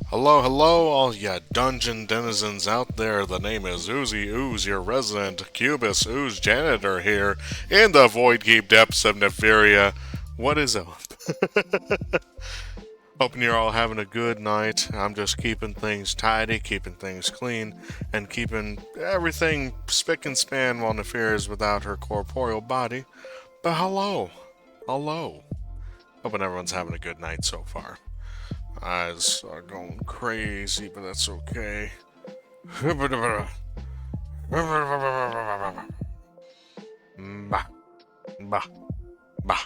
Hello, hello, all ya dungeon denizens out there. The name is Ooze, your resident Cubus Ooze janitor here in the Void Keep depths of Nefaria. What is up? Hoping you're all having a good night. I'm just keeping things tidy, keeping things clean, and keeping everything spick and span while Nefaria is without her corporeal body. But hello. Hoping everyone's having a good night so far. Eyes are going crazy, but that's okay. Bah, bah, bah.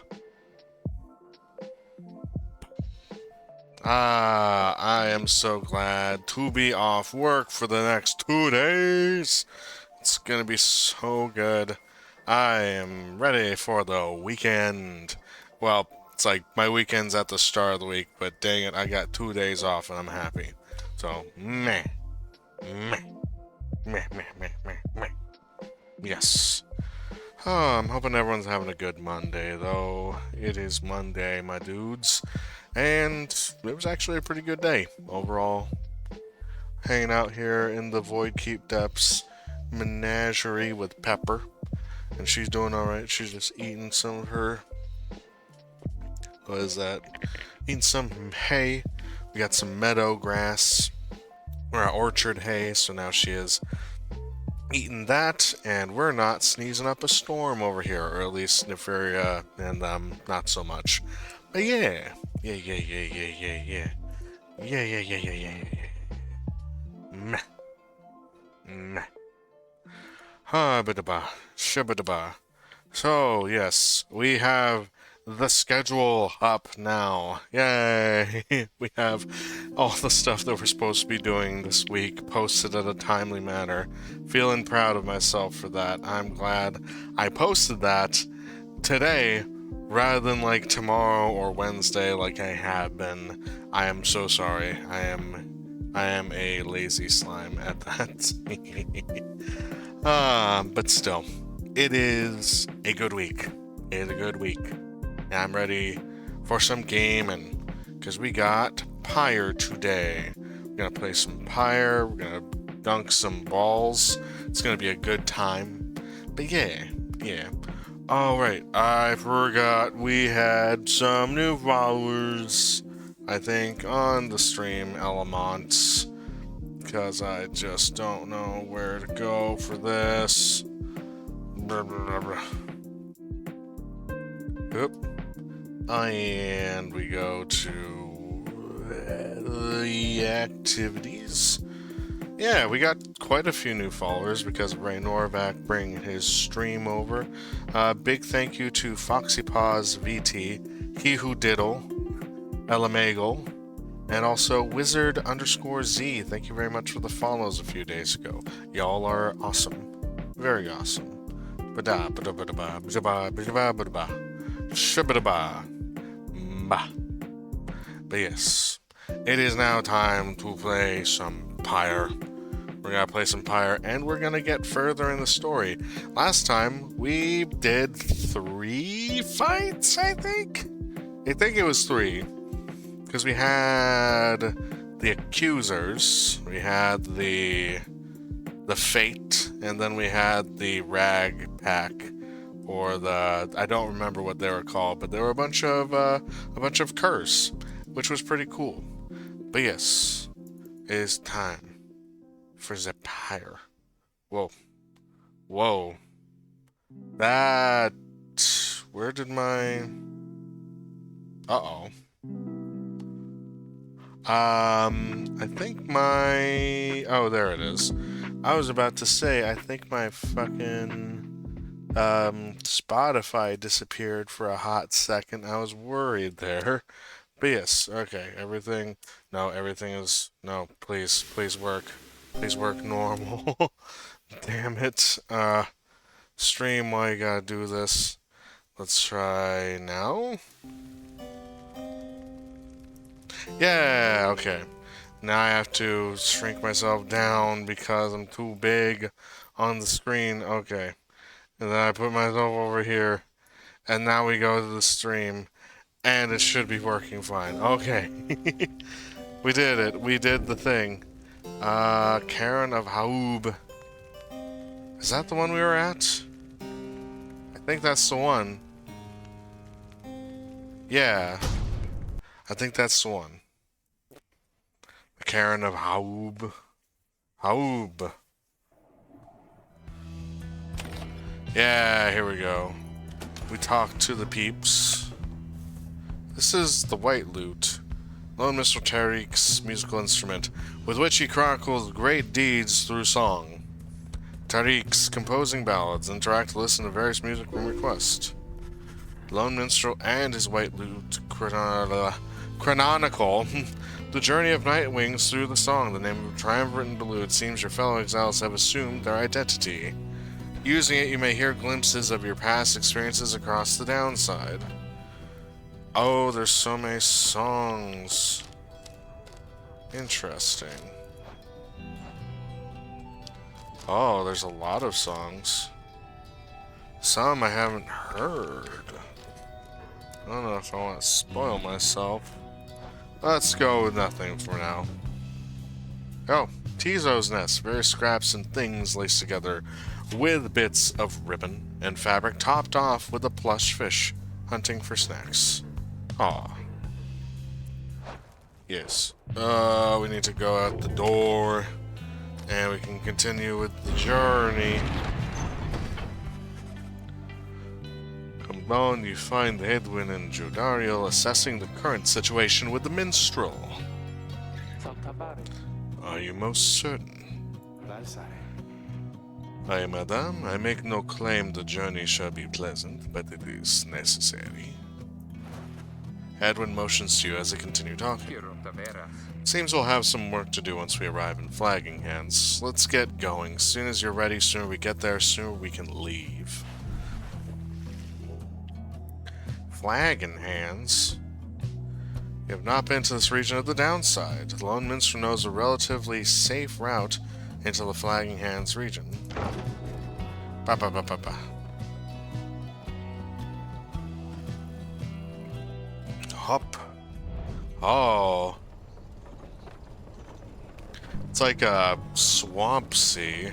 I am so glad to be off work for the next 2 days. It's gonna be so good. I am ready for the weekend. Well, it's like my weekend's at the start of the week, but dang it, I got 2 days off and I'm happy. So, meh, meh, meh. Yes. I'm hoping everyone's having a good Monday, though. It is Monday, my dudes. And it was actually a pretty good day overall. Hanging out here in the Void Keep Depths menagerie with Pepper. And she's doing alright. She's just eating some of her. What is that? Eating some hay. We got some meadow grass. Or orchard hay, so now she is eating that, and we're not sneezing up a storm over here, or at least Nefaria and not so much. But yeah. Meh. Meh. Ha bidaba. Shabadaba. So, yes, we have the schedule up now. Yay! We have all the stuff that we're supposed to be doing this week posted in a timely manner. Feeling proud of myself for that. I'm glad I posted that today rather than like tomorrow or Wednesday like I have been. I am so sorry. I am a lazy slime at that. But still, it is a good week. It is a good week. And I'm ready for some gaming. Because we got Pyre today. We're going to play some Pyre. We're going to dunk some balls. It's going to be a good time. But yeah. Alright, I forgot we had some new followers, I think, on the stream elements. Because I just don't know where to go for this. Oop. And we go to the activities. Yeah, we got quite a few new followers because of Ray Norvac bringing his stream over. Big thank you to FoxyPaws VT, He Who Diddle, Elamagle, and also Wizard_Z. Thank you very much for the follows a few days ago. Y'all are awesome. Very awesome. But yes, it is now time to play some Pyre. We're gonna play some Pyre, and we're gonna get further in the story. Last time, we did 3 fights, I think? I think it was 3. Because we had the Accusers, we had the Fate, and then we had the Rag Pack, or the, I don't remember what they were called, but there were a bunch of Curse, which was pretty cool. But yes, it is time for the Pyre. Whoa. That, where did my, uh-oh. I think my, oh, there it is. I was about to say, I think my fucking, Spotify disappeared for a hot second. I was worried there. But yes, okay, everything is, no, please work. Please work normal. Damn it. Stream, why you gotta do this? Let's try now. Yeah, okay. Now I have to shrink myself down because I'm too big on the screen. Okay. And then I put myself over here. And now we go to the stream. And it should be working fine. Okay. We did it. We did the thing. Karen of Haub. Is that the one we were at? I think that's the one. Yeah. I think that's the one. The Karen of Haub. Haub. Yeah, here we go. We talked to the peeps. This is the White Lute, lone Mr. Tariq's musical instrument, with which he chronicles great deeds through song. Tariq's composing ballads interact to listen to various music from request. Lone Minstrel and his White Lute chronicle the journey of Nightwings through the song. The name of triumvirate in Boogaloo. It seems your fellow exiles have assumed their identity. Using it, you may hear glimpses of your past experiences across the downside. Oh, there's so many songs. Interesting. Oh, there's a lot of songs. Some I haven't heard. I don't know if I want to spoil myself. Let's go with nothing for now. Oh, Tizo's nest. Various scraps and things laced together with bits of ribbon and fabric topped off with a plush fish hunting for snacks. Aw. Yes. We need to go out the door. And we can continue with the journey. Come down, you find Edwin and Jodariel assessing the current situation with the minstrel. Are you most certain? Aye, madame, I make no claim the journey shall be pleasant, but it is necessary. Edwin motions to you as they continue talking. Seems we'll have some work to do once we arrive in Flagging Hands. Let's get going. As soon as you're ready, sooner we get there, sooner we can leave. Flagging Hands? You have not been to this region of the downside. The Lone Minstrel knows a relatively safe route into the Flagging Hands region. Ba ba ba ba ba. Hop. Oh. It's like a swamp sea.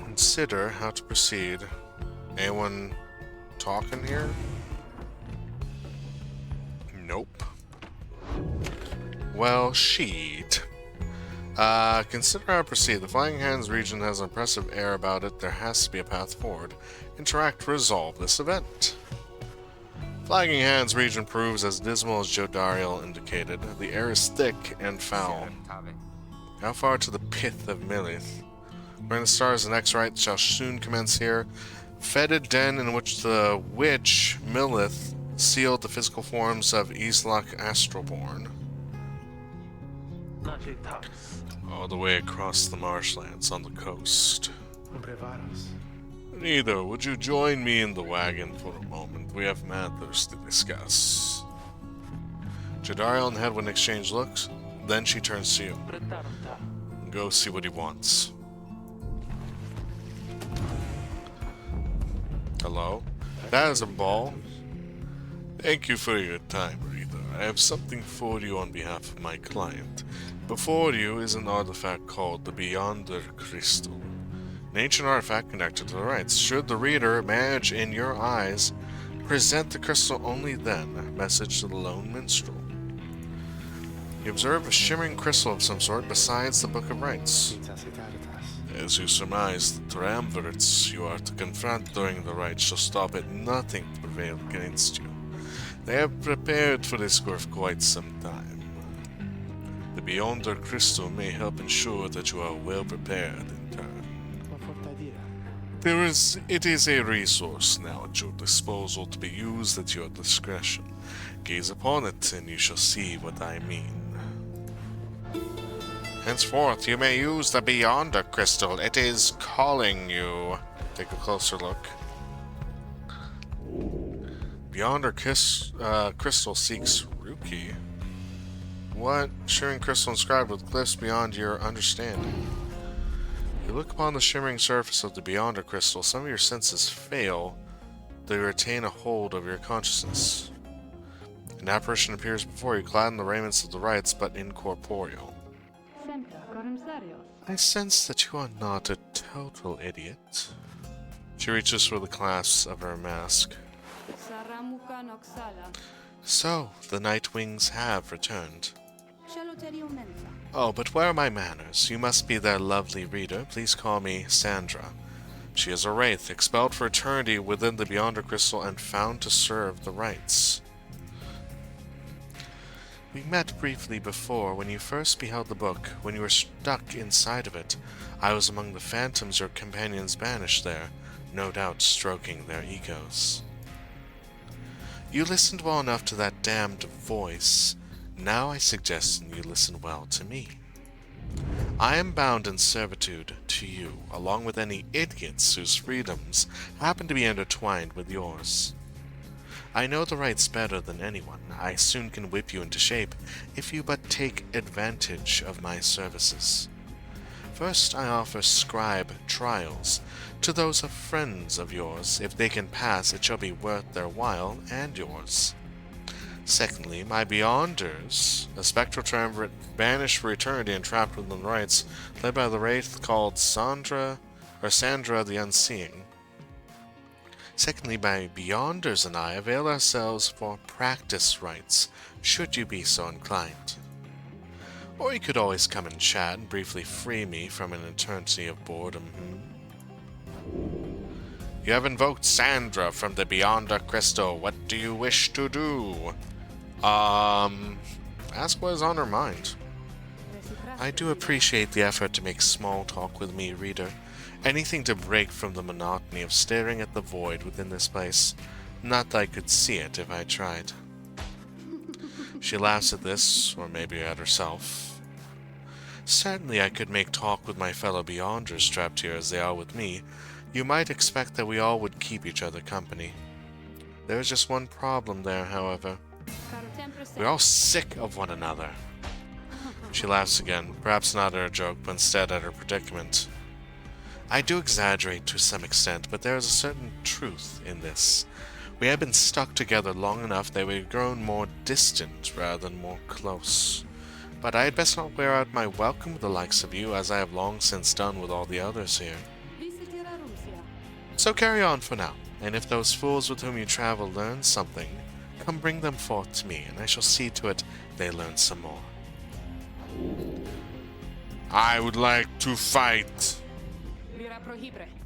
Consider how to proceed. Anyone talking here? Nope. Well, sheet. Consider how to proceed. The Flying Hands region has an impressive air about it. There has to be a path forward. Interact to resolve this event. Flagging Hands region proves as dismal as Jodariel indicated. The air is thick and foul. How far to the pith of Milith? Where the stars, the next rite shall soon commence here. Fetid den in which the witch Milith sealed the physical forms of Islak Astralborn. All the way across the marshlands on the coast. Neither, would you join me in the wagon for a moment? We have matters to discuss. Jodariel and Hedwyn exchange looks, then she turns to you. Go see what he wants. Hello? That is a ball. Thank you for your time, Reader. I have something for you on behalf of my client. Before you is an artifact called the Beyonder Crystal. An ancient artifact connected to the rites. Should the reader manage in your eyes, present the crystal only then. Message to the Lone Minstrel. You observe a shimmering crystal of some sort besides the Book of Rites. As you surmise, the triumvirates you are to confront during the rites shall stop at nothing to prevail against you. They have prepared for this for quite some time. The Beyonder Crystal may help ensure that you are well prepared in turn. It is a resource now at your disposal to be used at your discretion. Gaze upon it and you shall see what I mean. Henceforth, you may use the Beyonder Crystal. It is calling you. Take a closer look. Beyonder Crystal seeks Ruki. What? Shimmering crystal inscribed with glyphs beyond your understanding. You look upon the shimmering surface of the Beyonder Crystal. Some of your senses fail, they retain a hold over your consciousness. An apparition appears before you, clad in the raiments of the rites, but incorporeal. I sense that you are not a total idiot. She reaches for the clasps of her mask. So, the Nightwings have returned. Oh, but where are my manners? You must be their lovely reader. Please call me Sandra. She is a wraith, expelled for eternity within the Beyonder Crystal and found to serve the rites. We met briefly before when you first beheld the book. When you were stuck inside of it, I was among the phantoms your companions banished there, no doubt stroking their egos. You listened well enough to that damned voice. Now I suggest you listen well to me. I am bound in servitude to you, along with any idiots whose freedoms happen to be intertwined with yours. I know the rites better than anyone. I soon can whip you into shape, if you but take advantage of my services. First, I offer scribe trials to those of friends of yours. If they can pass, it shall be worth their while and yours. Secondly, my Beyonders, a spectral triumvirate banished for eternity and trapped within the rites, led by the wraith called Sandra the Unseeing. Secondly, my Beyonders and I avail ourselves for practice rites, should you be so inclined. Or you could always come and chat and briefly free me from an eternity of boredom. You have invoked Sandra from the Beyonder Crystal. What do you wish to do? Ask what is on her mind. I do appreciate the effort to make small talk with me, reader. Anything to break from the monotony of staring at the void within this place. Not that I could see it if I tried. She laughs at this, or maybe at herself. Certainly I could make talk with my fellow Beyonders trapped here as they are with me. You might expect that we all would keep each other company. There is just one problem there, however. We're all sick of one another. She laughs again, perhaps not at her joke, but instead at her predicament. I do exaggerate to some extent, but there is a certain truth in this. We have been stuck together long enough that we've grown more distant rather than more close. But I had best not wear out my welcome with the likes of you, as I have long since done with all the others here. So carry on for now, and if those fools with whom you travel learn something, come bring them forth to me, and I shall see to it they learn some more. I would like to fight.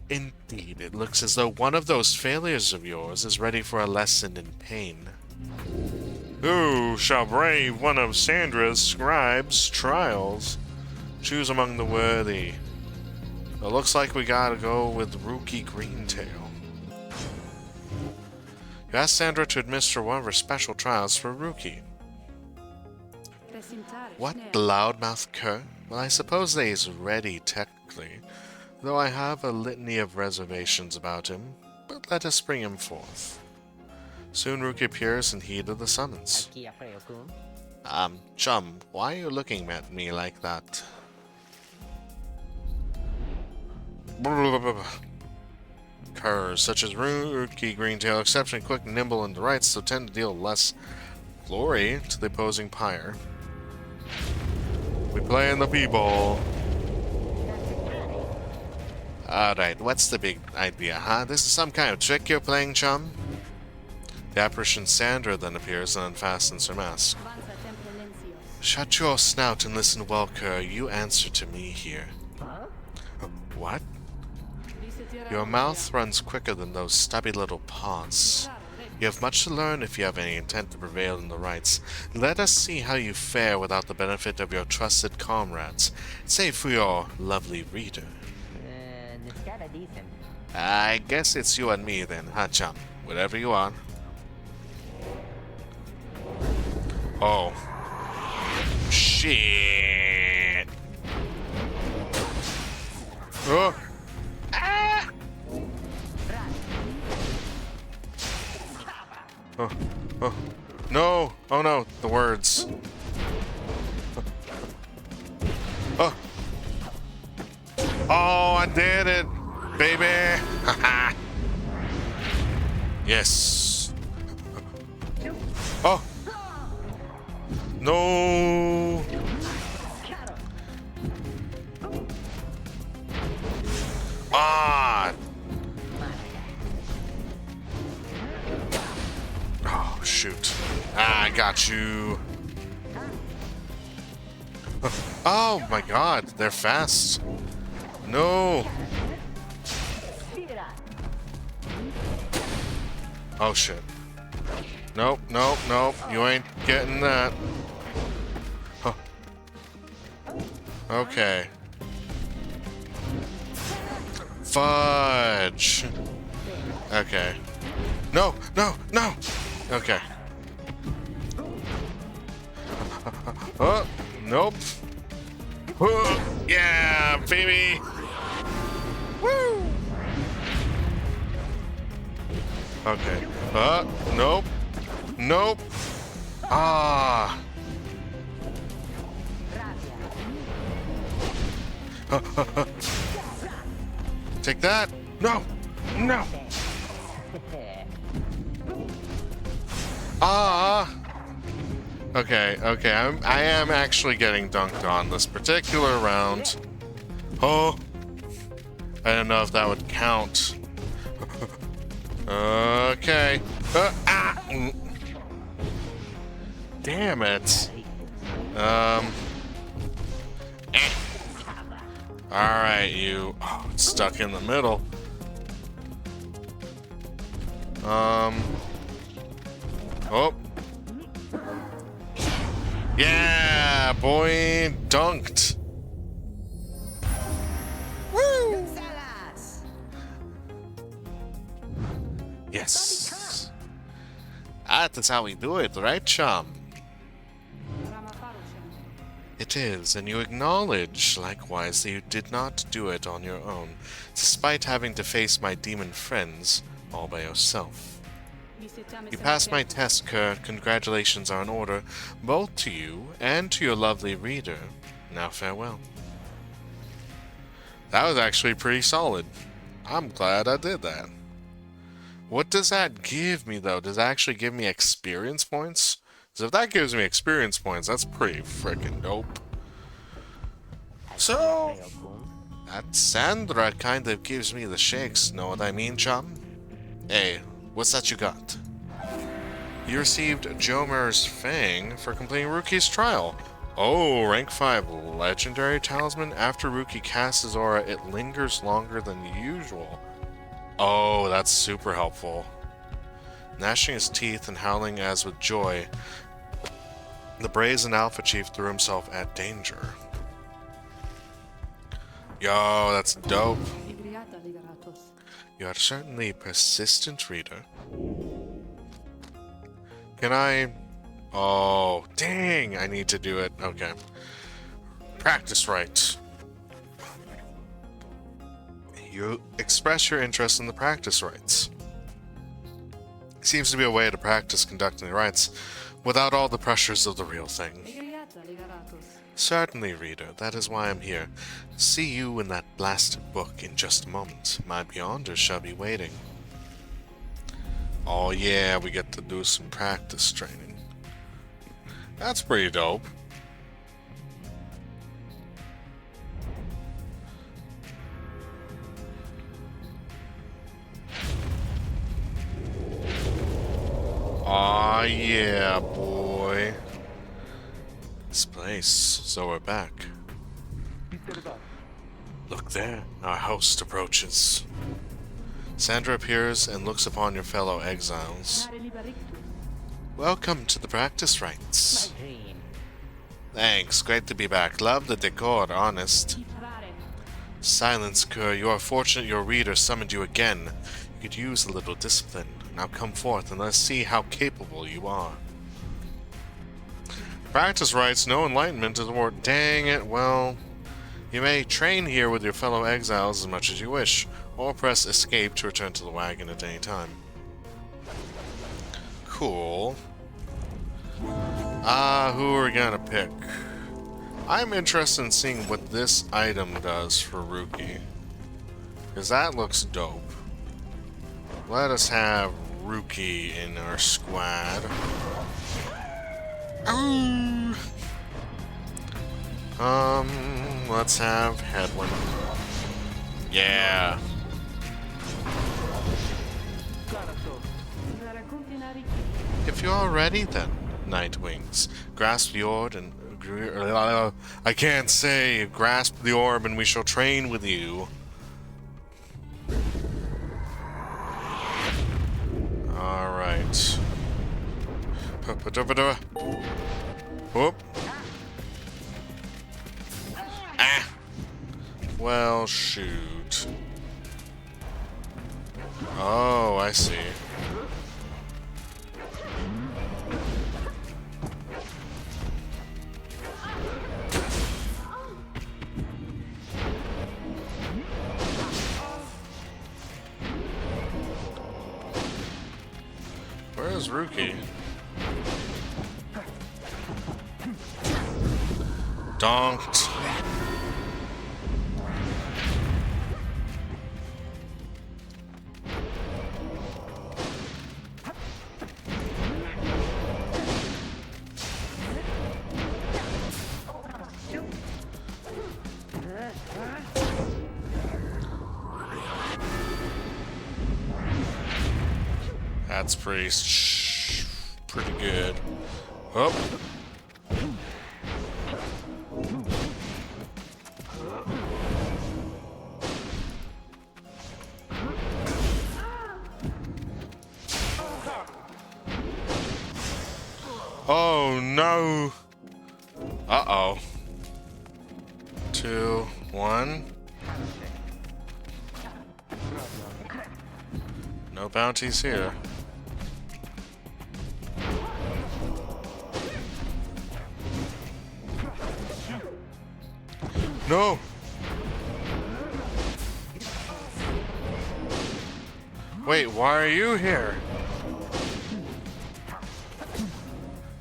Indeed, it looks as though one of those failures of yours is ready for a lesson in pain. Who shall brave one of Sandra's scribe's trials? Choose among the worthy. It looks like we gotta go with Rookie Greentail. You asked Sandra to administer one of her special trials for Rookie. What loudmouth cur? Well, I suppose that he's ready, technically, though I have a litany of reservations about him, but let us bring him forth. Soon Rookie appears in heed of the summons. Chum, why are you looking at me like that? Curs, such as Rookie Greentail, exceptionally quick, nimble, and rites, so tend to deal less glory to the opposing Pyre. We play in the P-Ball. Alright, what's the big idea, huh? This is some kind of trick you're playing, chum? The apparition Sandra then appears and unfastens her mask. Shut your snout and listen well, cur. You answer to me here. What? Your mouth runs quicker than those stubby little paws. You have much to learn if you have any intent to prevail in the rites. Let us see how you fare without the benefit of your trusted comrades, save for your lovely reader. I guess it's you and me then, huh, chum? Whatever you are. Oh. Shit. Oh. Ah. Oh. Oh. No. Oh no. The words. Oh. Oh, I did it, baby. Yes. Oh. No. Ah. Oh, shoot. Ah, I got you. Oh my god, they're fast. No. Oh shit. Nope, nope, nope. You ain't getting that. Huh. Okay. Fudge. Okay. No, no, no. Okay. Oh, nope. Yeah, baby. Woo. Okay. Nope. Nope. Ah. Take that. No. No. Ah. Okay, okay. I am actually getting dunked on this particular round. Oh. I don't know if that would count. Okay. Damn it. Alright, you. Oh, it's stuck in the middle. Oh. Yeah, boy. Dunked. Woo! Yes. That is how we do it, right, chum? It is, and you acknowledge, likewise, that you did not do it on your own, despite having to face my demon friends all by yourself. You passed my test, Kerr. Congratulations are in order, both to you and to your lovely reader. Now farewell. That was actually pretty solid. I'm glad I did that. What does that give me, though? Does that actually give me experience points? Because if that gives me experience points, that's pretty freaking dope. So, that Sandra kind of gives me the shakes, know what I mean, chum? Hey, what's that you got? You received Jomer's Fang for completing Ruki's trial. Oh, rank 5 legendary talisman. After Ruki casts his aura, it lingers longer than usual. Oh, that's super helpful. Gnashing his teeth and howling as with joy, the brazen Alpha Chief threw himself at danger. Yo, that's dope. You are certainly a persistent reader. Can I... Oh, dang! I need to do it. Okay. Practice rites. You express your interest in the practice rites. Seems to be a way to practice conducting the rites without all the pressures of the real thing. Certainly, reader. That is why I'm here. See you in that blasted book in just a moment. My beyonders shall be waiting. Oh yeah, we get to do some practice training. That's pretty dope. Aw, yeah, boy. This place. So we're back. Look there. Our host approaches. Sandra appears and looks upon your fellow exiles. Welcome to the practice rites. Thanks. Great to be back. Love the decor, honest. Silence, Kerr. You are fortunate your reader summoned you again. You could use a little discipline. Now come forth and let's see how capable you are. Practice rites, no enlightenment is more. Dang it, well... You may train here with your fellow exiles as much as you wish, or press escape to return to the wagon at any time. Cool. Who are we gonna pick? I'm interested in seeing what this item does for Ruki. Because that looks dope. Let us have Rookie in our squad. Ooh. Let's have Headwind. Yeah. If you're ready, then, Nightwings, grasp the orb and... I can't say. Grasp the orb and we shall train with you. Alright. Whoop. Ah! Well, shoot. Oh, I see. Where's Rookie? Donked. That's pretty good. Oh. Oh no. Uh-oh. 2, 1. No bounties here. No! Wait, why are you here?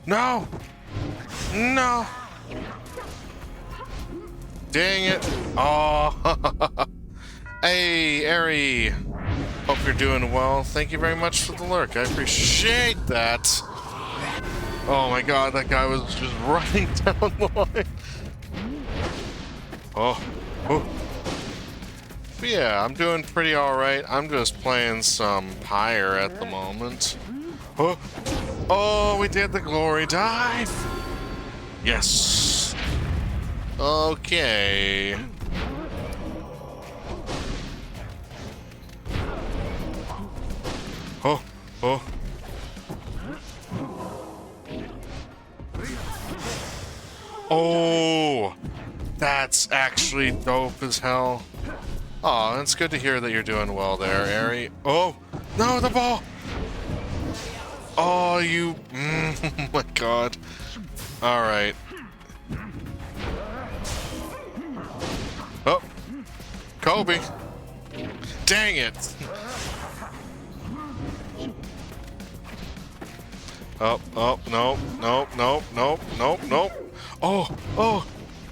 No! No! Dang it! Oh! Hey, Eri! Hope you're doing well. Thank you very much for the lurk. I appreciate that. Oh my god, that guy was just running down the line. Oh. Oh. But yeah, I'm doing pretty alright. I'm just playing some Pyre at the moment. Oh. Oh, we did the glory dive. Yes. Okay. Oh. Oh. Oh. That's actually dope as hell. Aw, it's good to hear that you're doing well there, Eri. Oh! No, the ball! Oh, you... oh my god. Alright. Oh! Kobe! Dang it! Oh, oh, no, no, no, no, no, no. Oh, oh,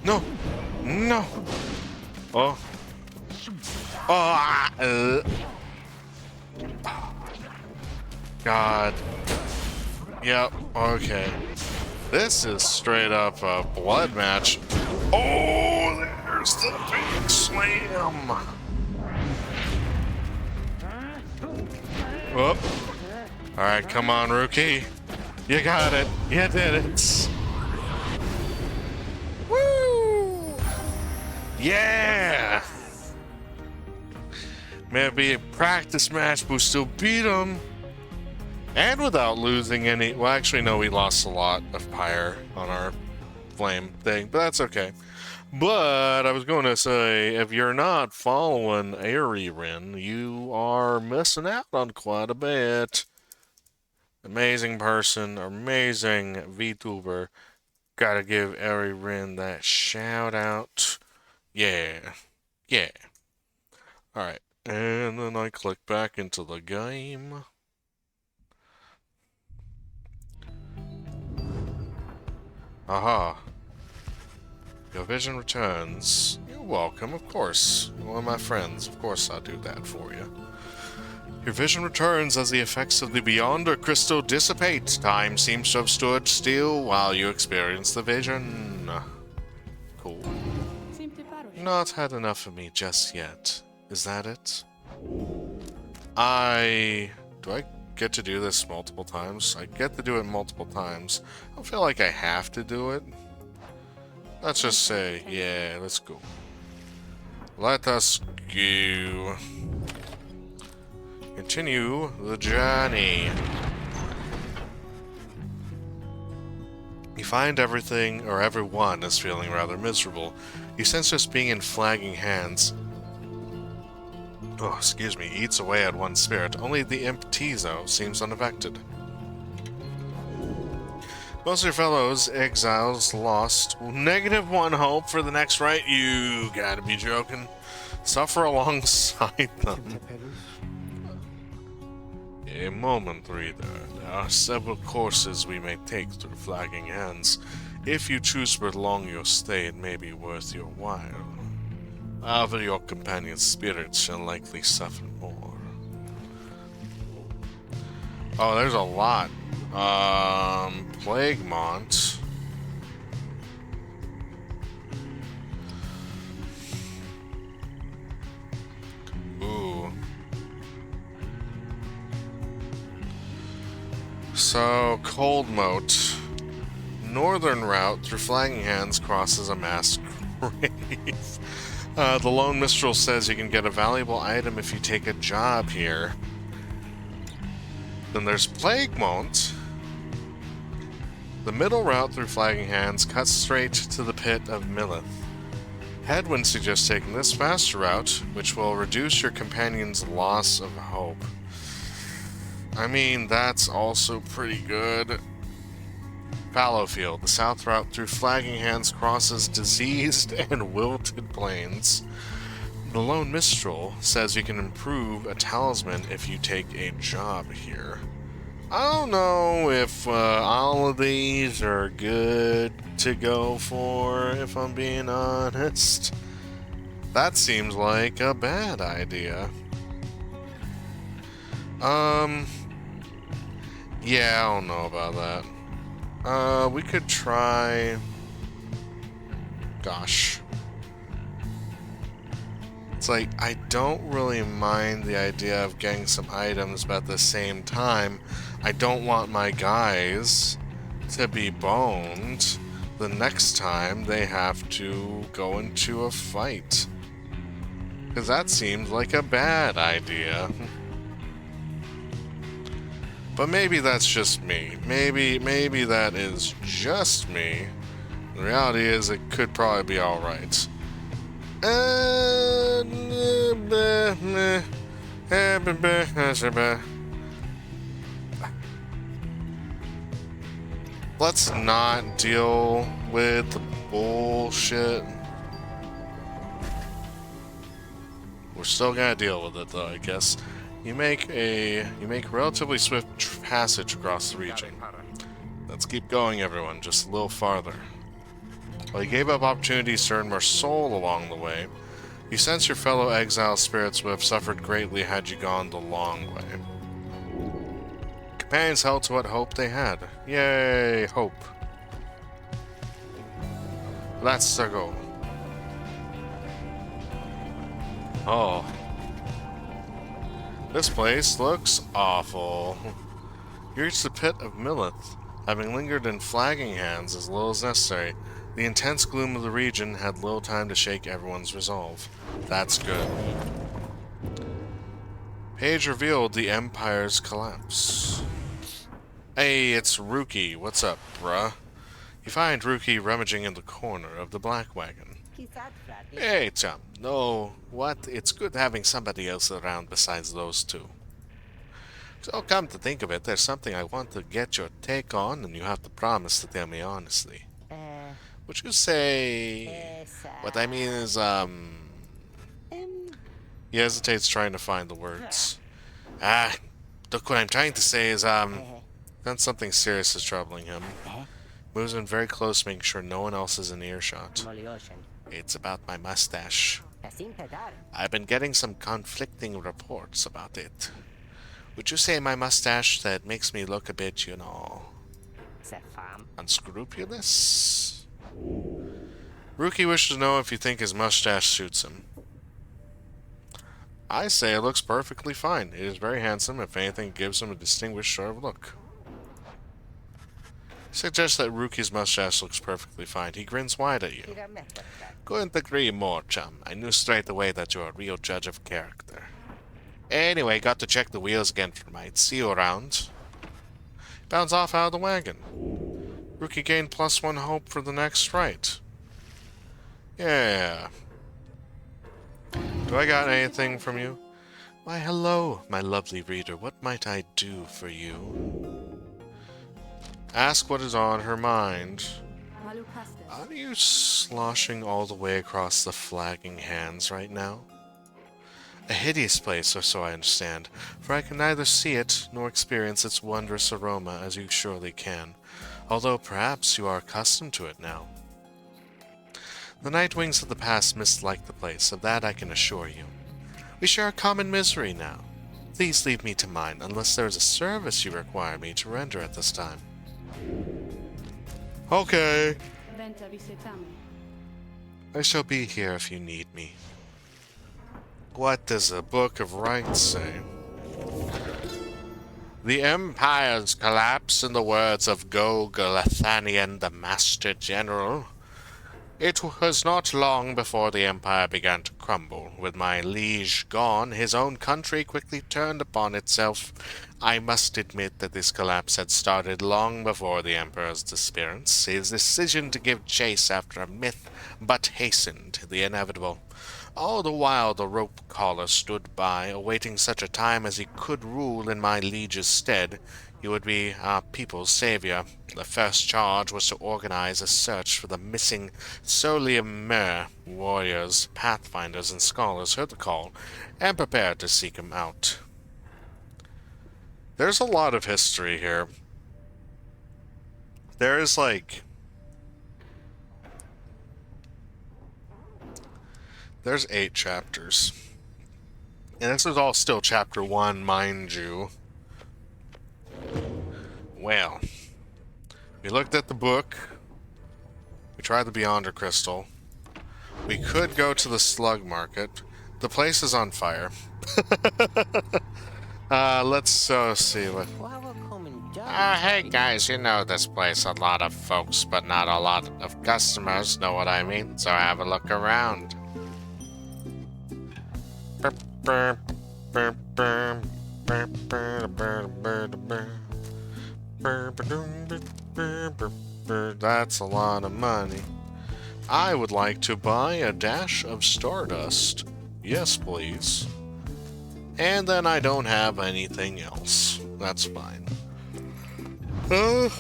no, no. Oh. Oh, God. Yep, okay. This is straight up a blood match. Oh, there's the big slam. Whoop. Alright, come on, Rookie. You got it. You did it. Woo! Yeah! Maybe a practice match, but we still beat him. And without losing any... Well, actually, no, we lost a lot of Pyre on our flame thing, but that's okay. But I was going to say, if you're not following Rin, you are missing out on quite a bit. Amazing person, amazing VTuber. Gotta give Rin that shout out. Yeah. Yeah. Alright. And then I click back into the game. Aha. Your vision returns. You're welcome, of course. You're one of my friends. Of course I'll do that for you. Your vision returns as the effects of the Beyonder crystal dissipate. Time seems to have stood still while you experience the vision. Cool. Not had enough of me just yet. Is that it? Do I get to do this multiple times? I get to do it multiple times. I don't feel like I have to do it. Let's just say, yeah, let's go. Let us go. Continue the journey. You find everything, or everyone, is feeling rather miserable. You sense just being in flagging hands. Oh, excuse me, eats away at one spirit. Only the imp Tizo seems unaffected. Most of your fellows, exiles, lost. -1 hope for the next rite. You gotta be joking. Suffer alongside them. A moment, reader. There are several courses we may take through flagging hands. If you choose to prolong your stay, it may be worth your while. However, your companion's spirit shall likely suffer more. Oh, there's a lot. Plaguemont. Ooh. So, Cold Moat. Northern route through Flagging Hands crosses a mass grave. The Lone Mistral says you can get a valuable item if you take a job here. Then there's Plaguemont. The middle route through Flagging Hands cuts straight to the pit of Millith. Headwind suggests taking this faster route, which will reduce your companion's loss of hope. I mean, that's also pretty good. Fallowfield. The south route through Flagging Hands crosses diseased and wilted plains. The Lone Mistral says you can improve a talisman if you take a job here. I don't know if all of these are good to go for, if I'm being honest. That seems like a bad idea. Yeah, I don't know about that. We could try... Gosh. It's like, I don't really mind the idea of getting some items, but at the same time, I don't want my guys to be boned the next time they have to go into a fight. Because that seems like a bad idea. But maybe that's just me. Maybe that is just me. The reality is it could probably be alright. Let's not deal with the bullshit. We're still gonna deal with it though, I guess. You make relatively swift passage across the region. Let's keep going, everyone, just a little farther. While you gave up opportunities to earn more soul along the way, you sense your fellow exile spirits would have suffered greatly had you gone the long way. Companions held to what hope they had. Yay, hope. That's the goal. Oh. This place looks awful. You reach the pit of Millith, having lingered in Flagging Hands as little as necessary. The intense gloom of the region had little time to shake everyone's resolve. That's good. Page revealed the Empire's collapse. Hey, it's Ruki. What's up, bruh? You find Ruki rummaging in the corner of the black wagon. Hey, chum. No, what? It's good having somebody else around besides those two. So come to think of it, there's something I want to get your take on, and you have to promise to tell me honestly. Would you say... What I mean is, He hesitates trying to find the words. Look, what I'm trying to say is, then something serious is troubling him. Moves in very close, making sure no one else is in earshot. It's about my mustache. I've been getting some conflicting reports about it. Would you say my mustache that makes me look a bit, C'est femme. unscrupulous? Rookie wishes to know if you think his mustache suits him. I say it looks perfectly fine. It is very handsome. If anything, it gives him a distinguished sort of look. Suggests that Rookie's mustache looks perfectly fine. He grins wide at you. Couldn't agree more, chum. I knew straight away that you're a real judge of character. Anyway, got to check the wheels again for mites. See you around. Bounce off out of the wagon. Rookie gained +1 hope for the next rite. Yeah. Do I got anything from you? Why, hello, my lovely reader. What might I do for you? Ask what is on her mind. Are you sloshing all the way across the flagging hands right now? A hideous place, or so I understand, for I can neither see it nor experience its wondrous aroma as you surely can, although perhaps you are accustomed to it now. The night wings of the past mislike the place, of that I can assure you. We share a common misery now. Please leave me to mine, unless there is a service you require me to render at this time. Okay. I shall be here if you need me. What does the Book of Rites say? The Empire's collapse, in the words of Gogolathanian, the Master General. It was not long before the Empire began to crumble. With my liege gone, his own country quickly turned upon itself. I must admit that this collapse had started long before the Emperor's disappearance. His decision to give chase after a myth but hastened the inevitable. All the while the rope collar stood by, awaiting such a time as he could rule in my liege's stead. He would be our people's savior. The first charge was to organize a search for the missing Solium Mer warriors. Pathfinders and scholars heard the call and prepared to seek him out. There's a lot of history here. There's there's 8 chapters. And this is all still chapter 1, mind you. Well, we looked at the book. We tried the Beyonder Crystal. We could go to the Slug Market. The place is on fire. Let's see what... hey guys, you know this place. A lot of folks, but not a lot of customers, know what I mean? So have a look around. That's a lot of money. I would like to buy a dash of Stardust. Yes, please. And then I don't have anything else. That's fine. Does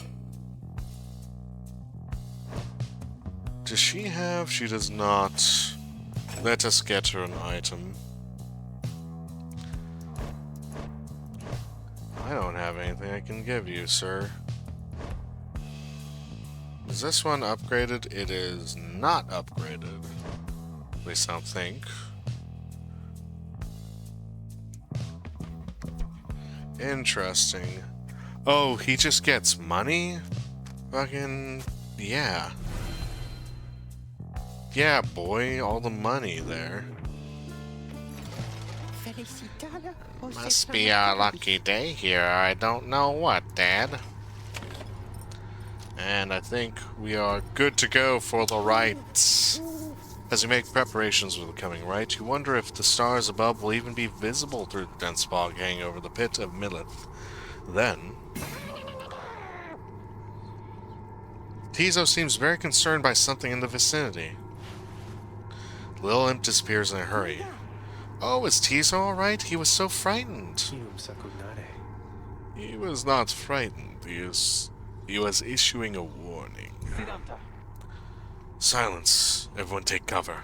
she have? She does not. Let us get her an item. I don't have anything I can give you, sir. Is this one upgraded? It is not upgraded. At least I don't think. Interesting. Oh, he just gets money? Fucking... yeah. Yeah, boy, all the money there. Must be a lucky day here. I don't know what, Dad. And I think we are good to go for the rites. As we make preparations for the coming rite, you wonder if the stars above will even be visible through the dense fog hanging over the pit of Millith. Then... Tizo seems very concerned by something in the vicinity. The little imp disappears in a hurry. Oh, is Tizo alright? He was so frightened. He was not frightened. He was issuing a warning. Silence. Everyone take cover.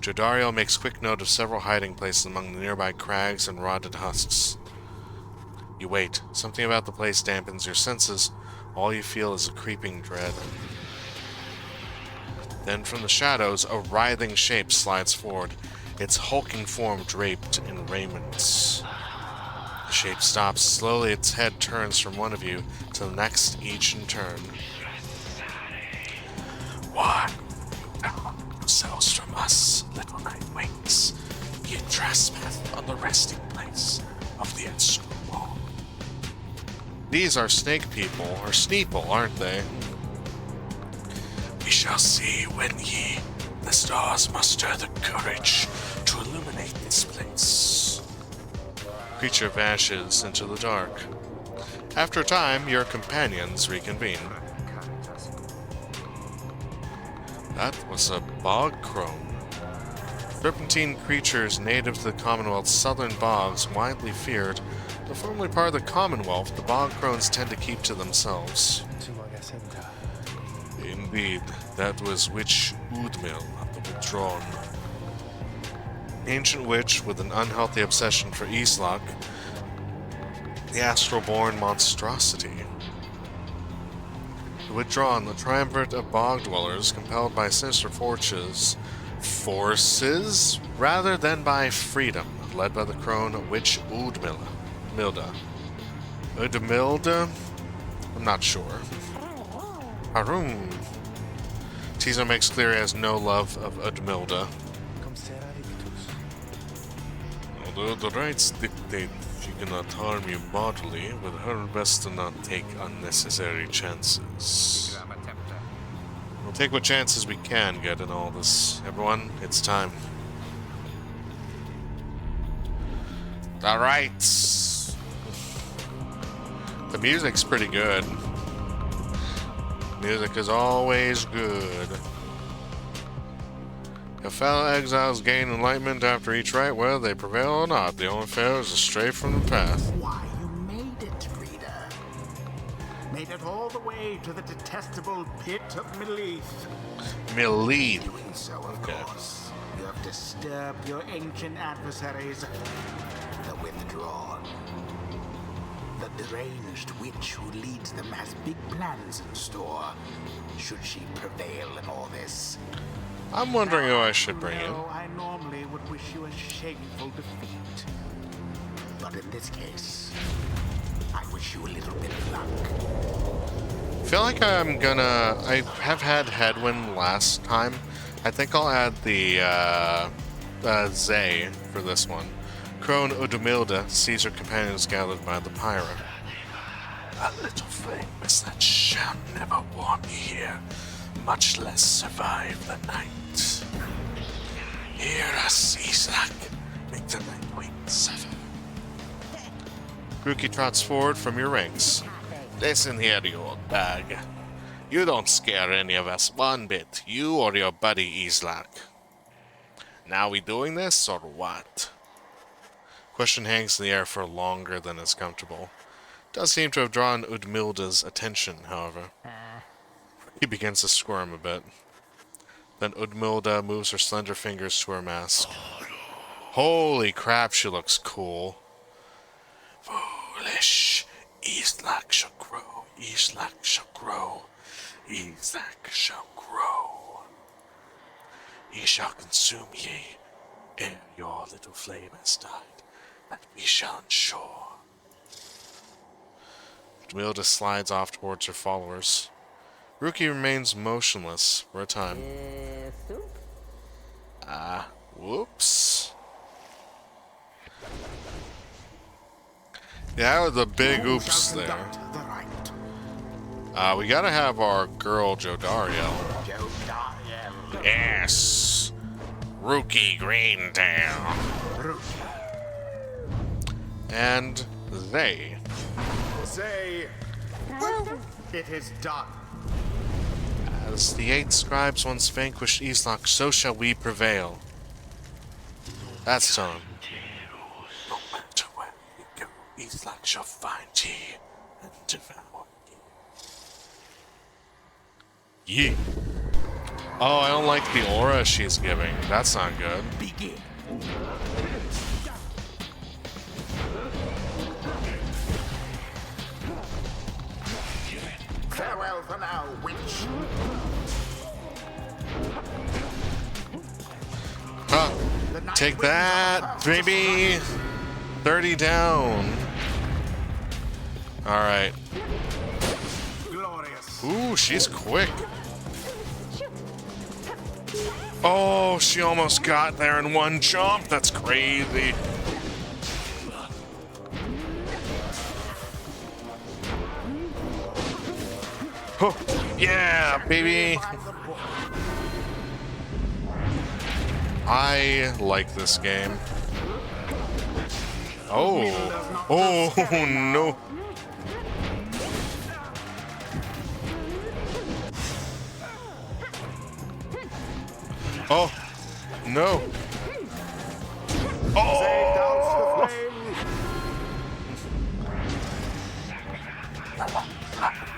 Jodario makes quick note of several hiding places among the nearby crags and rotted husks. You wait. Something about the place dampens your senses. All you feel is a creeping dread. Then from the shadows, a writhing shape slides forward, its hulking form draped in raiments. The shape stops. Slowly, its head turns from one of you to the next, each in turn. Why yourselves from us, little night wings? Ye trespass on the resting place of the inscrutable. These are snake people, or Sneeple, aren't they? We shall see when ye, the stars, muster the courage to illuminate this place. Creature vanishes into the dark. After a time, your companions reconvene. That was a bog crone. Serpentine creatures native to the Commonwealth's southern bogs, widely feared. Though formerly part of the Commonwealth, the bog crones tend to keep to themselves. Indeed, that was Witch Oodmil, the Withdrawn. Ancient witch with an unhealthy obsession for Islak, the astral-born monstrosity. The Withdrawn, the triumvirate of bog dwellers, compelled by sinister forces, rather than by freedom, led by the crone Witch Oodmilda. Oodmilda? I'm not sure. Haroon. Tizo makes clear he has no love of Oodmilda. Although the rites dictate she cannot harm you bodily, with her best to not take unnecessary chances. We'll take what chances we can get in all this. Everyone, it's time. The rites! The music's pretty good. Music is always good. If fellow exiles gain enlightenment after each rite, whether they prevail or not, the only failure is to stray from the path. Why, you made it, reader. Made it all the way to the detestable pit of Milith. Milith. Doing so, of course, you have disturbed your ancient adversaries, the Withdrawn. The deranged witch who leads them has big plans in store, should she prevail in all this. I'm wondering who I should bring in. I normally would wish you a shameful defeat. But in this case, I wish you a little bit of luck. I feel like I have had headwind last time. I think I'll add the Zay for this one. Crone Oodmilda sees her companions gathered by the Pyre. A little flames that shall never warm me here, much less survive the night. Hear us, Islak, make the night wings suffer. Grookey trots forward from your ranks. Listen here, you old bag. You don't scare any of us one bit, you or your buddy Islak. Now we doing this, or what? Question hangs in the air for longer than is comfortable. Does seem to have drawn Oodmilda's attention, however. He begins to squirm a bit. Then Oodmilda moves her slender fingers to her mask. Holy crap, she looks cool. Foolish. Islak shall grow. Islak shall grow. Islak shall grow. He shall consume ye, ere your little flame has died, that we shall ensure. Oodmilda slides off towards her followers. Rookie remains motionless for a time. Whoops. Yeah, that was a big oops there. We gotta have our girl Jodariel. Yes. Rookie Greentail. And they. Say, it is done. As the 8 scribes once vanquished Islak, so shall we prevail. That's time. No matter where we go, Islak shall find ye and devour ye. Ye. Oh, I don't like the aura she's giving. That's not good. Begin. Farewell for now, witch. Huh. Take that, baby. 30 down. Alright. Glorious. Ooh, she's quick. Oh, she almost got there in one jump. That's crazy. Oh, yeah, baby. I like this game. Oh. Oh, no. Oh, no. Oh!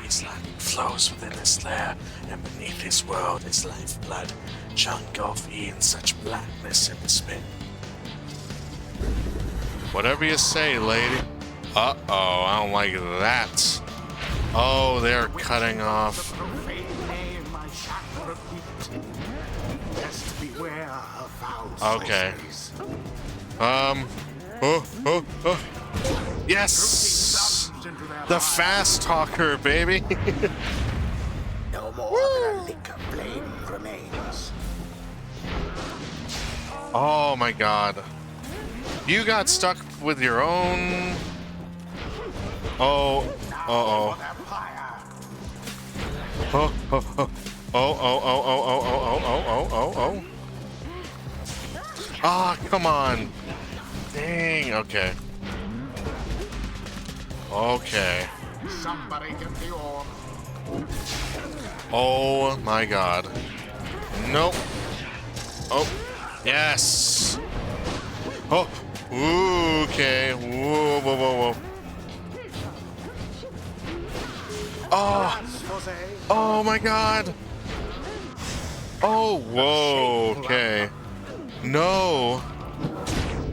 His life flows within his lair, and beneath his world is lifeblood. Chunk off in such blackness and despair. Whatever you say, lady. Uh-oh, I don't like that. Oh, they're cutting off. Okay. Oh. Yes! The fast talker, baby! No more than a lick of flame remains. Oh my god. You got stuck with your own... Oh. Uh-oh. Oh. Oh. Ah, come on. Dang, okay. Okay. Somebody get the orb. Oh my god. Nope. Oh. Yes. Oh. Ooh, okay. Whoa. Oh. Oh my god. Oh, whoa. Okay. No.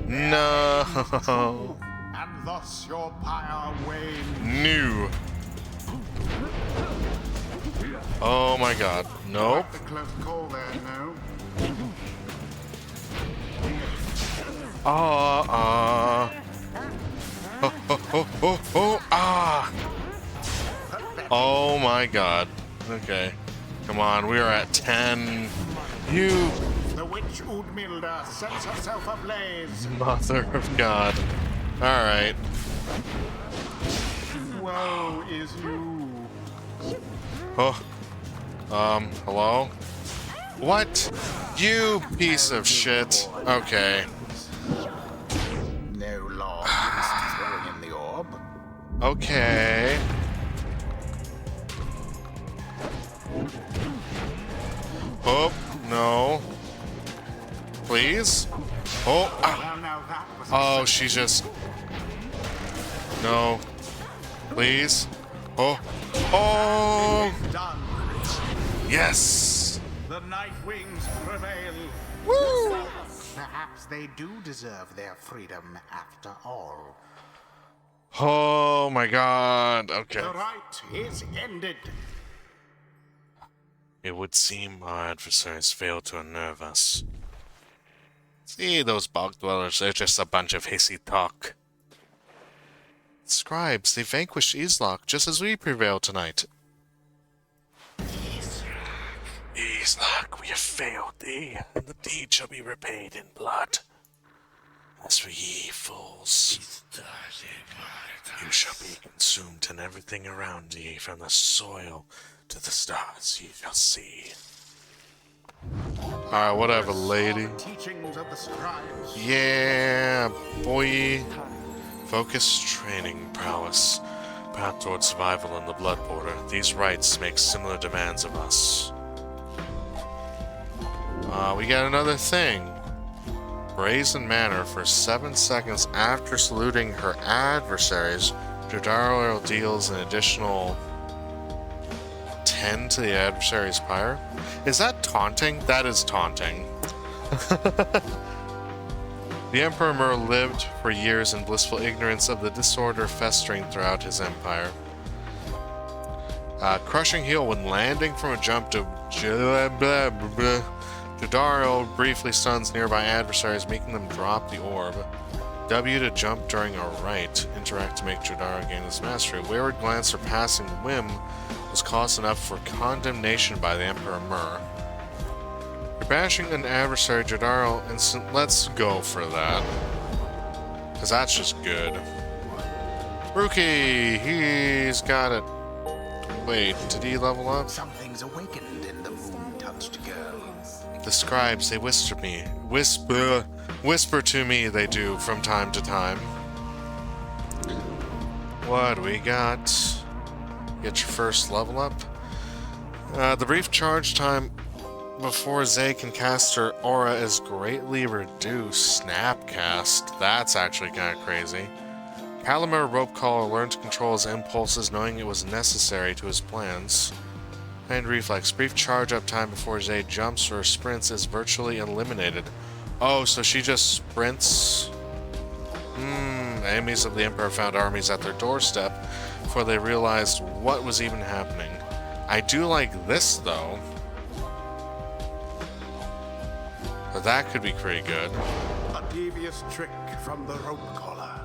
No. And thus your pyre wanes. New. Oh my god. Nope. The close call there, no? Ah. Oh my god. Okay. Come on, we are at 10. You The witch Oudmilda sets herself ablaze. mother of God. Alright. Woe is you. Oh. Hello? What? You piece of shit. Okay. No law against throwing in the orb. Okay. Oh, no. Please? Oh, ah. Well, now that was Oh, she's just... No. Please? Oh. Oh! done. Yes! The night wings prevail. Woo! Perhaps they do deserve their freedom after all. Oh my god. Okay. The rite is ended. It would seem our adversaries failed to unnerve us. See, those bog dwellers, they're just a bunch of hissy talk. Scribes, they vanquished Islock just as we prevailed tonight. Islock, we have failed thee, and the deed shall be repaid in blood. As for ye fools, you shall be consumed and everything around ye, from the soil to the stars ye shall see. Alright, whatever, lady. Teachings of the scribes. Yeah, boy. Focus, training, prowess. Path towards survival in the blood border. These rites make similar demands of us. We got another thing. Brazen Manner for 7 seconds after saluting her adversaries. Jodaro deals an additional 10 to the adversary's pyre. Is that taunting? That is taunting. The Emperor Mur lived for years in blissful ignorance of the disorder festering throughout his empire. Crushing heal when landing from a jump to Jodaro briefly stuns nearby adversaries, making them drop the orb. W to jump during a rite. Interact to make Jodaro gain his mastery. Wayward glance or passing whim was cause enough for condemnation by the Emperor Myrrh. You're bashing an adversary, Jodaro instant. Let's go for that. Because that's just good. Rookie! He's got it. Wait, did he level up? Something's awakened in the moon-touched girl. The scribes, they whisper to me, they do from time to time. What do we got? Get your first level up. The brief charge time before Zay can cast her aura is greatly reduced. Snapcast. That's actually kind of crazy. Palomar Rope Collar learned to control his impulses, knowing it was necessary to his plans. And Reflex. Brief charge up time before Zay jumps or sprints is virtually eliminated. Oh, so she just sprints? Enemies of the Emperor found armies at their doorstep before they realized what was even happening. I do like this, though. But that could be pretty good. A devious trick from the rope collar.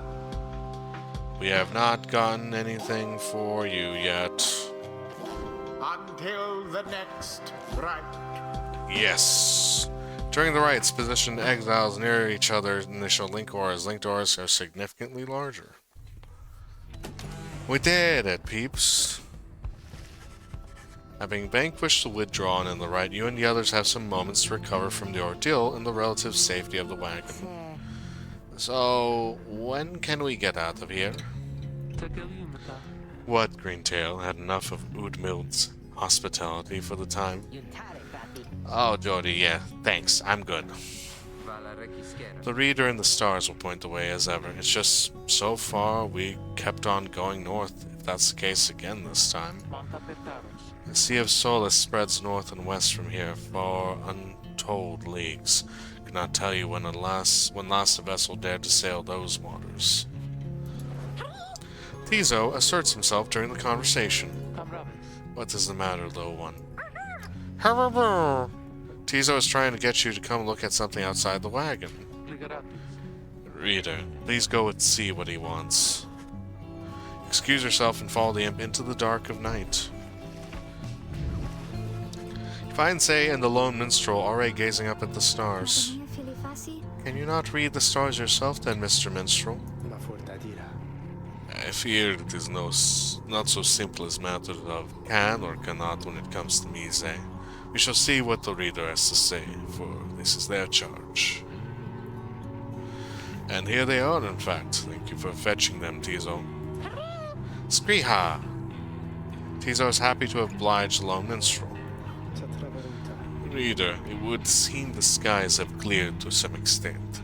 We have not gotten anything for you yet. Until the next rite. Yes. During the rites, position exiles near each other's initial link auras. Linked auras are significantly larger. We did it, peeps. Having vanquished the withdrawn in the rite, you and the others have some moments to recover from the ordeal in the relative safety of the wagon. So, when can we get out of here? What, Greentail? Had enough of Udmild's hospitality for the time? Oh, Jody, yeah, thanks. I'm good. The reader in the stars will point the way as ever. It's just, so far, we kept on going north, if that's the case again this time. The Sea of Solace spreads north and west from here, for untold leagues. Could not tell you when last a vessel dared to sail those waters. Tizo asserts himself during the conversation. What is the matter, little one? Tizo is trying to get you to come look at something outside the wagon. Reader, please go and see what he wants. Excuse yourself and follow the imp into the dark of night. You find Zay and the lone minstrel already gazing up at the stars. Can you not read the stars yourself then, Mr. Minstrel? I fear it is not so simple as matters of can or cannot when it comes to me, Zay. We shall see what the reader has to say, for this is their charge. And here they are, in fact. Thank you for fetching them, Tizo. Skriha! Tizo is happy to oblige the lone minstrel. Reader, it would seem the skies have cleared to some extent.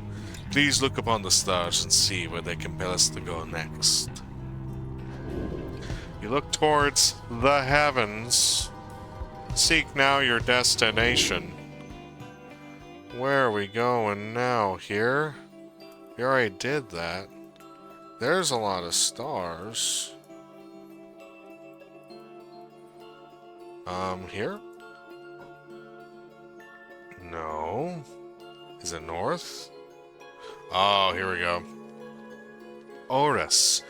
Please look upon the stars and see where they compel us to go next. You look towards the heavens. Seek now your destination. Where are we going now? Here? We already did that. There's a lot of stars. Here? No. Is it north? Oh, here we go. Oris.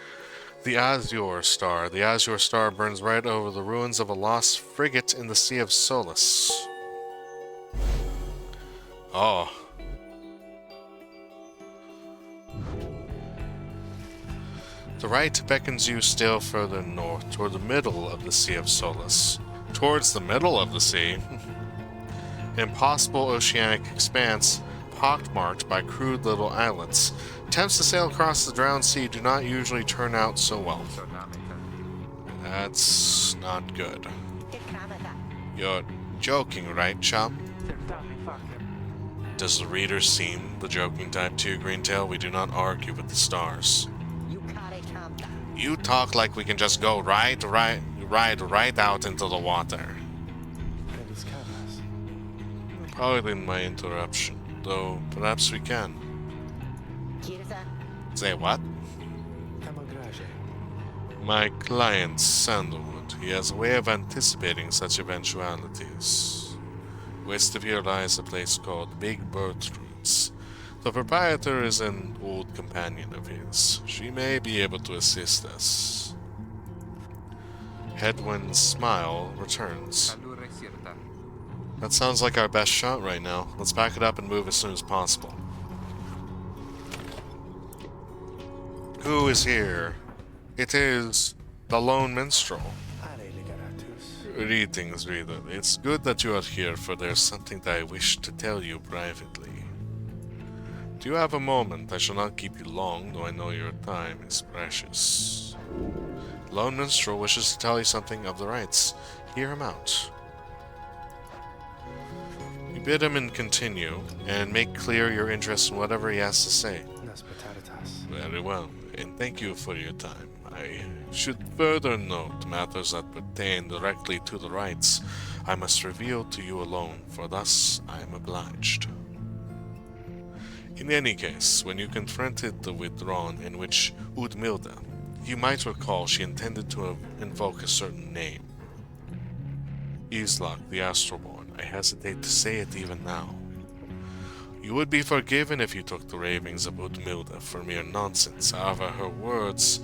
The Azure Star. The Azure Star burns right over the ruins of a lost frigate in the Sea of Solace. Oh. The right beckons you still further north, toward the middle of the Sea of Solace. Towards the middle of the sea? Impossible oceanic expanse, pockmarked by crude little islets. Attempts to sail across the drowned sea do not usually turn out so well. That's not good. You're joking, right, chum? Does the reader seem the joking type too, Greentail? We do not argue with the stars. You talk like we can just go right out into the water. Probably my interruption, though perhaps we can. Say what? My client, Sandalwood. He has a way of anticipating such eventualities. West of here lies a place called Big Bird Roots. The proprietor is an old companion of his. She may be able to assist us. Hedwin's smile returns. That sounds like our best shot right now. Let's back it up and move as soon as possible. Who is here? It is the lone minstrel. Greetings, reader. It's good that you are here, for there's something that I wish to tell you privately. Do you have a moment? I shall not keep you long, though I know your time is precious. Lone minstrel wishes to tell you something of the rites. Hear him out. You bid him and continue, and make clear your interest in whatever he has to say. Very well, and thank you for your time. I should further note matters that pertain directly to the rites I must reveal to you alone, for thus I am obliged. In any case, when you confronted the withdrawn in which Udmilda, you might recall she intended to invoke a certain name. Islak, the Astroborn. I hesitate to say it even now. You would be forgiven if you took the ravings of Udmilda for mere nonsense. However, her words,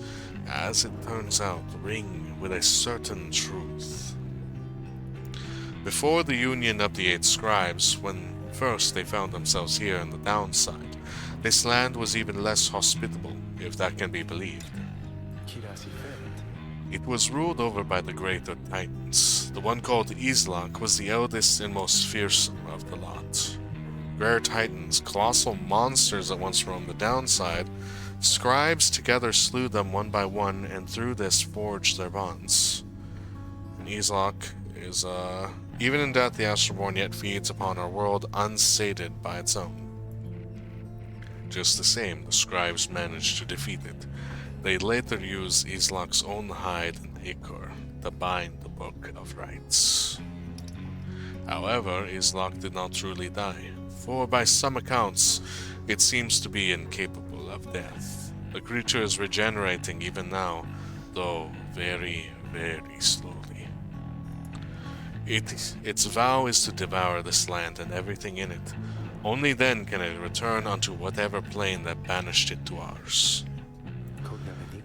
as it turns out, ring with a certain truth. Before the union of the 8 scribes, when first they found themselves here in the downside, this land was even less hospitable, if that can be believed. It was ruled over by the greater titans. The one called Islak was the eldest and most fearsome of the lot. Rare titans, colossal monsters that once roamed the downside, scribes together slew them one by one, and through this forged their bonds. And Islak is, even in death the Astroborn yet feeds upon our world unsated by its own. Just the same, the scribes managed to defeat it. They later used Islak's own hide and ichor to bind the Book of Rites. However, Islak did not truly die, for by some accounts, it seems to be incapable of death. The creature is regenerating even now, though very, very slowly. Its vow is to devour this land and everything in it. Only then can it return unto whatever plane that banished it to ours.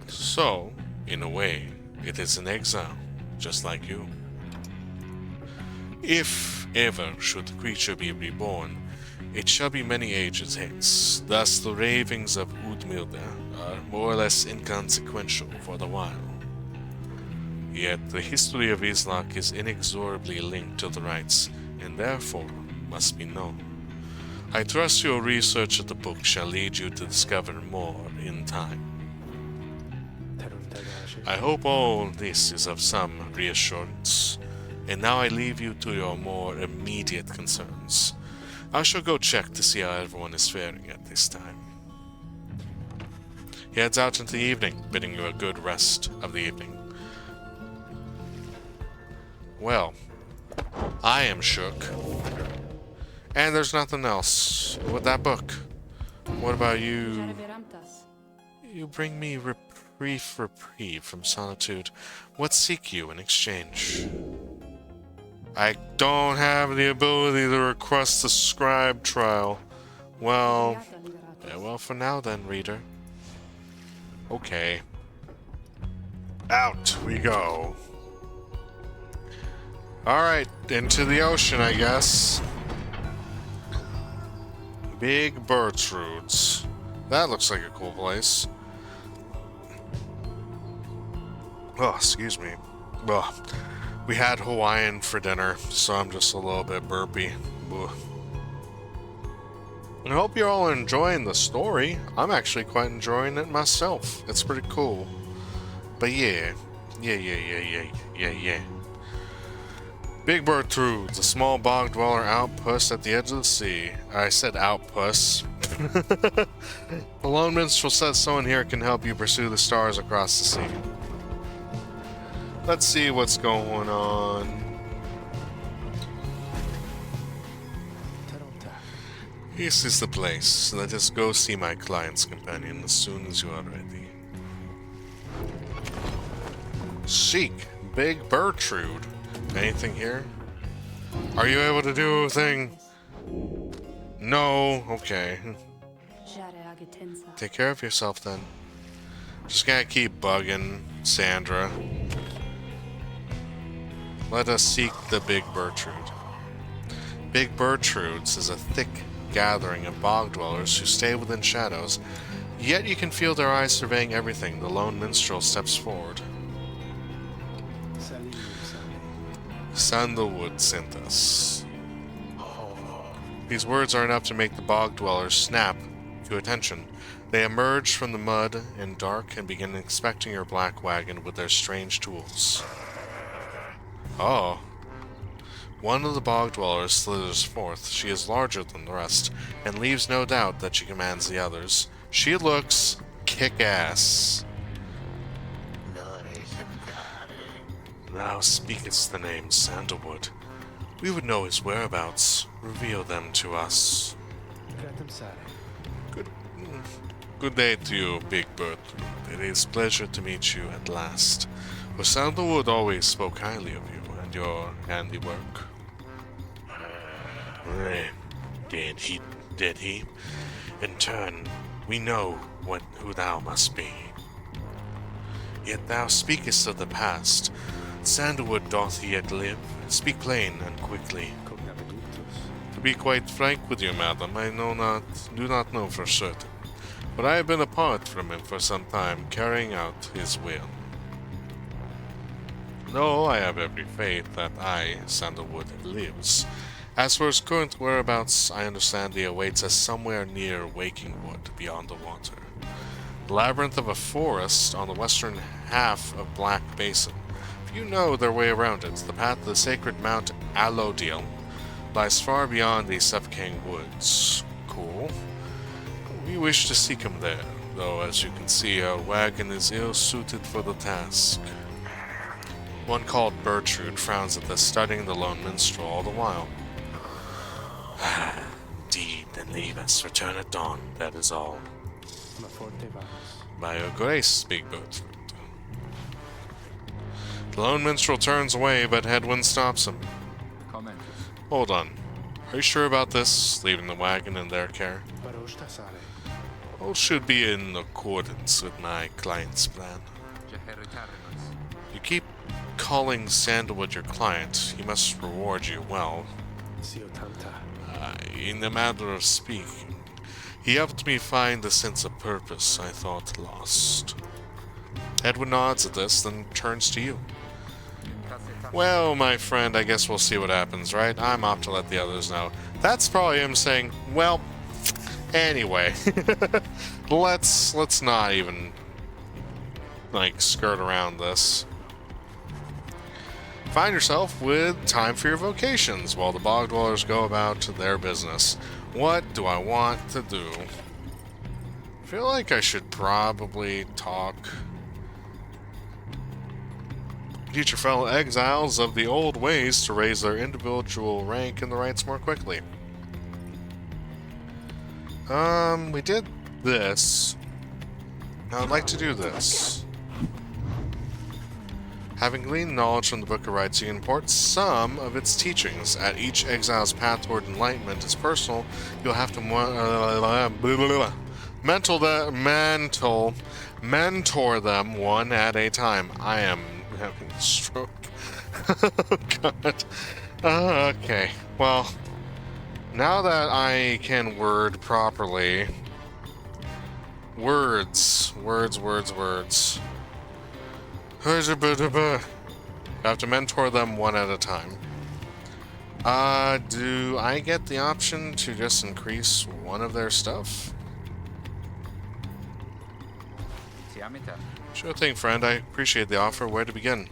So, in a way, it is in exile, just like you. If ever should the creature be reborn, it shall be many ages hence. Thus the ravings of Udmilda are more or less inconsequential for the while. Yet the history of Islak is inexorably linked to the rites, and therefore must be known. I trust your research of the book shall lead you to discover more in time. I hope all this is of some reassurance, and now I leave you to your more immediate concerns. I shall go check to see how everyone is faring at this time. He heads out into the evening, bidding you a good rest of the evening. Well, I am shook. And there's nothing else with that book. What about you? You bring me reprieve from solitude. What seek you in exchange? I don't have the ability to request a scribe trial. Well, farewell for now then, reader. Okay. Out we go. Alright, into the ocean, I guess. Big Bertrude's. That looks like a cool place. Oh, excuse me. Ugh. We had Hawaiian for dinner, so I'm just a little bit burpy. Ugh. I hope you're all enjoying the story. I'm actually quite enjoying it myself. It's pretty cool. But yeah. Yeah. Big Bertrude's, a small bog dweller outpost at the edge of the sea. I said outpost. The lone minstrel says someone here can help you pursue the stars across the sea. Let's see what's going on. This is the place. Let us go see my client's companion as soon as you are ready. Seek Big Bertrude. Anything here? Are you able to do a thing? No. Okay. Take care of yourself then. Just gonna keep bugging Sandra. Let us seek the Big Bertrude. Big Bertrude's is a thick gathering of bog dwellers who stay within shadows, yet you can feel their eyes surveying everything. The lone minstrel steps forward. Sandalwood sent us. These words are enough to make the bog dwellers snap to attention. They emerge from the mud and dark and begin inspecting your black wagon with their strange tools. Oh. One of the bog dwellers slithers forth. She is larger than the rest, and leaves no doubt that she commands the others. She looks kick-ass. Thou speakest the name Sandalwood. We would know his whereabouts. Reveal them to us. Good day to you, Big Bird. It is a pleasure to meet you at last. For Sandalwood always spoke highly of you and your handiwork. Did he? In turn, we know who thou must be. Yet thou speakest of the past. Sandalwood doth he yet live? Speak plain and quickly. To be quite frank with you, madam, I do not know for certain. But I have been apart from him for some time, carrying out his will. Though I have every faith that Sandalwood, lives. As for his current whereabouts, I understand he awaits us somewhere near Wakingwood, beyond the water. The labyrinth of a forest on the western half of Black Basin. Few know their way around it. The path to the sacred Mount Allodiel lies far beyond these suffocating woods. Cool. We wish to seek him there, though as you can see, our wagon is ill-suited for the task. One called Bertrude frowns at this, studying the lone minstrel all the while. Indeed, then leave us. Return at dawn, that is all. By your grace, Big Bertrude. The lone minstrel turns away, but Hedwyn stops him. Hold on. Are you sure about this? Leaving the wagon in their care? All should be in accordance with my client's plan. You keep calling Sandalwood your client. He must reward you well. In the matter of speaking, he helped me find a sense of purpose I thought lost. Edwin nods at this, then turns to you. Well, my friend, I guess we'll see what happens, right? I'm off to let the others know. That's probably him saying, well, anyway. let's not even, like, skirt around this. Find yourself with time for your vocations while the bog dwellers go about their business. What do I want to do? I feel like I should probably teach your fellow exiles of the old ways to raise their individual rank in the rites more quickly. We did this. Now I'd like to do this. Having gleaned knowledge from the Book of Rites, you can import some of its teachings. At each exile's path toward enlightenment is personal. You'll have to mentor them one at a time. I am having a stroke. Oh, God. Okay. Well, now that I can word properly, words. I have to mentor them one at a time. Do I get the option to just increase one of their stuff? Sure thing, friend. I appreciate the offer. Where to begin?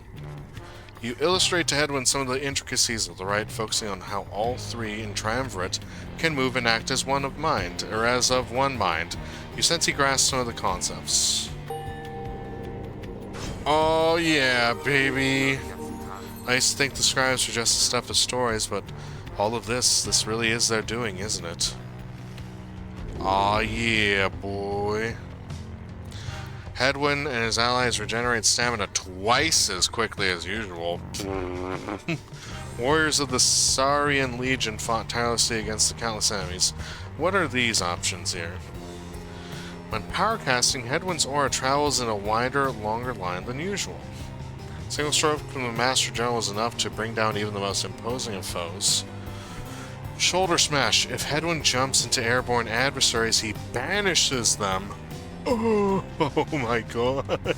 You illustrate to Hedwyn some of the intricacies of the rite, focusing on how all three in Triumvirate can move and act as one of mind, or as of one mind. You sense he grasps some of the concepts. Oh yeah, baby. I used to think the scribes were just the stuff of stories, but all of this really is their doing, isn't it? Aw yeah, boy. Hedwyn and his allies regenerate stamina twice as quickly as usual. Warriors of the Saurian Legion fought tirelessly against the countless enemies. What are these options here? When power casting, Headwind's aura travels in a wider, longer line than usual. Single stroke from the Master General is enough to bring down even the most imposing of foes. Shoulder Smash. If Headwind jumps into airborne adversaries, he banishes them. Oh my god.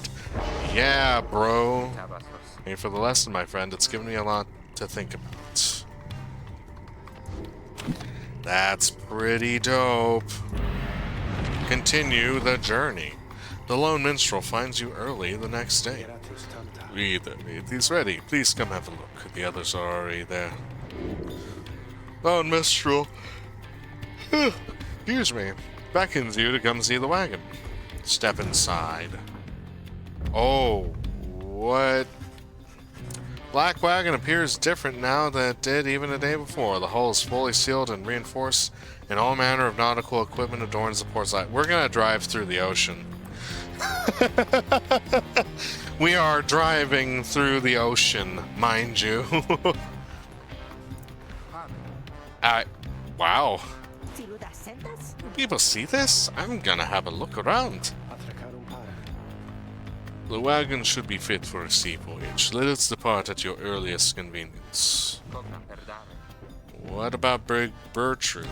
Yeah, bro. Thank you for the lesson, my friend. It's given me a lot to think about. That's pretty dope. Continue the journey. The Lone Minstrel finds you early the next day. He's ready. Please come have a look. The others are already there. Lone Minstrel, excuse me, beckons you to come see the wagon. Step inside. Oh, what? Black wagon appears different now than it did even a day before. The hull is fully sealed and reinforced, and all manner of nautical equipment adorns the port side. We're gonna drive through the ocean. We are driving through the ocean, mind you. Wow. People see this? I'm gonna have a look around. The wagon should be fit for a sea voyage. Let us depart at your earliest convenience. What about Brig Bertrude?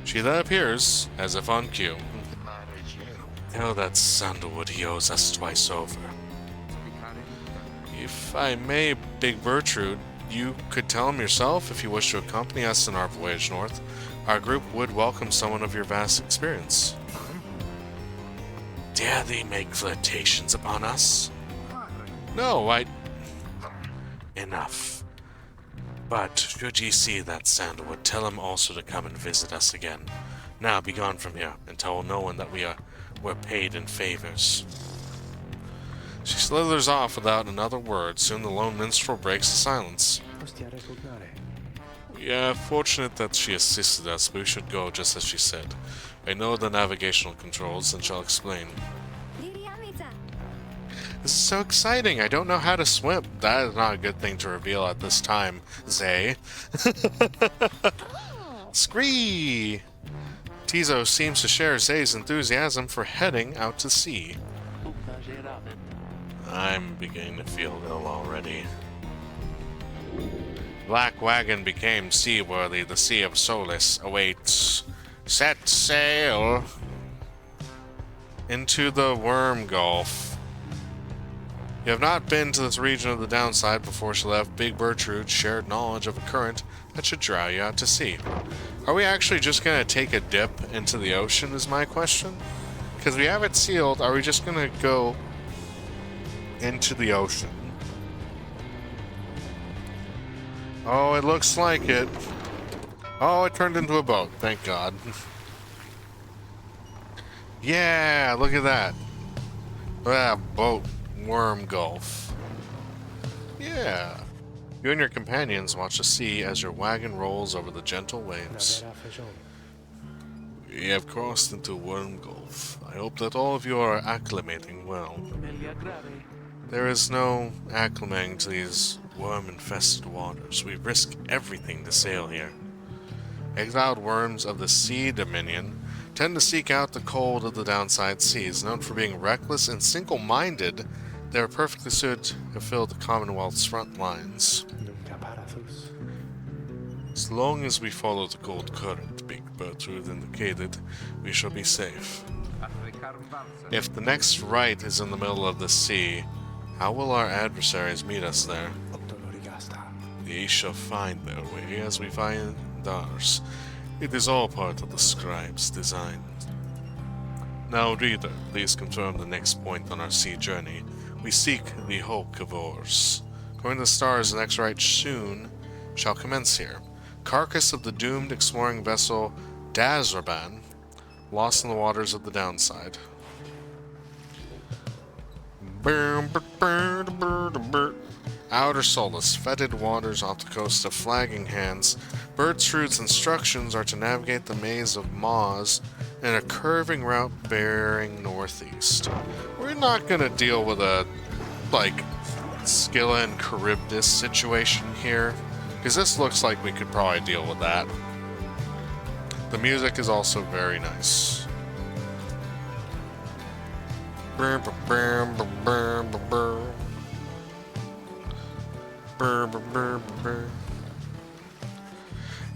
She then appears, as if on cue. Tell that sandalwood he owes us twice over. If I may, Big Bertrude, you could tell him yourself if you wish to accompany us in our voyage north. Our group would welcome someone of your vast experience. Dare they make flirtations upon us? No, Enough. But should ye see that sandalwood, tell him also to come and visit us again. Now be gone from here, and tell no one that we're paid in favors. She slithers off without another word. Soon the Lone Minstrel breaks the silence. We are fortunate that she assisted us, but we should go just as she said. I know the navigational controls and shall explain. This is so exciting. I don't know how to swim. That is not a good thing to reveal at this time, Zay. Scree! Tizo seems to share Zay's enthusiasm for heading out to sea. I'm beginning to feel ill already. Black Wagon became seaworthy. The Sea of Solace awaits. Set sail into the Worm Gulf. You have not been to this region of the downside before she left. Big Bertrude shared knowledge of a current that should draw you out to sea. Are we actually just going to take a dip into the ocean is my question? Because we have it sealed, are we just going to go into the ocean? Oh, it looks like it. Oh, it turned into a boat, thank God. Yeah, look at that. Look at that boat. Worm Gulf. Yeah. You and your companions watch the sea as your wagon rolls over the gentle waves. We have crossed into Worm Gulf. I hope that all of you are acclimating well. There is no acclimating to these worm-infested waters. We risk everything to sail here. Exiled worms of the Sea Dominion tend to seek out the cold of the downside seas. Known for being reckless and single-minded, they are perfectly suited to fill the Commonwealth's front lines. As long as we follow the cold current Big Bertrude indicated, we shall be safe. If the next rite is in the middle of the sea, how will our adversaries meet us there? They shall find their way as we find ours. It is all part of the scribe's design. Now, reader, please confirm the next point on our sea journey. We seek the Hulk of Oars. According to the stars, the next rite soon shall commence here. Carcass of the doomed exploring vessel Dazraban, lost in the waters of the downside. Outer Solace, fetid waters off the coast of Flagging Hands. Bertrude's instructions are to navigate the maze of maws in a curving route bearing northeast. We're not gonna deal with a, Scylla and Charybdis situation here, because this looks like we could probably deal with that. The music is also very nice. Brr, brr, brr, brr, brr, brr. Brr, brr, brr, brr.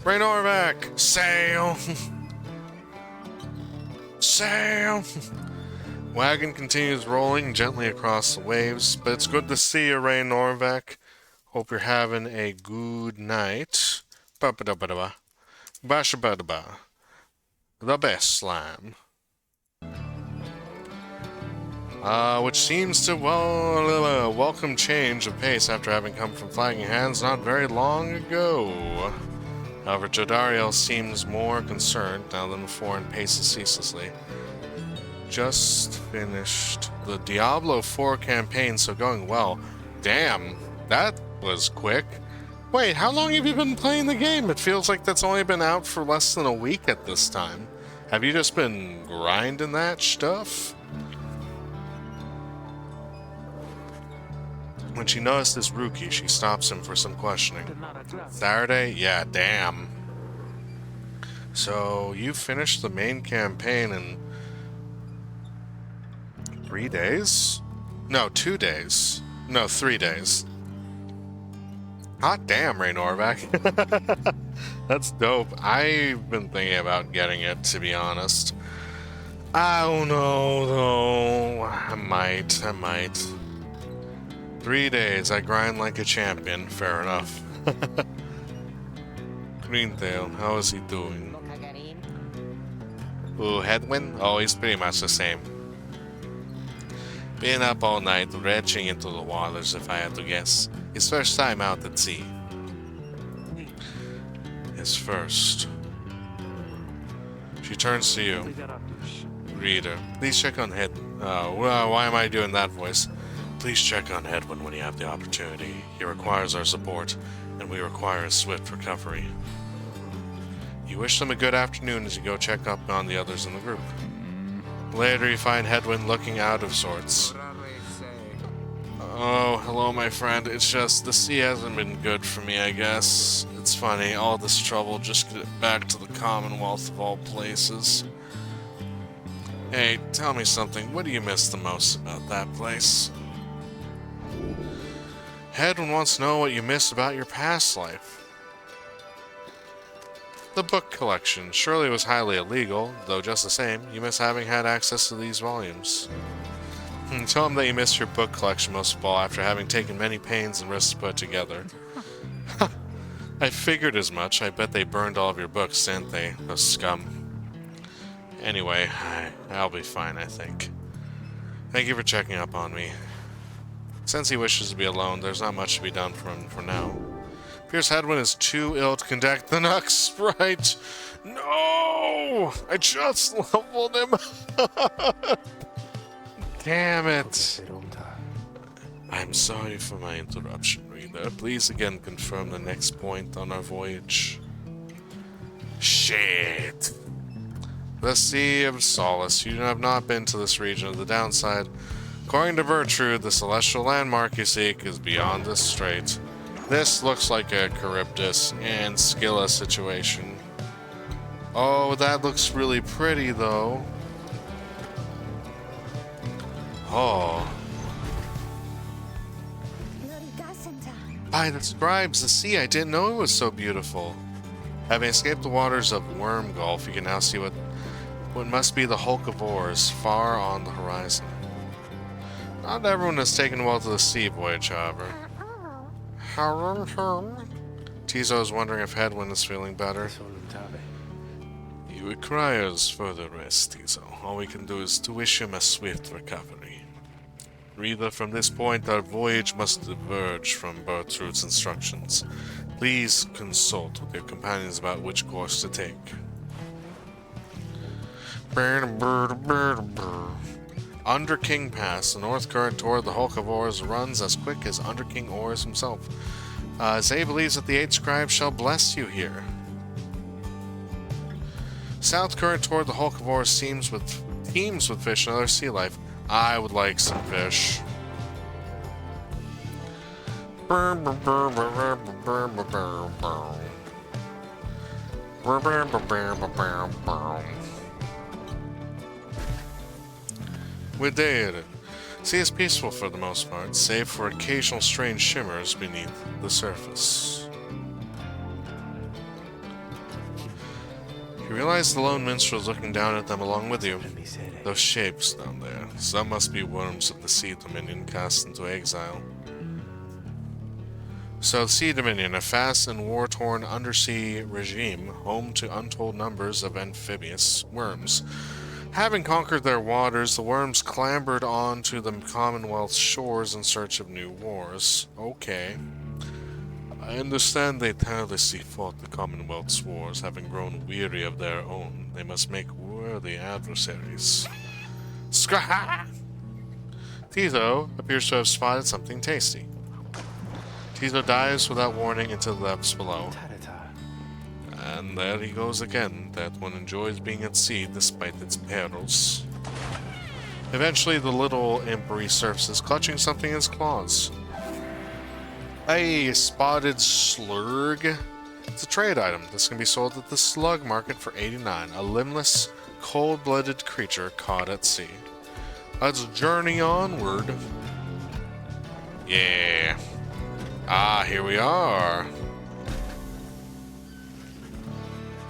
Raynorvac, sail! Sail! Wagon continues rolling gently across the waves, but it's good to see you, Raynorvac. Hope you're having a good night. Ba-ba-da-ba-da-ba. Ba-sha-ba-da-ba. The best slime. Which seems to welcome change of pace after having come from flagging hands not very long ago. However, Jodariel seems more concerned now than before and paces ceaselessly. Just finished the Diablo 4 campaign, so going well. Damn, that was quick. Wait, how long have you been playing the game? It feels like that's only been out for less than a week at this time. Have you just been grinding that stuff? When she notices Ruki, she stops him for some questioning. Saturday? Yeah, damn. So, you finished the main campaign in 3 days? No, 2 days. No, 3 days. Hot damn, Raynorvac. That's dope. I've been thinking about getting it, to be honest. I don't know, though. I might. 3 days, I grind like a champion. Fair enough. Greentail, how is he doing? Ooh, Headwind? Oh, he's pretty much the same. Being up all night, retching into the waters, if I had to guess. His first time out at sea. His first. She turns to you. Reader, please check on Head. Why am I doing that voice? Please check on Hedwin when you have the opportunity. He requires our support, and we require a swift recovery. You wish them a good afternoon as you go check up on the others in the group. Later you find Hedwin looking out of sorts. Oh, hello my friend. It's just, the sea hasn't been good for me, I guess. It's funny, all this trouble just to get back to the Commonwealth of all places. Hey, tell me something. What do you miss the most about that place? Hedwin wants to know what you miss about your past life. The book collection. Surely it was highly illegal, though just the same, you miss having had access to these volumes. Tell him that you missed your book collection most of all after having taken many pains and risks to put it together. I figured as much. I bet they burned all of your books, didn't they? Those scum. Anyway, I'll be fine, I think. Thank you for checking up on me. Since he wishes to be alone, there's not much to be done for him for now. Appears Hedwin is too ill to conduct the Nux Sprite. No! I just leveled him. Damn it. I'm sorry for my interruption, reader. Please again confirm the next point on our voyage. Shit. The Sea of Solace. You have not been to this region of the downside. According to Gertrude, the celestial landmark you seek is beyond this strait. This looks like a Charybdis and Scylla situation. Oh, that looks really pretty, though. Oh. By the scribes, the sea, I didn't know it was so beautiful. Having escaped the waters of Worm Gulf, you can now see what must be the hulk of oars far on the horizon. Not everyone has taken well to the sea voyage, however. Tizo is wondering if Hedwin is feeling better. He requires further rest, Tizo. All we can do is to wish him a swift recovery. Reader, from this point our voyage must diverge from Gertrude's instructions. Please consult with your companions about which course to take. Under King Pass, the north current toward the Hulk of Oars runs as quick as Under King Oars himself. Zay believes that the 8 scribes shall bless you here. South current toward the Hulk of Oars teems with fish and other sea life. I would like some fish. We did it. Sea is peaceful for the most part, save for occasional strange shimmers beneath the surface. You realize the lone minstrel is looking down at them along with you. Those shapes down there, some must be worms of the Sea Dominion cast into exile. So the Sea Dominion, a fast and war-torn undersea regime, home to untold numbers of amphibious worms. Having conquered their waters, the worms clambered onto the Commonwealth's shores in search of new wars. Okay. I understand they tirelessly fought the Commonwealth's wars, having grown weary of their own. They must make worthy adversaries. Scrah! Tito appears to have spotted something tasty. Tito dives without warning into the depths below. And there he goes again. That one enjoys being at sea despite its perils. Eventually, the little imp resurfaces, clutching something in his claws. A spotted slurg. It's a trade item. This can be sold at the slug market for 89. A limbless, cold-blooded creature caught at sea. Let's journey onward. Yeah. Ah, here we are.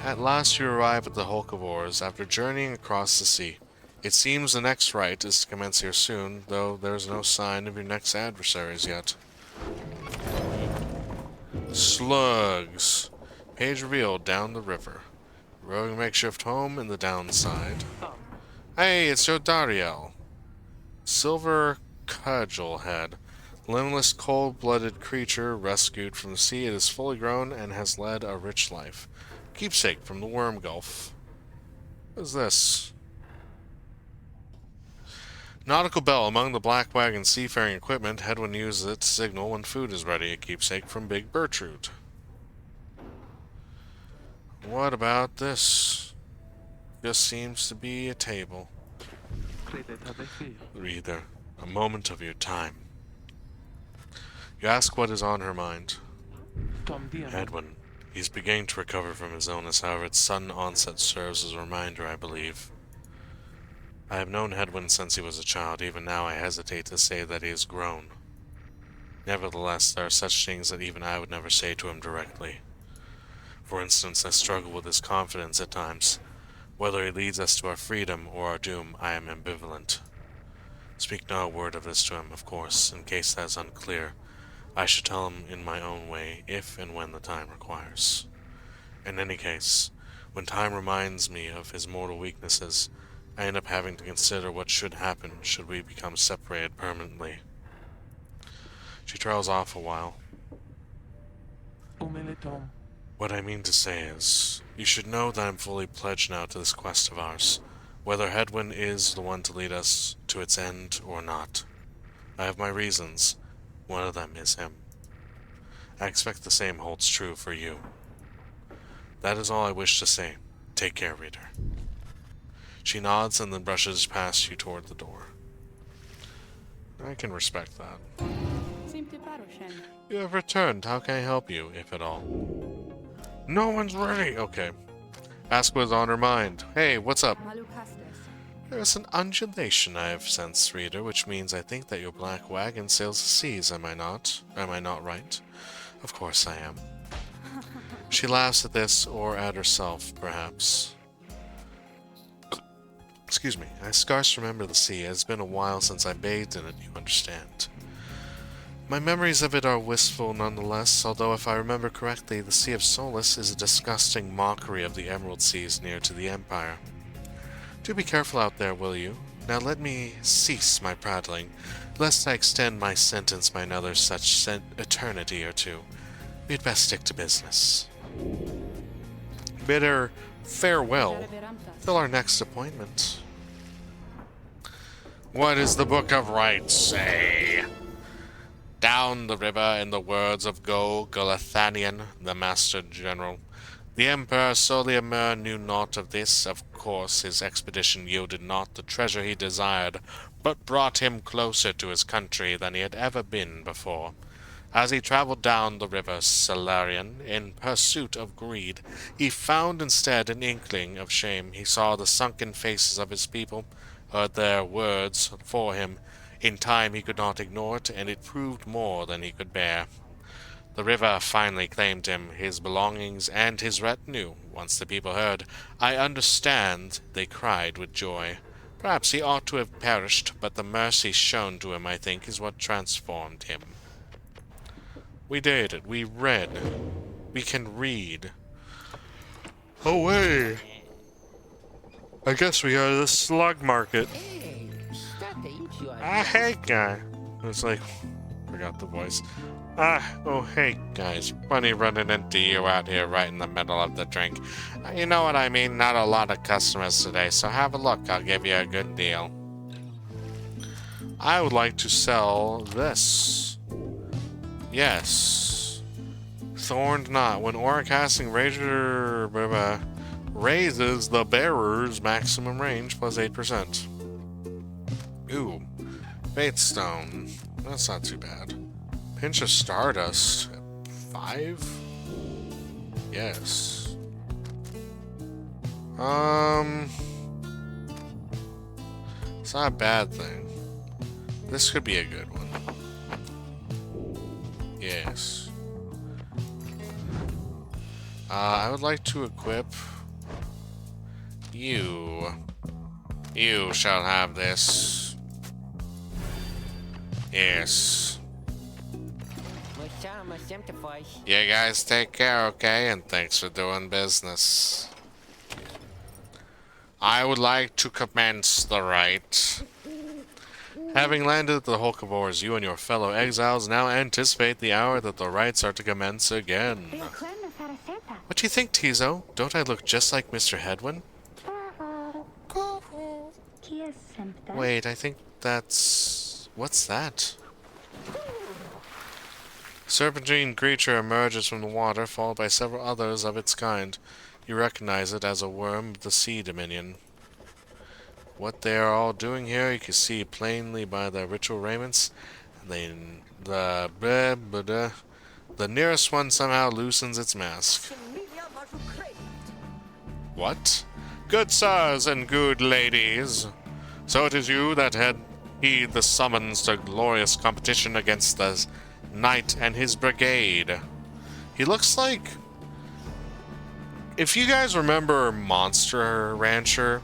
At last you arrive at the Hulk of Oars after journeying across the sea. It seems the next rite is to commence here soon, though there's no sign of your next adversaries yet. Slugs. Page revealed down the river. Rowing makeshift home in the downside. Hey, it's Jodariel. Silver cudgel head. Limbless, cold-blooded creature rescued from the sea. It is fully grown and has led a rich life. Keepsake from the Worm Gulf. What is this? Nautical bell. Among the black wagon seafaring equipment, Hedwin uses it to signal when food is ready. A keepsake from Big Bertrude. What about this? Just seems to be a table. Reader, a moment of your time. You ask what is on her mind. Edwin. He's beginning to recover from his illness, however its sudden onset serves as a reminder, I believe. I have known Hedwin since he was a child. Even now I hesitate to say that he has grown. Nevertheless, there are such things that even I would never say to him directly. For instance, I struggle with his confidence at times. Whether he leads us to our freedom or our doom, I am ambivalent. Speak no word of this to him, of course, in case that is unclear. I should tell him in my own way, if and when the time requires. In any case, when time reminds me of his mortal weaknesses, I end up having to consider what should happen should we become separated permanently. She trails off a while. What I mean to say is, you should know that I'm fully pledged now to this quest of ours, whether Hedwin is the one to lead us to its end or not. I have my reasons. One of them is him. I expect the same holds true for you. That is all I wish to say. Take care, reader. She nods and then brushes past you toward the door. I can respect that. You have returned. How can I help you, if at all? No one's ready. Okay. Ask what's on her mind. Hey, what's up? There is an undulation I have sensed, reader, which means I think that your black wagon sails the seas, am I not? Am I not right? Of course I am. She laughs at this, or at herself, perhaps. Excuse me. I scarce remember the sea. It has been a while since I bathed in it, you understand. My memories of it are wistful nonetheless, although if I remember correctly, the Sea of Solace is a disgusting mockery of the Emerald Seas near to the Empire. Do be careful out there, will you? Now let me cease my prattling, lest I extend my sentence by another such eternity or two. We'd best stick to business. Bid her farewell till our next appointment. What does the Book of Rites say? Down the river, in the words of Galathanian, the Master General. The Emperor Soliamer knew naught of this. Of course, his expedition yielded not the treasure he desired, but brought him closer to his country than he had ever been before. As he traveled down the river Salarian in pursuit of greed, he found instead an inkling of shame. He saw the sunken faces of his people, heard their words for him, In time he could not ignore it, and it proved more than he could bear. The river finally claimed him, his belongings, and his retinue. Once the people heard, "I understand," they cried with joy. Perhaps he ought to have perished, but the mercy shown to him, I think, is what transformed him. We did it. We read. We can read. Oh, hey! I guess we go to the slug market. Hey, start to eat your Hey, guy. It's like, forgot the voice. Oh, hey, guys. Funny running into you out here right in the middle of the drink. You know what I mean? Not a lot of customers today, so have a look. I'll give you a good deal. I would like to sell this. Yes. Thorned Knot. When aura casting raises the bearer's maximum range plus 8%. Ooh. Fate Stone. That's not too bad. Pinch of Stardust. 5? Yes. It's not a bad thing. This could be a good one. Yes. I would like to equip you. You shall have this. Yes. You guys take care, okay? And thanks for doing business. I would like to commence the rite. Having landed at the Hulk of Ores, you and your fellow exiles now anticipate the hour that the rites are to commence again. What do you think, Tizo? Don't I look just like Mr. Hedwin? Wait, I think that's... What's that? Serpentine creature emerges from the water, followed by several others of its kind. You recognize it as a worm of the Sea Dominion. What they are all doing here, you can see plainly by their ritual raiments. The nearest one somehow loosens its mask. What? Good sirs and good ladies, so it is you that heed the summons to glorious competition against the knight and his brigade. He looks like... If you guys remember Monster Rancher,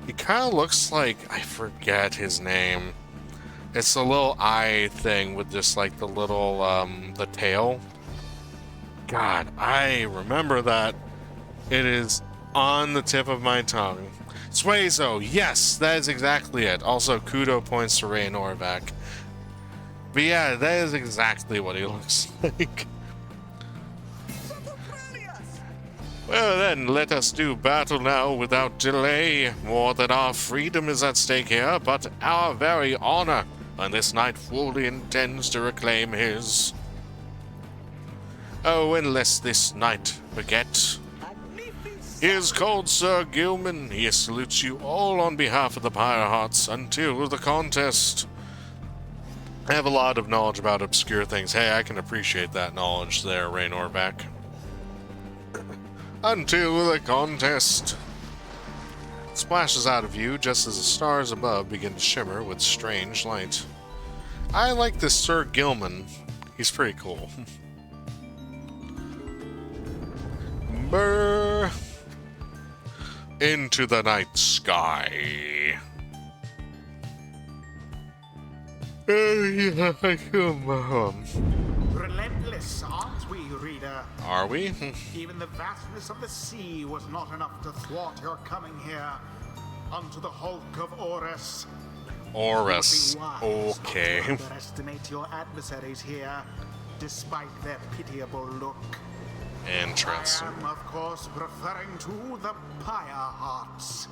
he kind of looks like... I forget his name. It's the little eye thing with just like the little, the tail. God, I remember that. It is on the tip of my tongue. Suezo, yes, that is exactly it. Also, kudo points to Ray Norvac. But yeah, that is exactly what he looks like. Well then, let us do battle now without delay. More than our freedom is at stake here, but our very honor, and this knight fully intends to reclaim his. Oh, and lest this knight forget, he is called Sir Gilman. He salutes you all on behalf of the Pyre Hearts until the contest. I have a lot of knowledge about obscure things. Hey, I can appreciate that knowledge there, Ray Norvac. Until the contest. Splashes out of view just as the stars above begin to shimmer with strange light. I like this Sir Gilman. He's pretty cool. Brr. Into the night sky. Come on. Relentless, aren't we, reader? Are we? Even the vastness of the sea was not enough to thwart your coming here unto the Hulk of Ores. Ores. Okay. Not to underestimate your adversaries here, despite their pitiable look. Interesting. I am, of course, referring to the Pyre Hearts.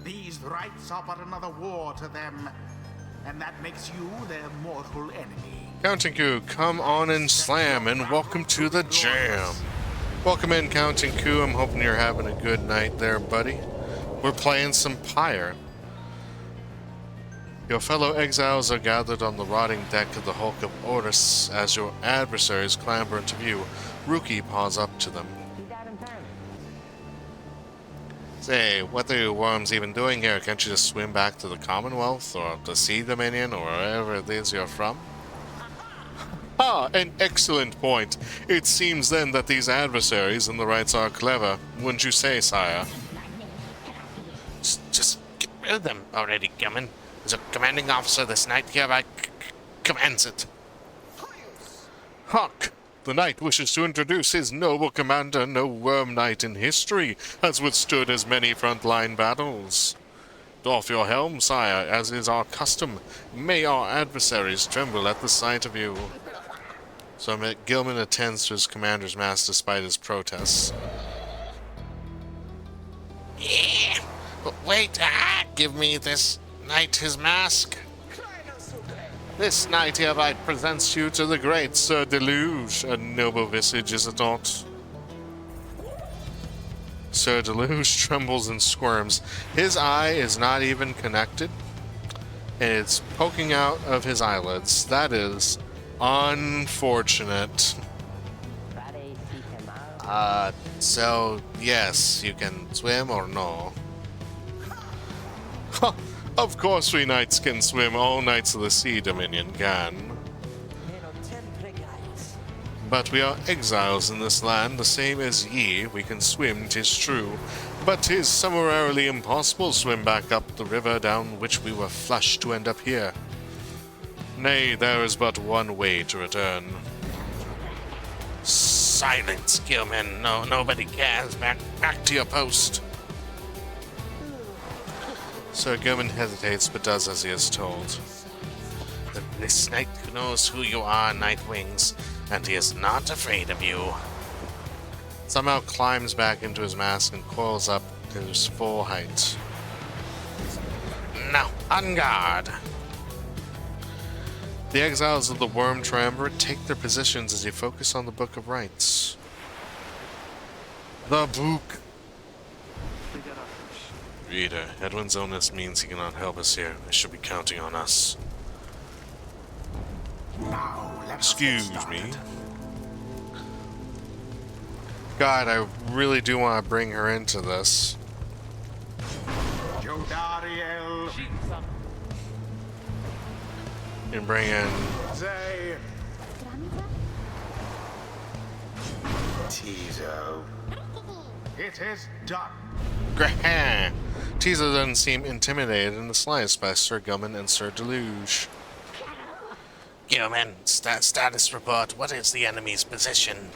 These rites are but another war to them, and that makes you their mortal enemy. Counting Coup, come on and slam, and welcome to the jam. Welcome in, Counting Coup. I'm hoping you're having a good night there, buddy. We're playing some Pyre. Your fellow exiles are gathered on the rotting deck of the Hulk of Ores as your adversaries clamber into view. Rookie paws up to them. Say, what are you worms even doing here? Can't you just swim back to the Commonwealth or the Sea Dominion or wherever it is you're from? Ah, an excellent point. It seems then that these adversaries and the rites are clever. Wouldn't you say, sire? Just get rid of them already, Gilman. As a commanding officer, this knight hereby commands it. Hark! The knight wishes to introduce his noble commander. No worm knight in history has withstood as many frontline battles. Doff your helm, sire, as is our custom. May our adversaries tremble at the sight of you. So Gilman attends to his commander's mass despite his protests. Yeah. But wait, give me this knight his mask. This knight hereby presents you to the great Sir Deluge. A noble visage, is it not? Sir Deluge trembles and squirms. His eye is not even connected, and it's poking out of his eyelids. That is unfortunate. So, yes, you can swim or no? Ha! Of course we knights can swim. All knights of the Sea Dominion can. But we are exiles in this land, the same as ye. We can swim, 'tis true, but 'tis summarily impossible to swim back up the river down which we were flushed to end up here. Nay, there is but one way to return. Silence, Gilman. No, nobody cares. Back to your post. Sir Gilman hesitates, but does as he is told. This knight knows who you are, Nightwings, and he is not afraid of you. Somehow climbs back into his mask and coils up to his full height. Now, on guard. The exiles of the Worm Triumvirate take their positions as they focus on the Book of Rites. The book. Reader, Edwin's illness means he cannot help us here. They should be counting on us. Now, Excuse me. God, I really do want to bring her into this. Jodariel, And bring in... Zay, Tizo. It is done. Graham! Tiza doesn't seem intimidated in the slightest by Sir Gilman and Sir Deluge. Gilman, status report. What is the enemy's position?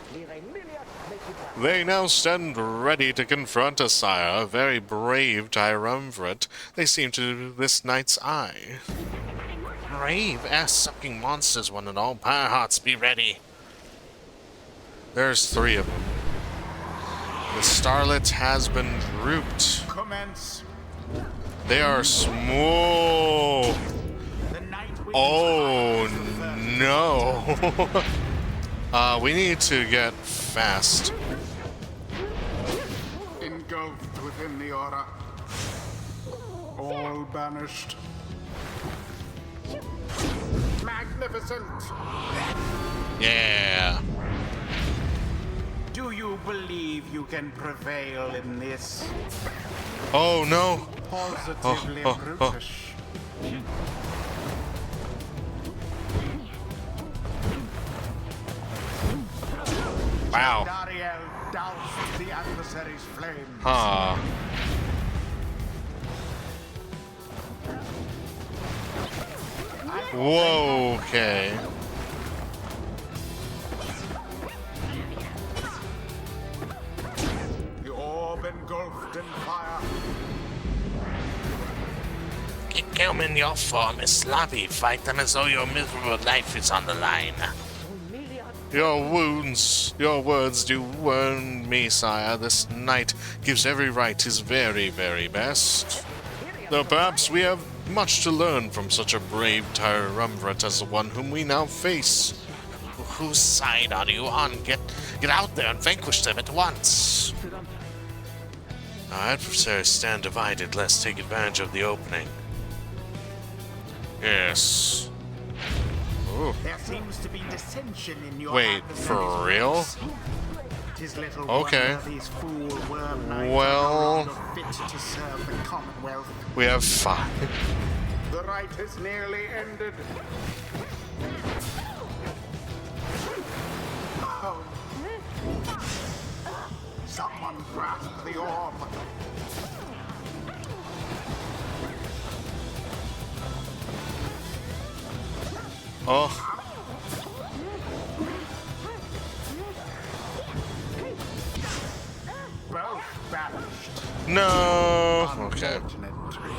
They now stand ready to confront us, sire. A very brave triumvirate. They seem to this knight's eye. Brave, ass-sucking monsters, one and all. Pyre hearts, be ready. There's 3 of them. The Starlet has been grouped. Commence. They are small. The night wings Oh are no. We need to get fast. engulfed within the aura. All banished. Magnificent. Yeah. Do you believe you can prevail in this? Oh no. Positively oh, oh. brutish. Wow. Dariel doused the adversary's flames. Huh. Whoa, okay. The orb engulfed in fire. Gilman, your form is sloppy. Fight them as though your miserable life is on the line. Your wounds, your words do wound me, sire. This knight gives every right his very, very best. Though perhaps we have much to learn from such a brave triumvirate as the one whom we now face. Whose side are you on? Get out there and vanquish them at once. Our adversaries stand divided. Let's take advantage of the opening. Yes. Ooh. There seems to be dissension in your Wait, adversary's for real? ranks. 'Tis little Okay. wonder these fool worm knights are Well- no longer fit to serve the Commonwealth. We have 5. The rite is nearly ended. Oh. Someone grasp the orb. Oh, Both banished. no. Okay. Unfortunate trio.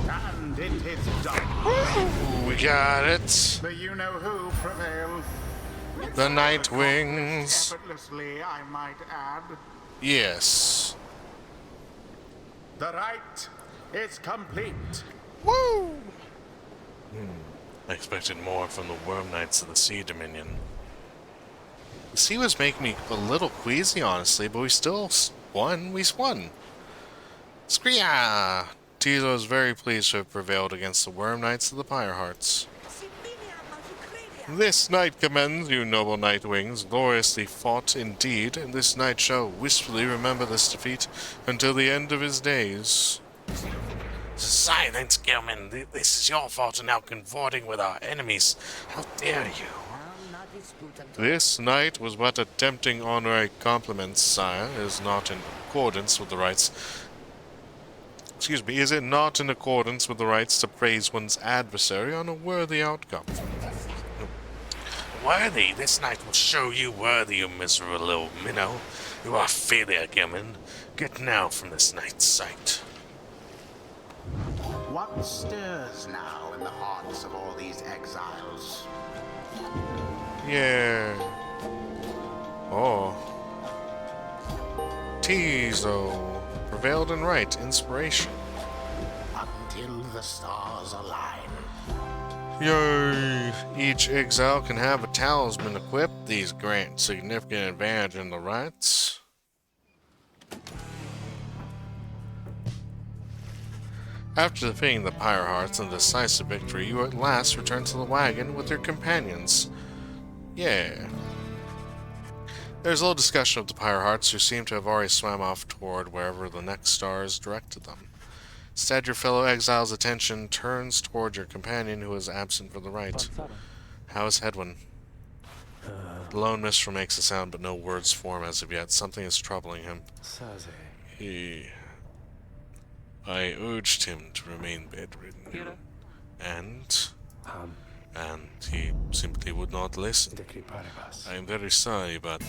And it is done. We got it. The you-know-who prevailed. The Night Wings. Effortlessly, I might add. Yes. The rite is complete. Woo! I expected more from the Worm Knights of the Sea Dominion. The sea was making me a little queasy, honestly, but we still won. We won. Screeya! Tizo is very pleased to have prevailed against the Worm Knights of the Pyre Hearts. This night commends you, noble Nightwings, gloriously fought indeed, and this knight shall wistfully remember this defeat until the end of his days. Silence, Gilman. This is your fault in now convorting with our enemies. How dare you? This knight was but attempting honorary compliments, sire. It is not in accordance with the rights. Excuse me, is it not in accordance with the rights to praise one's adversary on a worthy outcome? Worthy? This night will show you worthy, you miserable little minnow. You are a failure, Gilman. Get now from this knight's sight. What stirs now in the hearts of all these exiles? Yeah. Oh. Tizo. Prevailed in right. Inspiration. Until the stars align. Yay! Each exile can have a talisman equipped. These grant significant advantage in the rites. After defeating the Pyre Hearts in a decisive victory, you at last return to the wagon with your companions. Yeah. There's a little discussion of the Pyre Hearts, who seem to have already swam off toward wherever the next stars directed them. Instead, your fellow exile's attention turns toward your companion who is absent for the rite. How is Hedwin? The lone minstrel makes a sound, but no words form as of yet. Something is troubling him. I urged him to remain bedridden, and he simply would not listen. I am very sorry, but...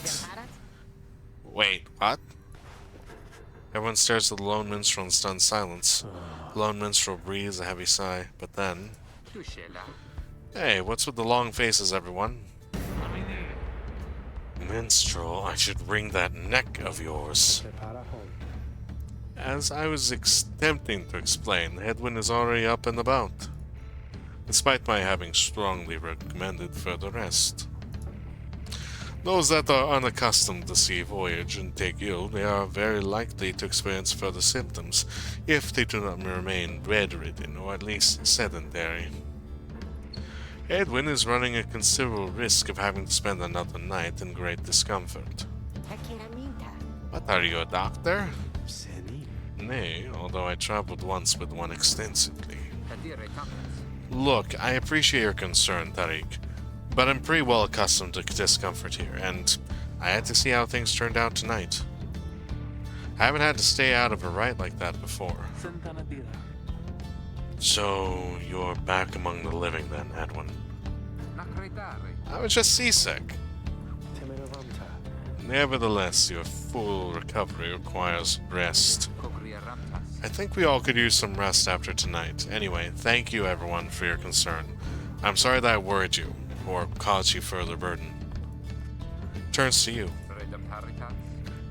Wait, what? Everyone stares at the lone minstrel in stunned silence. The lone minstrel breathes a heavy sigh, but then... Hey, what's with the long faces, everyone? Minstrel, I should wring that neck of yours. As I was attempting to explain, Hedwin is already up and about, despite my having strongly recommended further rest. Those that are unaccustomed to sea voyage and take ill, they are very likely to experience further symptoms if they do not remain bedridden or at least sedentary. Edwin is running a considerable risk of having to spend another night in great discomfort. What, are you a doctor? Nay, although I traveled once with one extensively. Look, I appreciate your concern, Tariq, but I'm pretty well accustomed to discomfort here, and I had to see how things turned out tonight. I haven't had to stay out of a rite like that before. So, you're back among the living then, Edwin. I was just seasick. Nevertheless, your full recovery requires rest. I think we all could use some rest after tonight. Anyway, thank you everyone for your concern. I'm sorry that I worried you, or caused you further burden. Turns to you.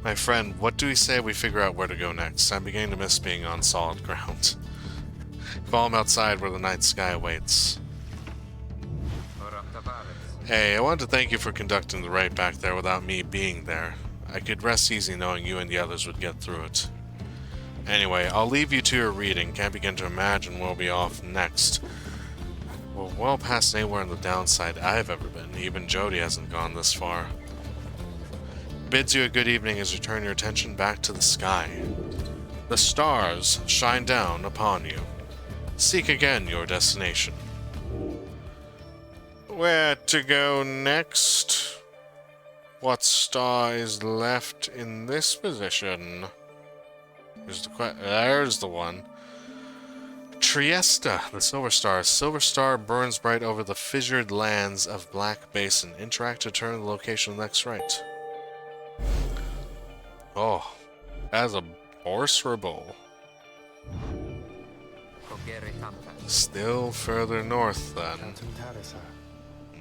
My friend, what do we say we figure out where to go next? I'm beginning to miss being on solid ground. Follow him outside where the night sky awaits. Hey, I wanted to thank you for conducting the rite back there without me being there. I could rest easy knowing you and the others would get through it. Anyway, I'll leave you to your reading. Can't begin to imagine where we'll be off next. We're well past anywhere on the downside I've ever been. Even Jody hasn't gone this far. Bids you a good evening as you turn your attention back to the sky. The stars shine down upon you. Seek again your destination. Where to go next? What star is left in this position? There's the one. Trieste, the Silver Star. Silver Star burns bright over the fissured lands of Black Basin. Interact to turn the location next right. Oh, that's a horse for a bull. Still further north, then.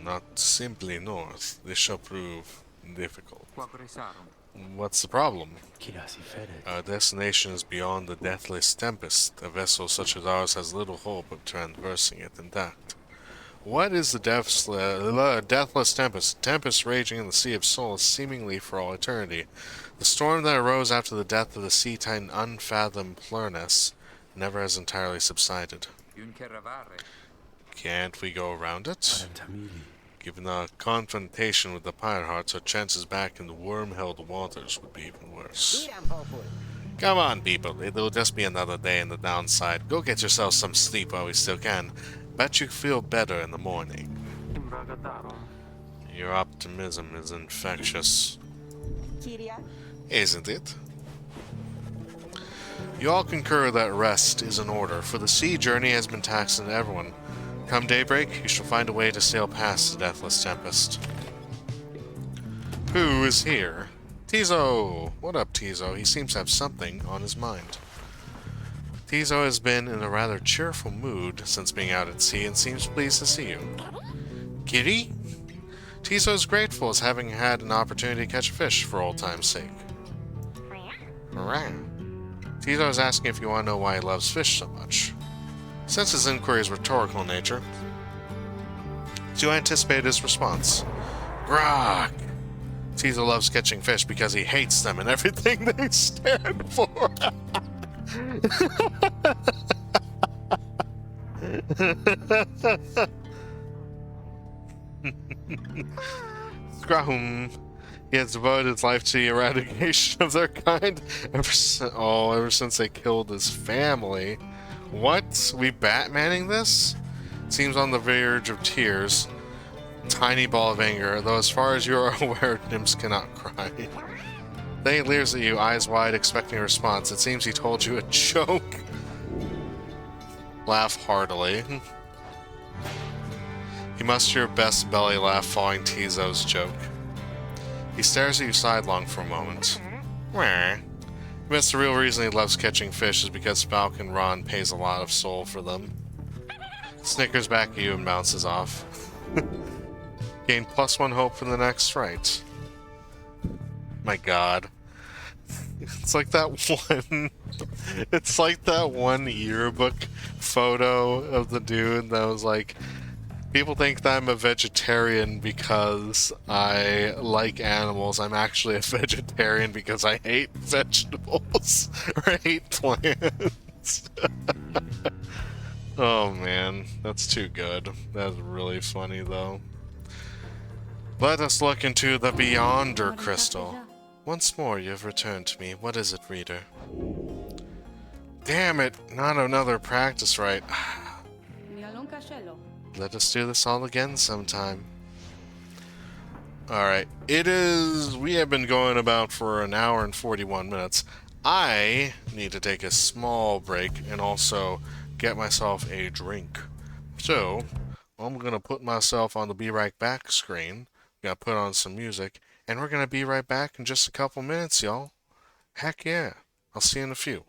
Not simply north. This shall prove difficult. What's the problem? Our destination is beyond the Deathless Tempest. A vessel such as ours has little hope of traversing it intact. What is the Deathless Tempest? Tempest raging in the Sea of Souls, seemingly for all eternity. The storm that arose after the death of the sea titan Unfathomed Plurness never has entirely subsided. Can't we go around it? Given our confrontation with the Pyre Hearts, our chances back in the worm-held waters would be even worse. Come on, people. It'll just be another day in the downside. Go get yourself some sleep while we still can. Bet you feel better in the morning. Your optimism is infectious. Isn't it? You all concur that rest is in order, for the sea journey has been taxing everyone. Come daybreak, you shall find a way to sail past the Deathless Tempest. Who is here? Tizo! What up, Tizo? He seems to have something on his mind. Tizo has been in a rather cheerful mood since being out at sea and seems pleased to see you. Kitty? Tizo is grateful as having had an opportunity to catch a fish for old time's sake. Hurrah. Tizo is asking if you want to know why he loves fish so much. Since his inquiry is rhetorical in nature, do you anticipate his response? Grog! Tizo loves catching fish because he hates them and everything they stand for. Scrum. He has devoted his life to the eradication of their kind ever since they killed his family. What? We Batmaning this? Seems on the verge of tears. Tiny ball of anger, though as far as you are aware, nymphs cannot cry. Then he leers at you, eyes wide, expecting a response. It seems he told you a joke. Laugh heartily. He must hear best belly laugh following Tizo's joke. He stares at you sidelong for a moment. Wah. He admits the real reason he loves catching fish is because Falcon Ron pays a lot of soul for them. Snickers back at you and bounces off. Gain +1 hope for the next rite. My god. It's like that one... It's like that one yearbook photo of the dude that was like... People think that I'm a vegetarian because I like animals. I'm actually a vegetarian because I hate vegetables or hate plants. Oh man, that's too good. That's really funny though. Let us look into the Beyonder Crystal. Once more you have returned to me. What is it, reader? Damn it, not another practice rite. Let us do this all again sometime. Alright, we have been going about for an hour and 41 minutes. I need to take a small break and also get myself a drink. So, I'm gonna put myself on the Be Right Back screen. Gotta put on some music, and we're gonna be right back in just a couple minutes, y'all. Heck yeah. I'll see you in a few.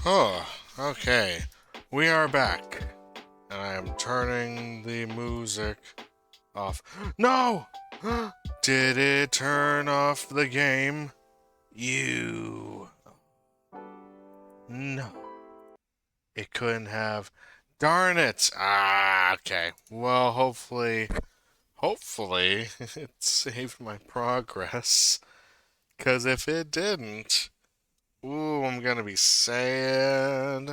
Oh, okay. We are back. And I am turning the music off. No! Did it turn off the game? You. No. It couldn't have. Darn it! Ah, okay. Well, hopefully it saved my progress. Because if it didn't, ooh, I'm gonna be sad.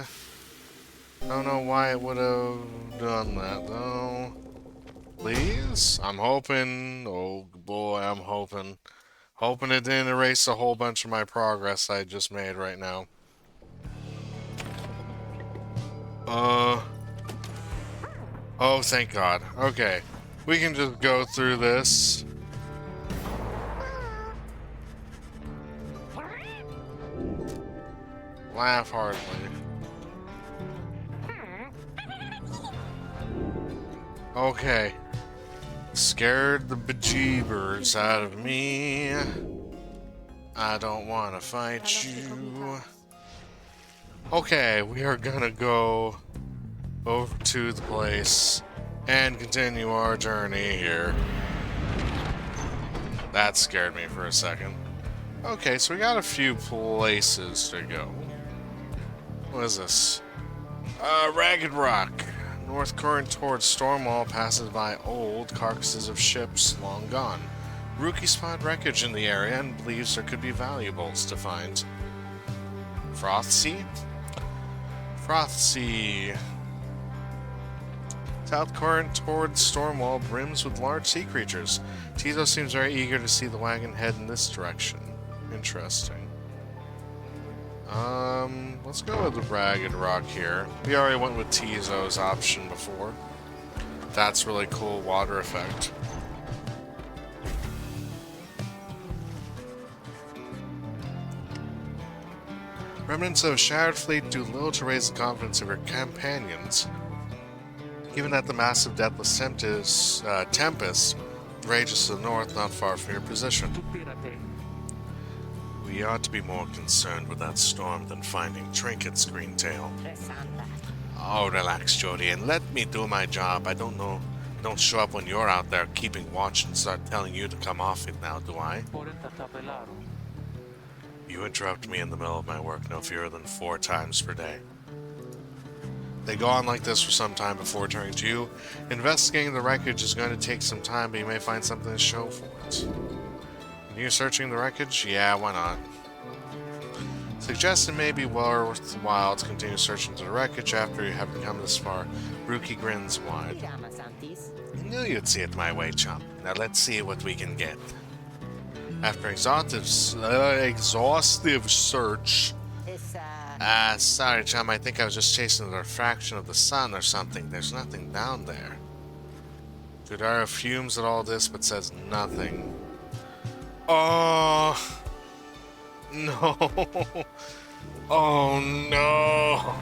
I don't know why it would have done that, though. Please? I'm hoping. Oh boy, I'm hoping. Hoping it didn't erase a whole bunch of my progress I just made right now. Oh, thank God. Okay. We can just go through this. Laugh hardly. Okay. Scared the bejeebers out of me. I don't want to fight you. Okay, we are gonna go over to the place and continue our journey here. That scared me for a second. Okay, so we got a few places to go. What is this? Ragged Rock. North current towards Stormwall passes by old carcasses of ships long gone. Rookie spotted wreckage in the area and believes there could be valuables to find. Frostsea? Frostsea. South current towards Stormwall brims with large sea creatures. Tizo seems very eager to see the wagon head in this direction. Interesting. Let's go with the Ragged Rock here. We already went with Tizo's option before. That's really cool water effect. Remnants of a shattered fleet do little to raise the confidence of your companions. Given that the massive deathless Tempest rages to the north, not far from your position. We ought to be more concerned with that storm than finding trinkets, Greentail. Oh, relax, Jody, and let me do my job. I don't show up when you're out there keeping watch and start telling you to come off it now, do I? You interrupt me in the middle of my work no fewer than 4 times per day. They go on like this for some time before turning to you. Investigating the wreckage is going to take some time, but you may find something to show for it. Continue searching the wreckage? Yeah, why not? Suggests it may be well worthwhile to continue searching the wreckage after you have come this far. Rookie grins wide. I knew you'd see it my way, chump. Now let's see what we can get. After exhaustive search... sorry, chum, I think I was just chasing the refraction of the sun or something. There's nothing down there. Judara fumes at all this, but says nothing. Oh... No. Oh, no.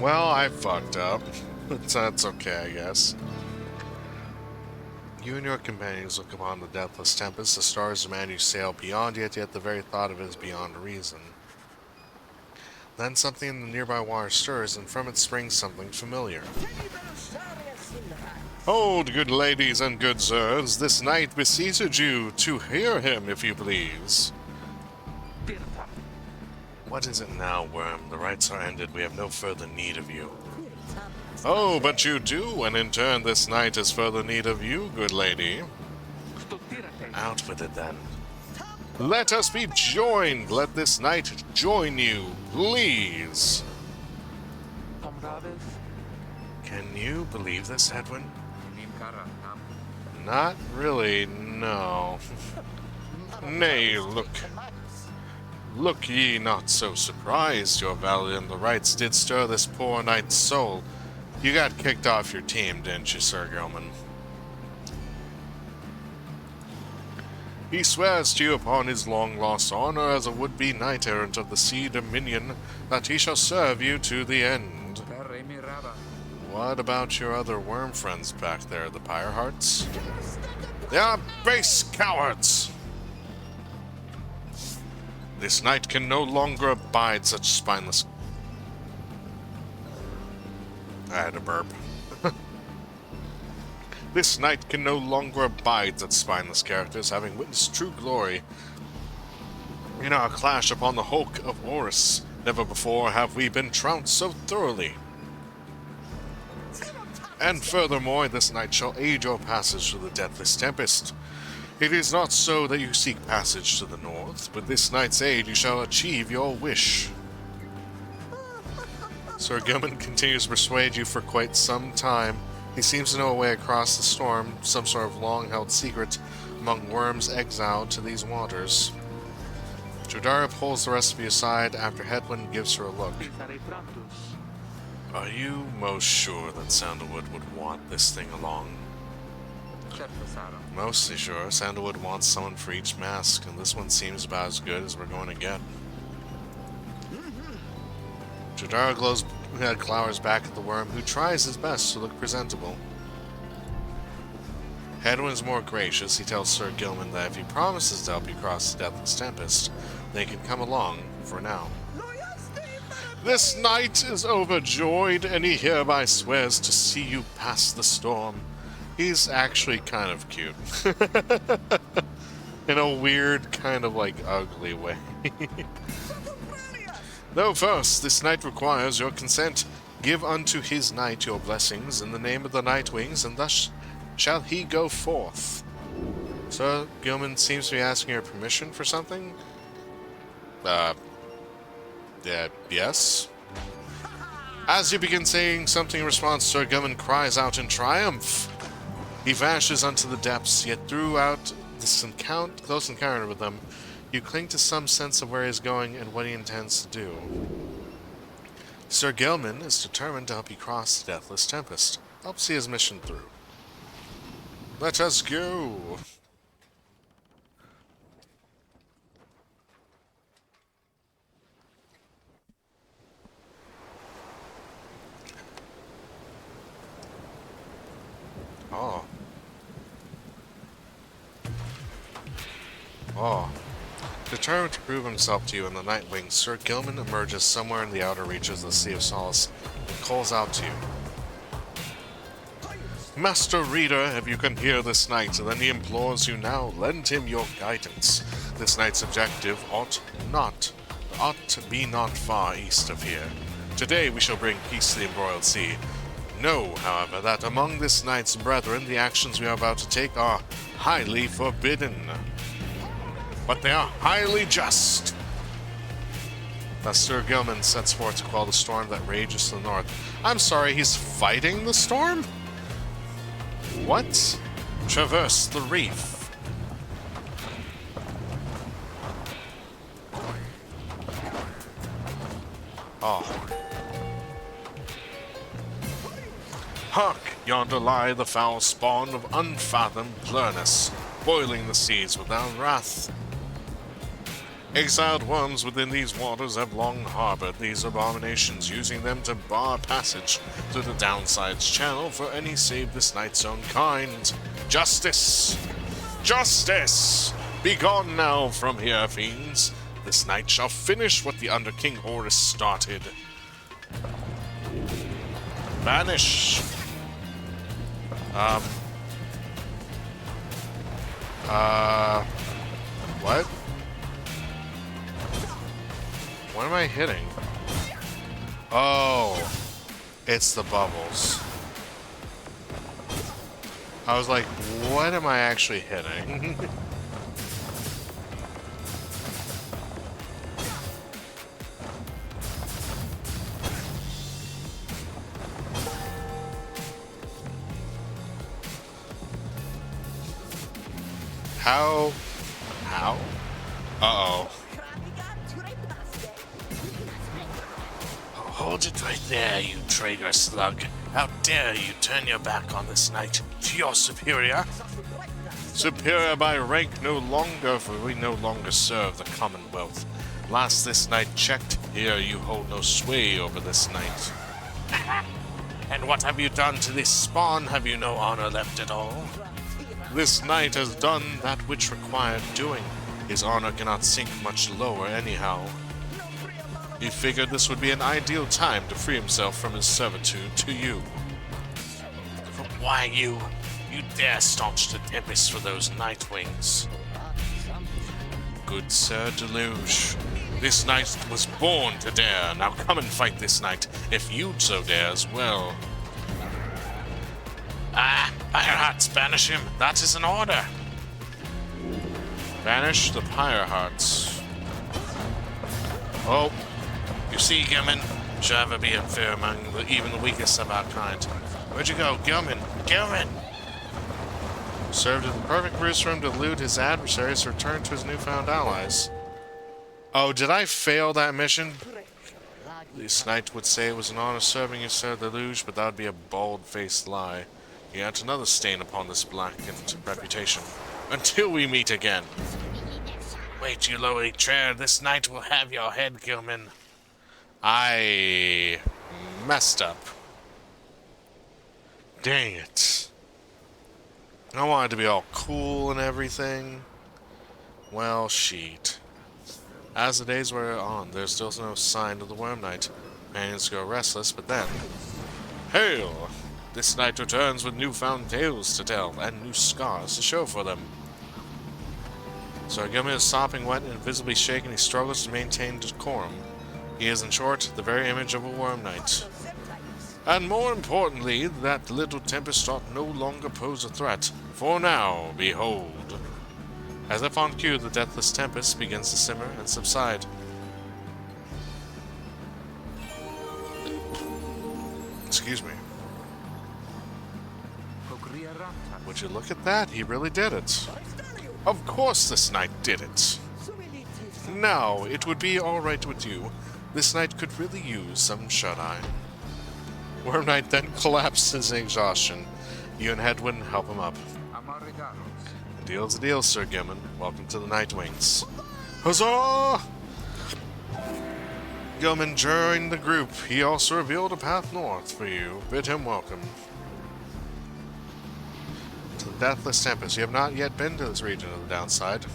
Well, I fucked up. That's okay, I guess. You and your companions look upon the deathless tempest. The stars demand you sail beyond it, yet the very thought of it is beyond reason. Then something in the nearby water stirs, and from it springs something familiar. Hold, good ladies and good sirs, this knight beseeches you to hear him, if you please. What is it now, Worm? The rites are ended. We have no further need of you. Oh, but you do, and in turn this knight has further need of you, good lady. Out with it, then. Let us be joined! Let this knight join you, please! Can you believe this, Edwin? Not really, no. Nay, look. Look ye not so surprised. Your valor in the rites did stir this poor knight's soul. You got kicked off your team, didn't you, Sir Gilman? He swears to you upon his long-lost honor as a would-be knight-errant of the Sea Dominion that he shall serve you to the end. What about your other worm friends back there, the Pyre Hearts? They are base cowards! This knight can no longer abide such spineless... I had a burp. This knight can no longer abide such spineless characters, having witnessed true glory in our clash upon the hulk of Horus. Never before have we been trounced so thoroughly. And furthermore, this night shall aid your passage through the deathless tempest. It is not so that you seek passage to the north, but this night's aid you shall achieve your wish. Sir Gilman continues to persuade you for quite some time. He seems to know a way across the storm, some sort of long-held secret among worms exiled to these waters. Jodara pulls the rest of you aside after Hedwyn gives her a look. Are you most sure that Sandalwood would want this thing along? Mostly sure. Sandalwood wants someone for each mask, and this one seems about as good as we're going to get. Jodara glowers back at the worm, who tries his best to look presentable. Hedwyn's more gracious. He tells Sir Gilman that if he promises to help you cross the Deathless Tempest, they can come along for now. This knight is overjoyed, and he hereby swears to see you pass the storm. He's actually kind of cute. In a weird, kind of like ugly way. Though first, this knight requires your consent. Give unto his knight your blessings in the name of the Nightwings, and thus shall he go forth. Sir Gilman seems to be asking your permission for something? Yes? As you begin saying something in response, Sir Gilman cries out in triumph. He vanishes unto the depths, yet throughout this close encounter with them, you cling to some sense of where he is going and what he intends to do. Sir Gilman is determined to help you cross the Deathless Tempest. Help see his mission through. Let us go! Oh. Oh. Determined to prove himself to you in the Nightwing, Sir Gilman emerges somewhere in the outer reaches of the Sea of Solace and calls out to you. Master Reader, if you can hear this knight, then he implores you now, lend him your guidance. This knight's objective ought to be not far east of here. Today we shall bring peace to the embroiled sea. Know, however, that among this knight's brethren, the actions we are about to take are highly forbidden. But they are highly just. Thus Sir Gilman sets forth to quell the storm that rages to the north. I'm sorry, he's fighting the storm? What? Traverse the reef. Oh. Hark! Yonder lie the foul spawn of unfathomed blurness, boiling the seas without wrath. Exiled worms within these waters have long harbored these abominations, using them to bar passage through the downside's channel for any save this knight's own kind. Justice! Justice! Begone now from here, fiends. This night shall finish what the Under King Horus started. Vanish! What? What am I hitting? Oh, it's the bubbles. I was like, what am I actually hitting? How? How? Uh-oh. Hold it right there, you traitor slug. How dare you turn your back on this knight to your superior? Superior by rank no longer, for we no longer serve the Commonwealth. Last this night checked, here you hold no sway over this night. And what have you done to this spawn? Have you no honor left at all? This knight has done that which required doing. His honor cannot sink much lower anyhow. He figured this would be an ideal time to free himself from his servitude to you. Why you dare staunch the Tempest for those Nightwings? Good Sir Deluge, this knight was born to dare. Now come and fight this knight, if you so dare as well. Firehearts, banish him. That is an order. Banish the Pyre Hearts. Oh, you see, Gilman, should ever be unfair among even the weakest of our kind. Where'd you go, Gilman? Gilman! Served as the perfect ruse for him to elude his adversaries to return to his newfound allies. Oh, did I fail that mission? This knight would say it was an honor serving you, Sir Deluge, but that would be a bald-faced lie. He adds another stain upon this blackened reputation. Until we meet again. Wait, you lowly tread. This knight will have your head, Gilman. I messed up. Dang it. I wanted to be all cool and everything. Well, sheet. As the days wear on, there's still no sign of the Worm Knight. Companions grow restless, but then... Hail! This knight returns with newfound tales to tell, and new scars to show for them. So Gilman is sopping wet and visibly shaken. He struggles to maintain decorum. He is, in short, the very image of a Worm Knight. And more importantly, that little Tempest ought no longer pose a threat. For now, behold. As if on cue, the deathless Tempest begins to simmer and subside. Excuse me. Would you look at that? He really did it. Of course this knight did it. Now, it would be alright with you. This knight could really use some shut-eye. Worm Knight then collapses in exhaustion. You and Hedwin help him up. A deal's a deal, Sir Gilman. Welcome to the Nightwings. Huzzah! Gilman joined the group. He also revealed a path north for you. Bid him welcome. To the Deathless Tempest. You have not yet been to this region of the downside.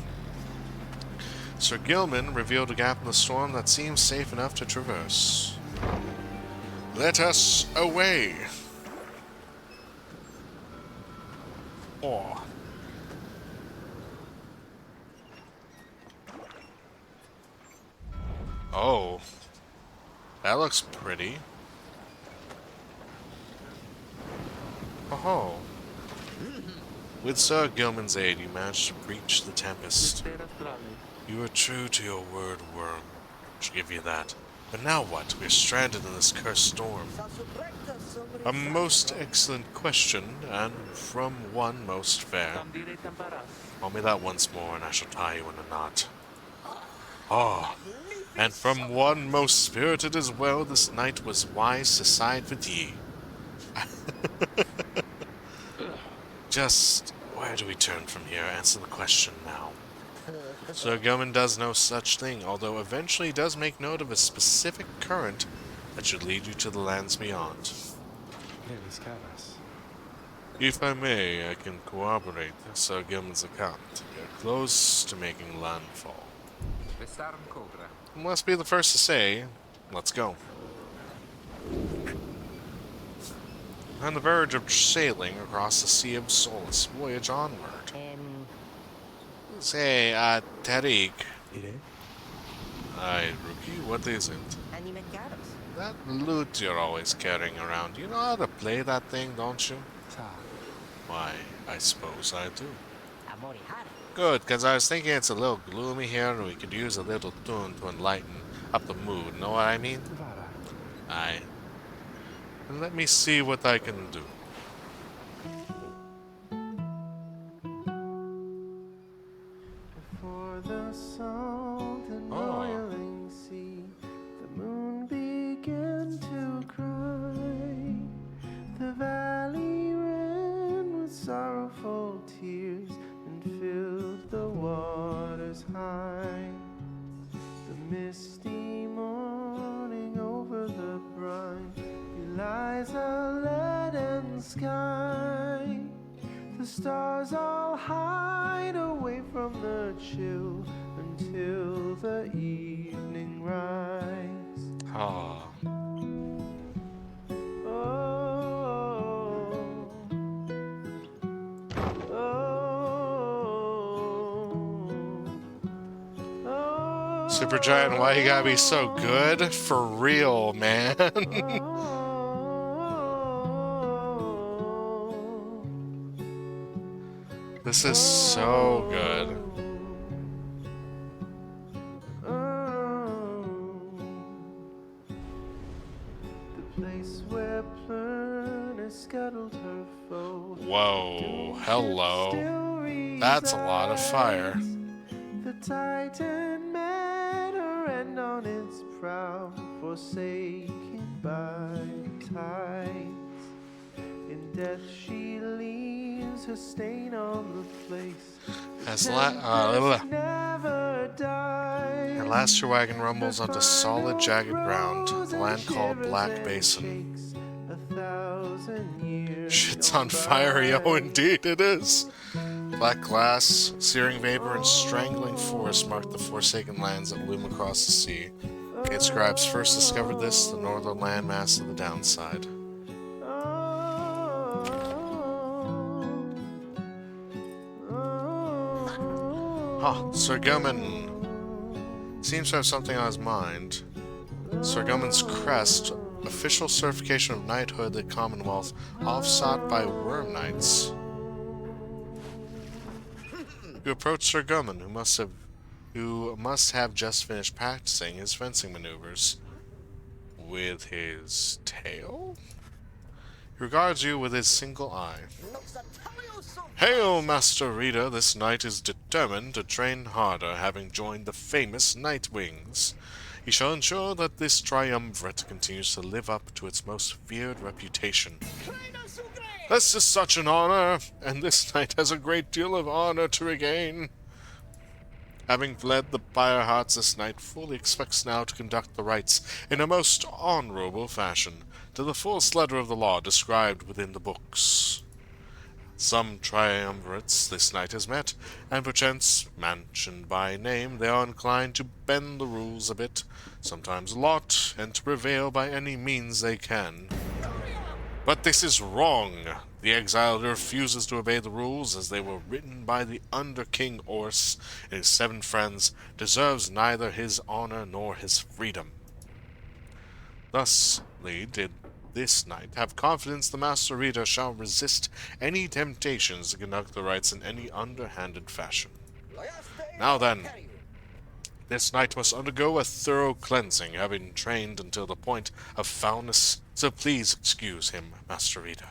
Sir Gilman revealed a gap in the storm that seems safe enough to traverse. Let us away! Oh. Oh. That looks pretty. Oh. With Sir Gilman's aid, you managed to breach the Tempest. You were true to your word, Worm. I should give you that. But now what? We're stranded in this cursed storm. A most excellent question, and from one most fair. Call me that once more, and I shall tie you in a knot. Oh, and from one most spirited as well, this knight was wise to side with ye. Just where do we turn from here? Answer the question now. Sir Gilman does no such thing, although eventually he does make note of a specific current that should lead you to the lands beyond. If I may, I can corroborate Sir Gilman's account. We are close to making landfall. Must be the first to say, let's go. On the verge of sailing across the Sea of Solace, voyage onward. Say, Tariq. Aye, Rookie, what is it? That loot you're always carrying around. You know how to play that thing, don't you? Why, I suppose I do. Good, because I was thinking it's a little gloomy here and we could use a little tune to enlighten up the mood. Know what I mean? Aye. And let me see what I can do. For the salt and boiling sea, the moon began to cry. The valley ran with sorrowful tears and filled the waters high. The misty morning over the brine belies a southern sky. The stars all hide away from the chill until the evening rise. Ah. Oh, oh, Supergiant, why you gotta be so good? For real, man. This is so good. The place where Plurna scuttled her foe. Whoa, hello. That's a lot of fire. The Titan met her end on its prow, forsaken by tides. In death she leaves her stain on the place. As Never dies. At last your wagon rumbles onto solid, jagged ground, the land called Black Basin. Shit's on fire, yo, indeed it is. Black glass, searing vapor, and strangling forest mark the forsaken lands that loom across the sea. Cade scribes first discovered this, the northern landmass of the downside. Sir Gilman seems to have something on his mind. Sir Gilman's crest, official certification of knighthood the Commonwealth, oft-sought by worm knights. You approach Sir Gilman, who must have just finished practicing his fencing maneuvers. With his tail? He regards you with his single eye. Hail, Master Reader! This knight is determined to train harder, having joined the famous Night Wings. He shall ensure that this triumvirate continues to live up to its most feared reputation. This is such an honor, and this knight has a great deal of honor to regain. Having fled the Pyre hearts, this knight fully expects now to conduct the rites in a most honorable fashion, to the fullest letter of the law described within the books. Some triumvirates this knight has met, and perchance, mentioned by name, they are inclined to bend the rules a bit, sometimes a lot, and to prevail by any means they can. But this is wrong. The exile refuses to obey the rules as they were written by the Under-King Orse, and his 7 friends, deserves neither his honor nor his freedom. Thusly did this night have confidence the Master Reader shall resist any temptations to conduct the rites in any underhanded fashion. Now then, this knight must undergo a thorough cleansing, having trained until the point of foulness, so please excuse him, Master Reader.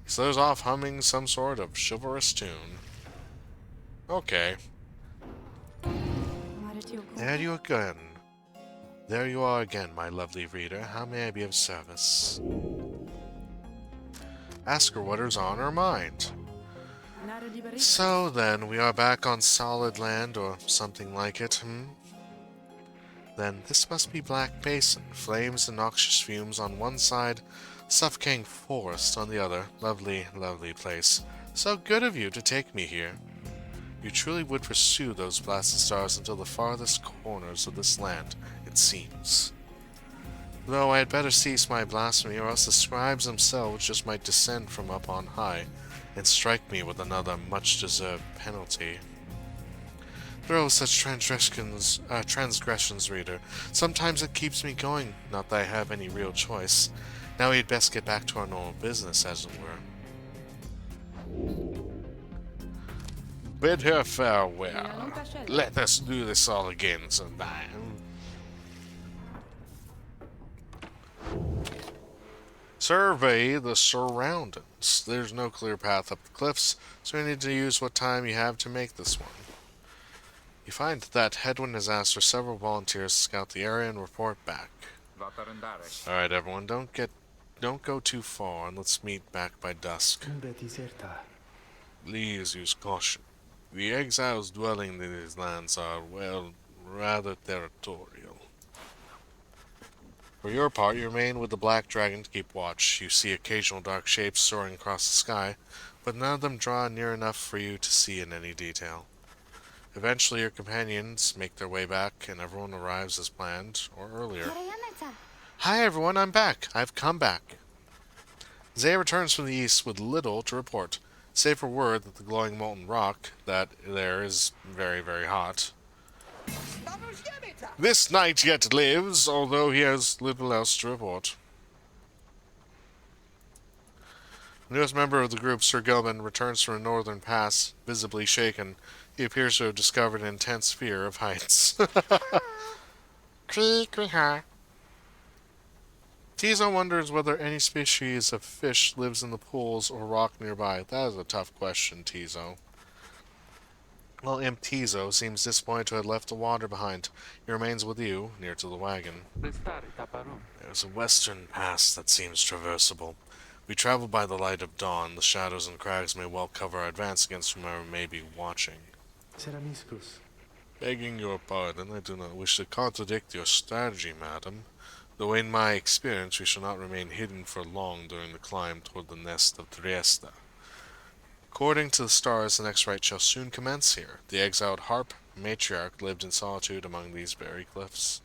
He slurs off humming some sort of chivalrous tune. Okay. There you again. There you are again, my lovely reader. How may I be of service? Ask her what is on her mind. So then, we are back on solid land, or something like it, Then this must be Black Basin. Flames and noxious fumes on one side, suffocating forest on the other. Lovely, lovely place. So good of you to take me here. You truly would pursue those blasted stars until the farthest corners of this land, it seems. Though I had better cease my blasphemy, or else the scribes themselves just might descend from up on high, and strike me with another much-deserved penalty. Through such transgressions, reader. Sometimes it keeps me going, not that I have any real choice. Now we'd best get back to our normal business, as it were. Bid her farewell. Let us do this all again sometime. Survey the surroundings. There's no clear path up the cliffs, so you need to use what time you have to make this one. You find that Hedwin has asked for several volunteers to scout the area and report back. Alright everyone, don't go too far, and let's meet back by dusk. Please use caution. The exiles dwelling in these lands are, well, rather territorial. For your part, you remain with the Black Dragon to keep watch. You see occasional dark shapes soaring across the sky, but none of them draw near enough for you to see in any detail. Eventually, your companions make their way back, and everyone arrives as planned, or earlier. Hi everyone, I'm back. I've come back. Zay returns from the east with little to report, save for word that the glowing molten rock that there is very, very hot. This knight yet lives, although he has little else to report. The newest member of the group, Sir Gilman, returns from a northern pass, visibly shaken. He appears to have discovered an intense fear of heights. Tizo wonders whether any species of fish lives in the pools or rock nearby. That is a tough question, Tizo. Well, Imp Tizo seems disappointed to have left the water behind. He remains with you, near to the wagon. There's a western pass that seems traversable. We travel by the light of dawn. The shadows and crags may well cover our advance against whomever may be watching. Begging your pardon, I do not wish to contradict your strategy, madam. Though in my experience we shall not remain hidden for long during the climb toward the nest of Trieste. According to the stars, the next rite shall soon commence here. The exiled harp matriarch lived in solitude among these very cliffs.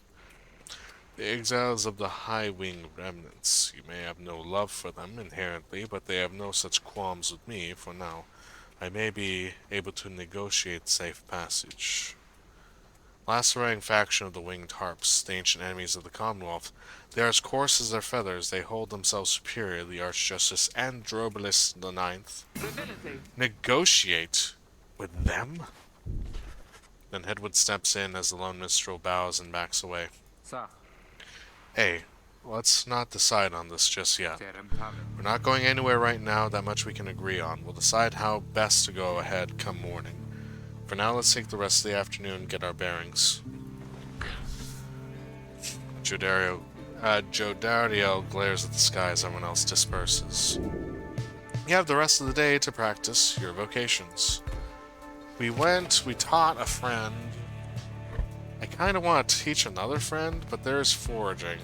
The exiles of the high-winged remnants. You may have no love for them inherently, but they have no such qualms with me, for now. I may be able to negotiate safe passage. Last surviving faction of the Winged Harps, the ancient enemies of the Commonwealth. They are as coarse as their feathers. They hold themselves superior, the Archjustice Androbolus IX. Negotiate with them? Then Hedwig steps in as the lone minstrel bows and backs away. Hey, let's not decide on this just yet. We're not going anywhere right now, that much we can agree on. We'll decide how best to go ahead come morning. For now, let's take the rest of the afternoon and get our bearings. Jodariel glares at the sky as everyone else disperses. You have the rest of the day to practice your vocations. We taught a friend. I kind of want to teach another friend, but there's foraging.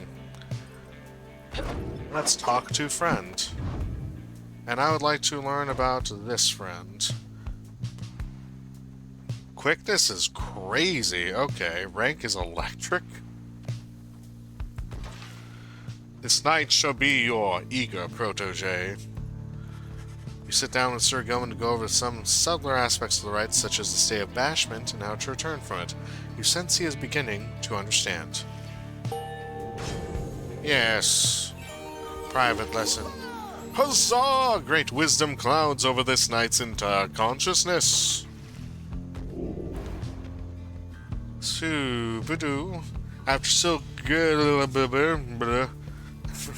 Let's talk to friend. And I would like to learn about this friend. Quickness is crazy. Okay, rank is electric. This knight shall be your eager protege. You sit down with Sir Gilman to go over some subtler aspects of the rites, such as the state of bashment and how to return from it. You sense he is beginning to understand. Yes. Private lesson. Huzzah! Great wisdom clouds over this knight's entire consciousness. Subadoo. After so good...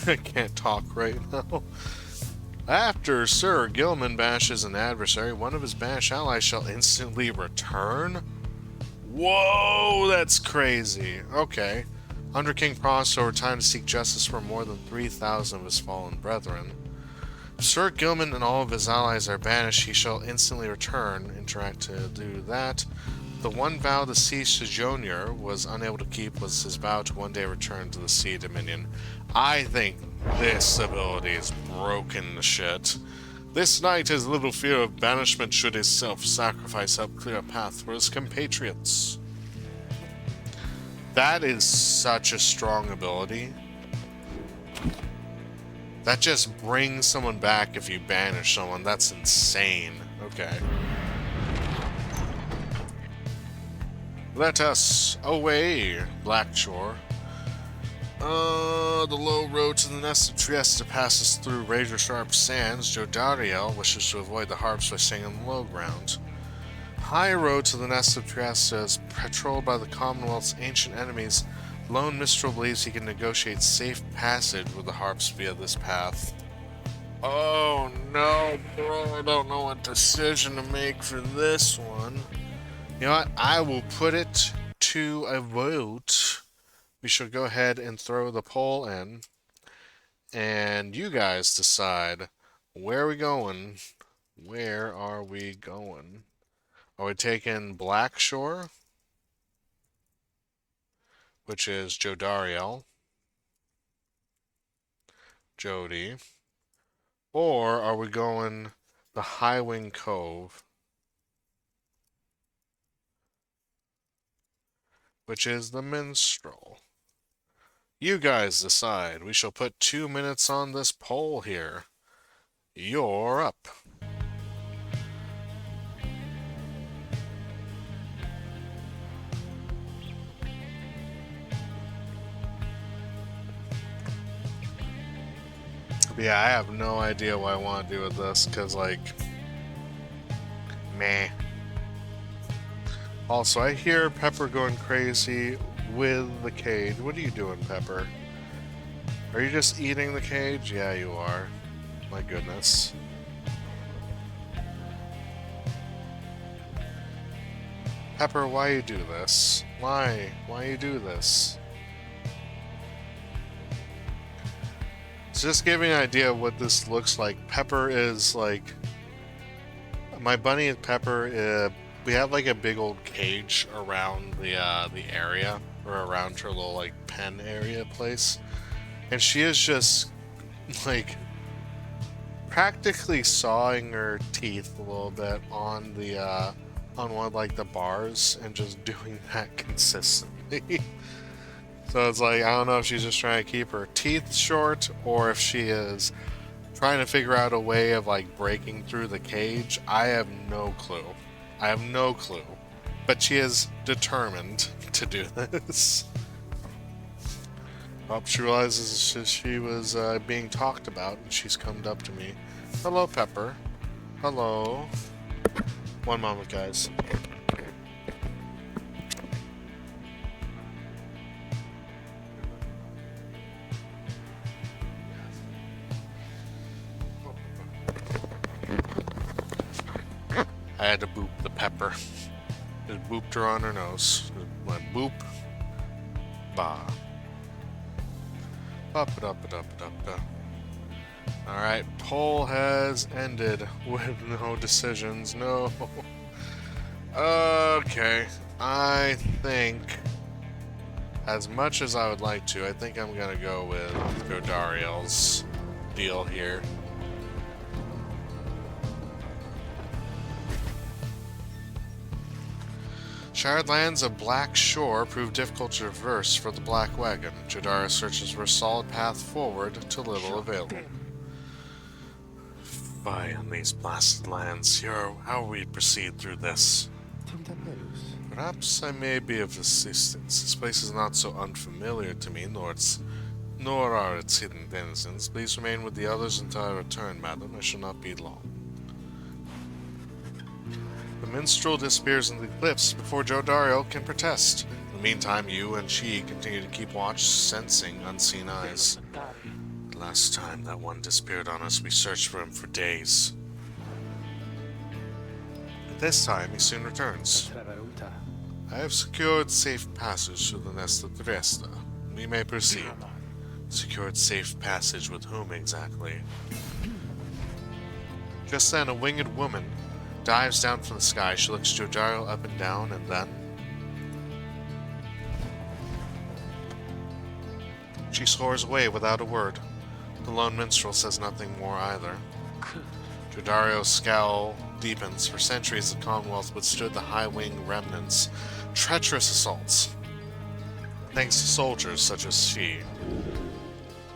I can't talk right now. After Sir Gilman bashes an adversary, one of his banished allies shall instantly return? Whoa, that's crazy. Okay. Under King Prost, over time to seek justice for more than 3,000 of his fallen brethren. If Sir Gilman and all of his allies are banished, he shall instantly return. Interact to do that. The one vow the Sea Sojourner was unable to keep was his vow to one day return to the Sea Dominion. I think this ability is broken to shit. This knight has little fear of banishment should his self-sacrifice help clear a path for his compatriots. That is such a strong ability. That just brings someone back if you banish someone. That's insane. Okay. Let us away, Blackshore. The low road to the nest of Trieste passes through razor-sharp sands. Jodariel wishes to avoid the harps by staying on the low ground. High road to the nest of Trieste is patrolled by the Commonwealth's ancient enemies. Lone Mistral believes he can negotiate safe passage with the harps via this path. Oh no, bro, I don't know what decision to make for this one. You know what? I will put it to a vote. We should go ahead and throw the poll in. And you guys decide, where are we going? Where are we going? Are we taking Blackshore? Which is Jodariel. Jody? Or are we going the Highwing Cove, which is the minstrel? You guys decide. We shall put 2 minutes on this poll here. You're up. But yeah, I have no idea what I want to do with this, because, like, meh. Also, I hear Pepper going crazy with the cage. What are you doing, Pepper? Are you just eating the cage? Yeah, you are. My goodness. Pepper, why you do this? Why? Why you do this? So just give me an idea of what this looks like. Pepper is like... My bunny and Pepper, we have like a big old cage around the area, or around her little like pen area place. And she is just like practically sawing her teeth a little bit on the on one of like the bars and just doing that consistently. So it's like, I don't know if she's just trying to keep her teeth short or if she is trying to figure out a way of like breaking through the cage. I have no clue. I have no clue. But she is determined to do this. Oh, she realizes she was being talked about and she's come up to me. Hello, Pepper. Hello. One moment, guys. I had to boop the Pepper. Just booped her on her nose. Just went boop. Bah. Ba-ba-da-ba-da-ba-da-ba. Alright, poll has ended with no decisions. No. Okay. I think, as much as I would like to, I think I'm gonna go with Godariel's deal here. Shared lands of Black Shore prove difficult to traverse for the Black Wagon. Jodara searches for a solid path forward to little avail. Fie on these blasted lands. Here, how we proceed through this. Perhaps I may be of assistance. This place is not so unfamiliar to me, nor are its hidden denizens. Please remain with the others until I return, madam. I shall not be long. The minstrel disappears in the cliffs before Jodariel can protest. In the meantime, you and she continue to keep watch, sensing unseen eyes. The last time that one disappeared on us, we searched for him for days. This time, he soon returns. I have secured safe passage to the nest of Dresda. We may proceed. Secured safe passage with whom exactly? Just then, a winged woman dives down from the sky. She looks Jodariel up and down, and then she soars away without a word. The lone minstrel says nothing more either. Jodariel's scowl deepens. For centuries, the Commonwealth withstood the high-wing remnants' treacherous assaults, thanks to soldiers such as she.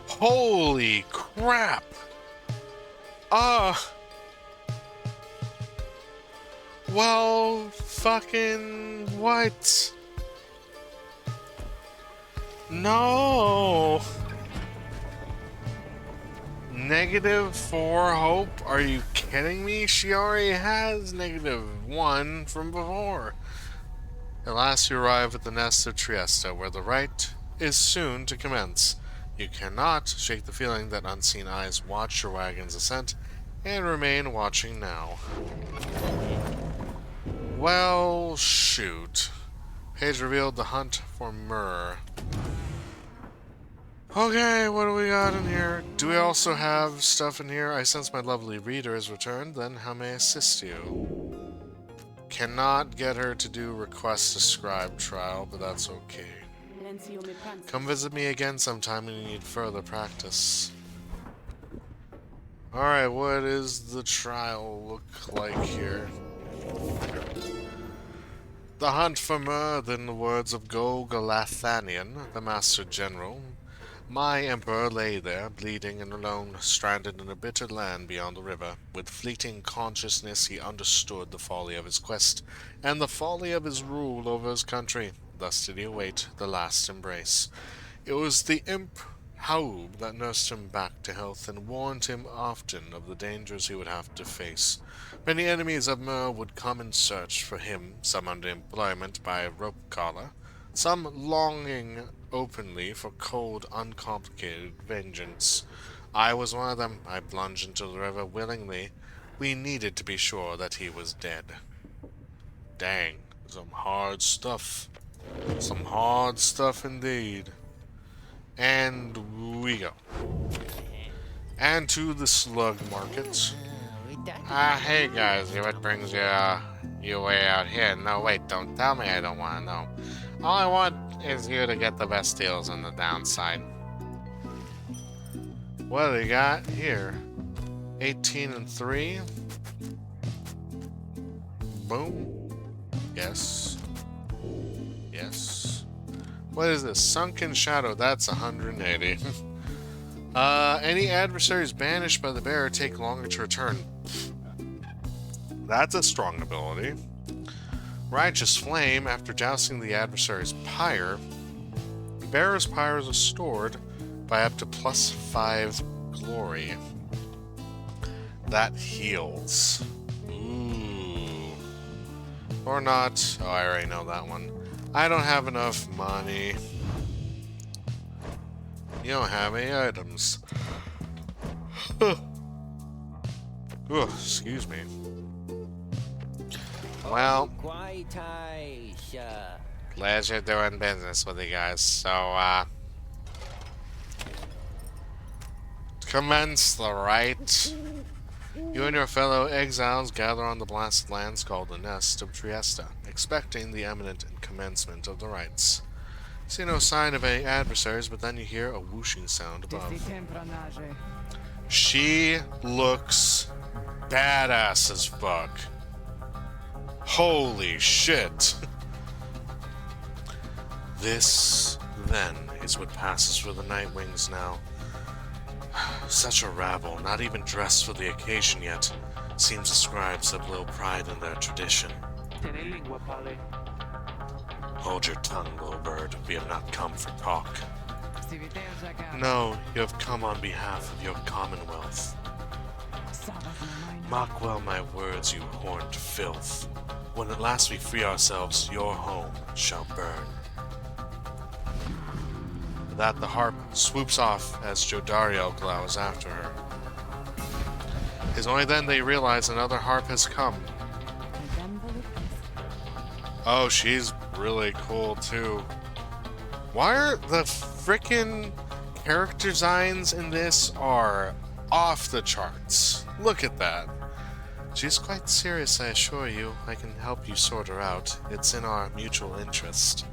Holy crap! Well, fucking what? No! -4 hope? Are you kidding me? She already has -1 from before. At last you arrive at the nest of Trieste, where the rite is soon to commence. You cannot shake the feeling that unseen eyes watch your wagon's ascent, and remain watching now. Well, shoot. Page revealed the hunt for myrrh. Okay, what do we got in here? Do we also have stuff in here? I sense my lovely reader has returned. Then how may I assist you? Cannot get her to do request a scribe trial, but that's okay. Come visit me again sometime when you need further practice. Alright, what does the trial look like here? The hunt for Murd, in the words of Gogalathanian, the Master General. My emperor lay there, bleeding and alone, stranded in a bitter land beyond the river. With fleeting consciousness, he understood the folly of his quest, and the folly of his rule over his country. Thus did he await the last embrace. It was the imp Haub that nursed him back to health and warned him often of the dangers he would have to face. Many enemies of Mer would come in search for him, some under employment by a rope collar, some longing openly for cold, uncomplicated vengeance. I was one of them. I plunged into the river willingly. We needed to be sure that he was dead. Dang, some hard stuff. Some hard stuff indeed. And we go. And to the slug market. Hey guys, what brings you way out here? No, wait, don't tell me I don't want to know. All I want is you to get the best deals on the downside. What do they got here? 18 and 3. Boom. Yes. Yes. What is this? Sunken Shadow. That's 180. Any adversaries banished by the bearer take longer to return. That's a strong ability. Righteous Flame. After jousting the adversary's Pyre, bearer's Pyre is restored by up to +5 glory. That heals. Ooh. Or not. Oh, I already know that one. I don't have enough money. You don't have any items. Oh, excuse me. Well, pleasure doing business with you guys. So, commence the rite. You and your fellow exiles gather on the blasted lands called the Nest of Trieste, expecting the imminent commencement of the rites. See no sign of any adversaries, but then you hear a whooshing sound above. She looks badass as fuck. Holy shit. This, then, is what passes for the Nightwings now. Such a rabble, not even dressed for the occasion yet. Seems the scribes have little pride in their tradition. Hold your tongue, little bird. We have not come for talk. No, you have come on behalf of your commonwealth. Mock well my words, you horned filth. When at last we free ourselves, your home shall burn. With that, the harp swoops off as Jodariel glowers after her. It is only then they realize another harp has come. Oh, she's really cool too. Why are the frickin' character designs in this are off the charts? Look at that. She's quite serious, I assure you. I can help you sort her out. It's in our mutual interest.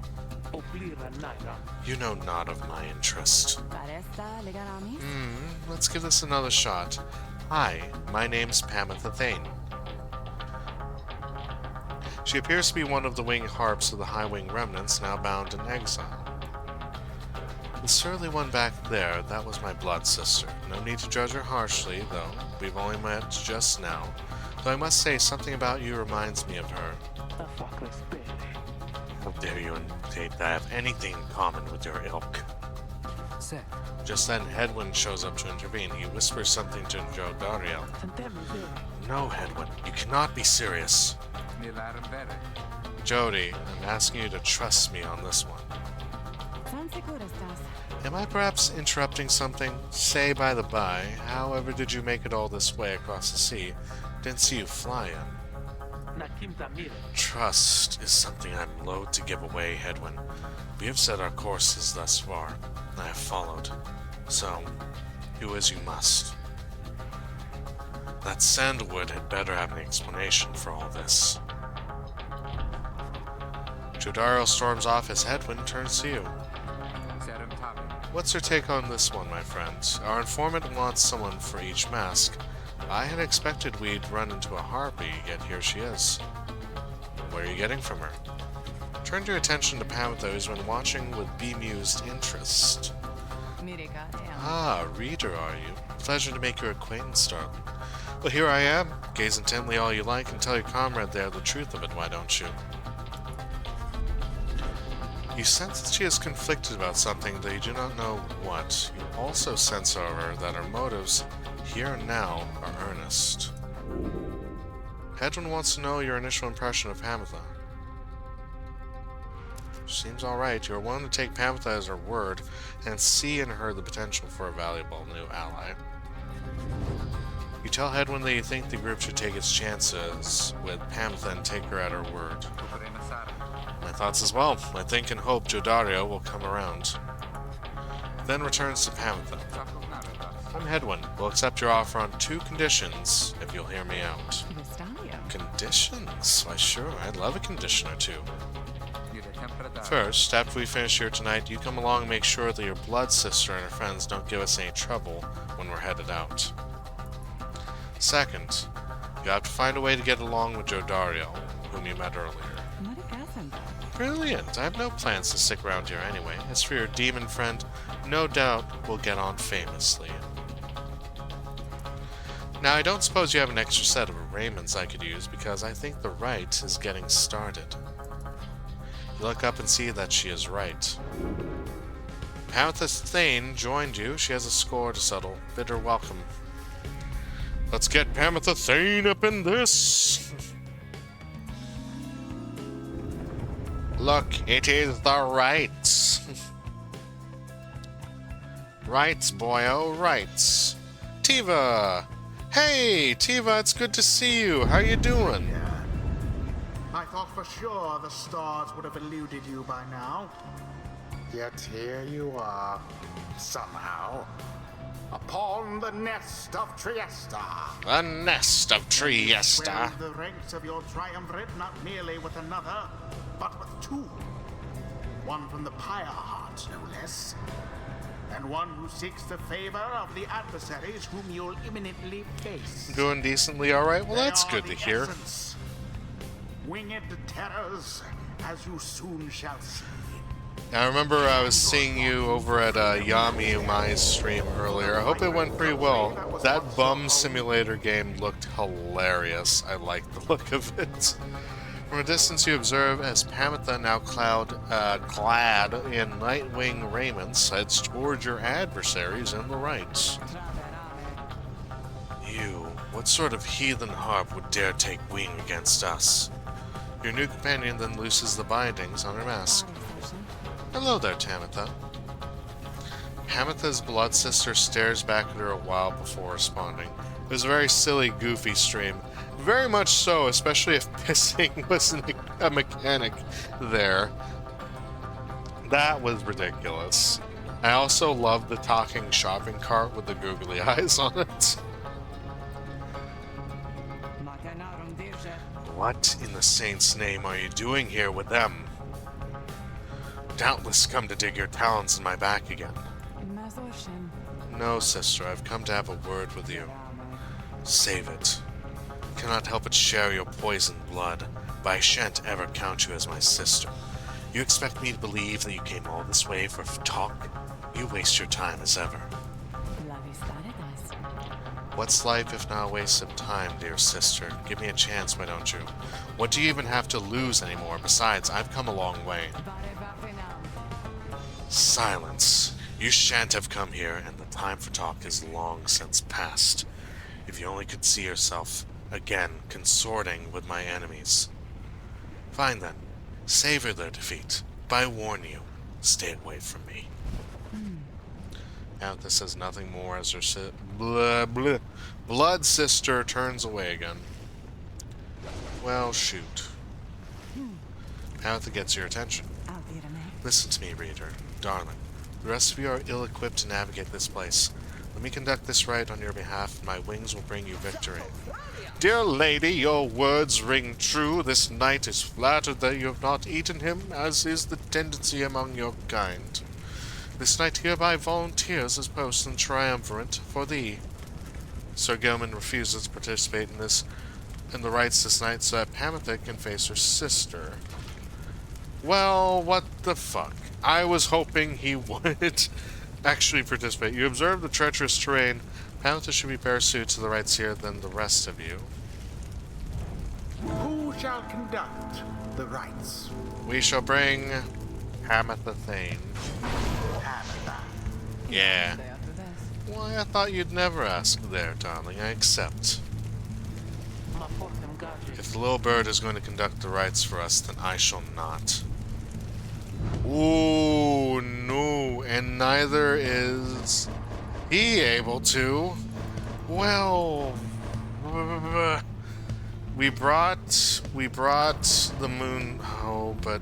You know not of my interest. Let's give this another shot. Hi, my name's Pamitha Thane. She appears to be one of the winged harps of the High Wing remnants now bound in exile. The surly one back there, that was my blood sister. No need to judge her harshly, though. We've only met just now. Though I must say, something about you reminds me of her. How dare you indicate that I have anything in common with your ilk? Just then, Hedwyn shows up to intervene. He whispers something to Jodariel. No, Hedwyn, you cannot be serious. Jody, I'm asking you to trust me on this one. Am I perhaps interrupting something? Say by the by, however did you make it all this way across the sea? Didn't see you fly in. Trust is something I'm loath to give away, Hedwyn. We have set our courses thus far. I have followed. So, do as you must. That Sandalwood had better have an explanation for all this. Jodariel storms off as Hedwyn turns to you. What's your take on this one, my friend? Our informant wants someone for each mask. I had expected we'd run into a harpy, yet here she is. What are you getting from her? Turn your attention to Pamela, who's been watching with bemused interest. Ah, reader, are you? Pleasure to make your acquaintance, darling. Well, here I am. Gaze intently all you like and tell your comrade there the truth of it, why don't you? You sense that she is conflicted about something, though you do not know what. You also sense, however, that her motives, here and now, are earnest. Hedwin wants to know your initial impression of Pamela. Seems alright. You are willing to take Pamela as her word, and see in her the potential for a valuable new ally. You tell Hedwin that you think the group should take its chances with Pamela and take her at her word. My thoughts as well. I think and hope Jodario will come around. Then returns to Pamela. I'm Hedwin. We'll accept your offer on 2 conditions, if you'll hear me out. Conditions? Why sure, I'd love a condition or 2. First, after we finish here tonight, you come along and make sure that your blood sister and her friends don't give us any trouble when we're headed out. Second, you have to find a way to get along with Jodario, whom you met earlier. Brilliant! I have no plans to stick around here anyway. As for your demon friend, no doubt we'll get on famously. Now, I don't suppose you have an extra set of raiments I could use, because I think the rite is getting started. You look up and see that she is right. Pamela Thane joined you. She has a score to settle. Bid her welcome. Let's get Pamela Thane up in this! Look, it is the rites. Rites, boyo, rites. Tiva! Hey, Tiva, it's good to see you. How you doing? Yeah. I thought for sure the stars would have eluded you by now. Yet here you are, somehow, upon the nest of Trieste. A nest of Trieste. Swell the ranks of your triumvirate not merely with another, but with 2. One from the Pyre heart, no less. And one who seeks the favor of the adversaries whom you'll imminently face. Doing decently alright? Well, that's good to hear. Essence. Winged terrors, as you soon shall see. I remember I was seeing you over at Yami Umai's stream earlier. I hope it went pretty well. That bum simulator game looked hilarious. I liked the look of it. From a distance you observe as Pamela, now clad in Nightwing raiments, heads toward your adversaries in the rites. You, what sort of heathen harp would dare take wing against us? Your new companion then looses the bindings on her mask. Hello there, Tamitha. Hamitha's blood sister stares back at her a while before responding. It was a very silly, goofy stream. Very much so, especially if pissing was a mechanic there. That was ridiculous. I also love the talking shopping cart with the googly eyes on it. What in the saint's name are you doing here with them? Doubtless come to dig your talons in my back again. No, sister, I've come to have a word with you. Save it. I cannot help but share your poisoned blood, but I shan't ever count you as my sister. You expect me to believe that you came all this way for talk? You waste your time as ever. What's life if not a waste of time, dear sister? Give me a chance, why don't you? What do you even have to lose anymore? Besides, I've come a long way. Silence. You shan't have come here, and the time for talk is long since past. If you only could see yourself, again, consorting with my enemies. Fine then. Savor their defeat. But I warn you, stay away from me. Amethyst says nothing more as her blood sister turns away again. Well, shoot. Amethyst gets your attention. Listen to me, reader. Darling, the rest of you are ill-equipped to navigate this place. Let me conduct this rite on your behalf, and my wings will bring you victory. Dear lady, your words ring true. This knight is flattered that you have not eaten him, as is the tendency among your kind. This knight hereby volunteers as post and triumvirate for thee. Sir Gilman refuses to participate in the rites this night so that Pamitha can face her sister. Well, what the fuck? I was hoping he would actually participate. You observe the treacherous terrain. Pamitha should be better suited to the rites here than the rest of you. Who shall conduct the rites? We shall bring Pamitha Thane. Pamitha. Yeah. Why, I thought you'd never ask there, darling. I accept. If the little bird is going to conduct the rites for us, then I shall not. Ooh, no. And neither is he able to. Well, we brought the moon. Oh, but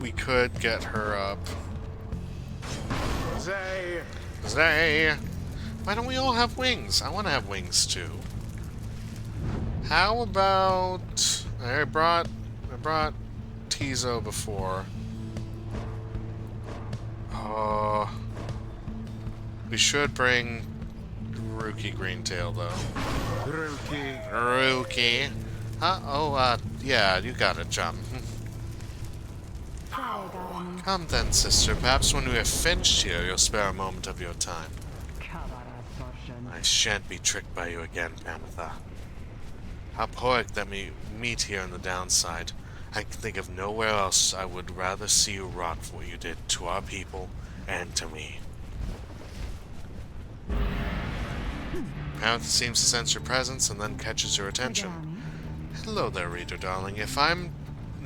we could get her up. Zay. Why don't we all have wings? I want to have wings too. How about I brought Tizo before. We should bring Rookie Greentail though. Rookie. Yeah, you got it, John. Come then, sister. Perhaps when we have finished here, you'll spare a moment of your time. I shan't be tricked by you again, Pamitha. How poetic that we meet here in the downside. I can think of nowhere else I would rather see you rot for what you did to our people and to me. Pamitha seems to sense your presence and then catches your attention. Hello there, reader darling. If I'm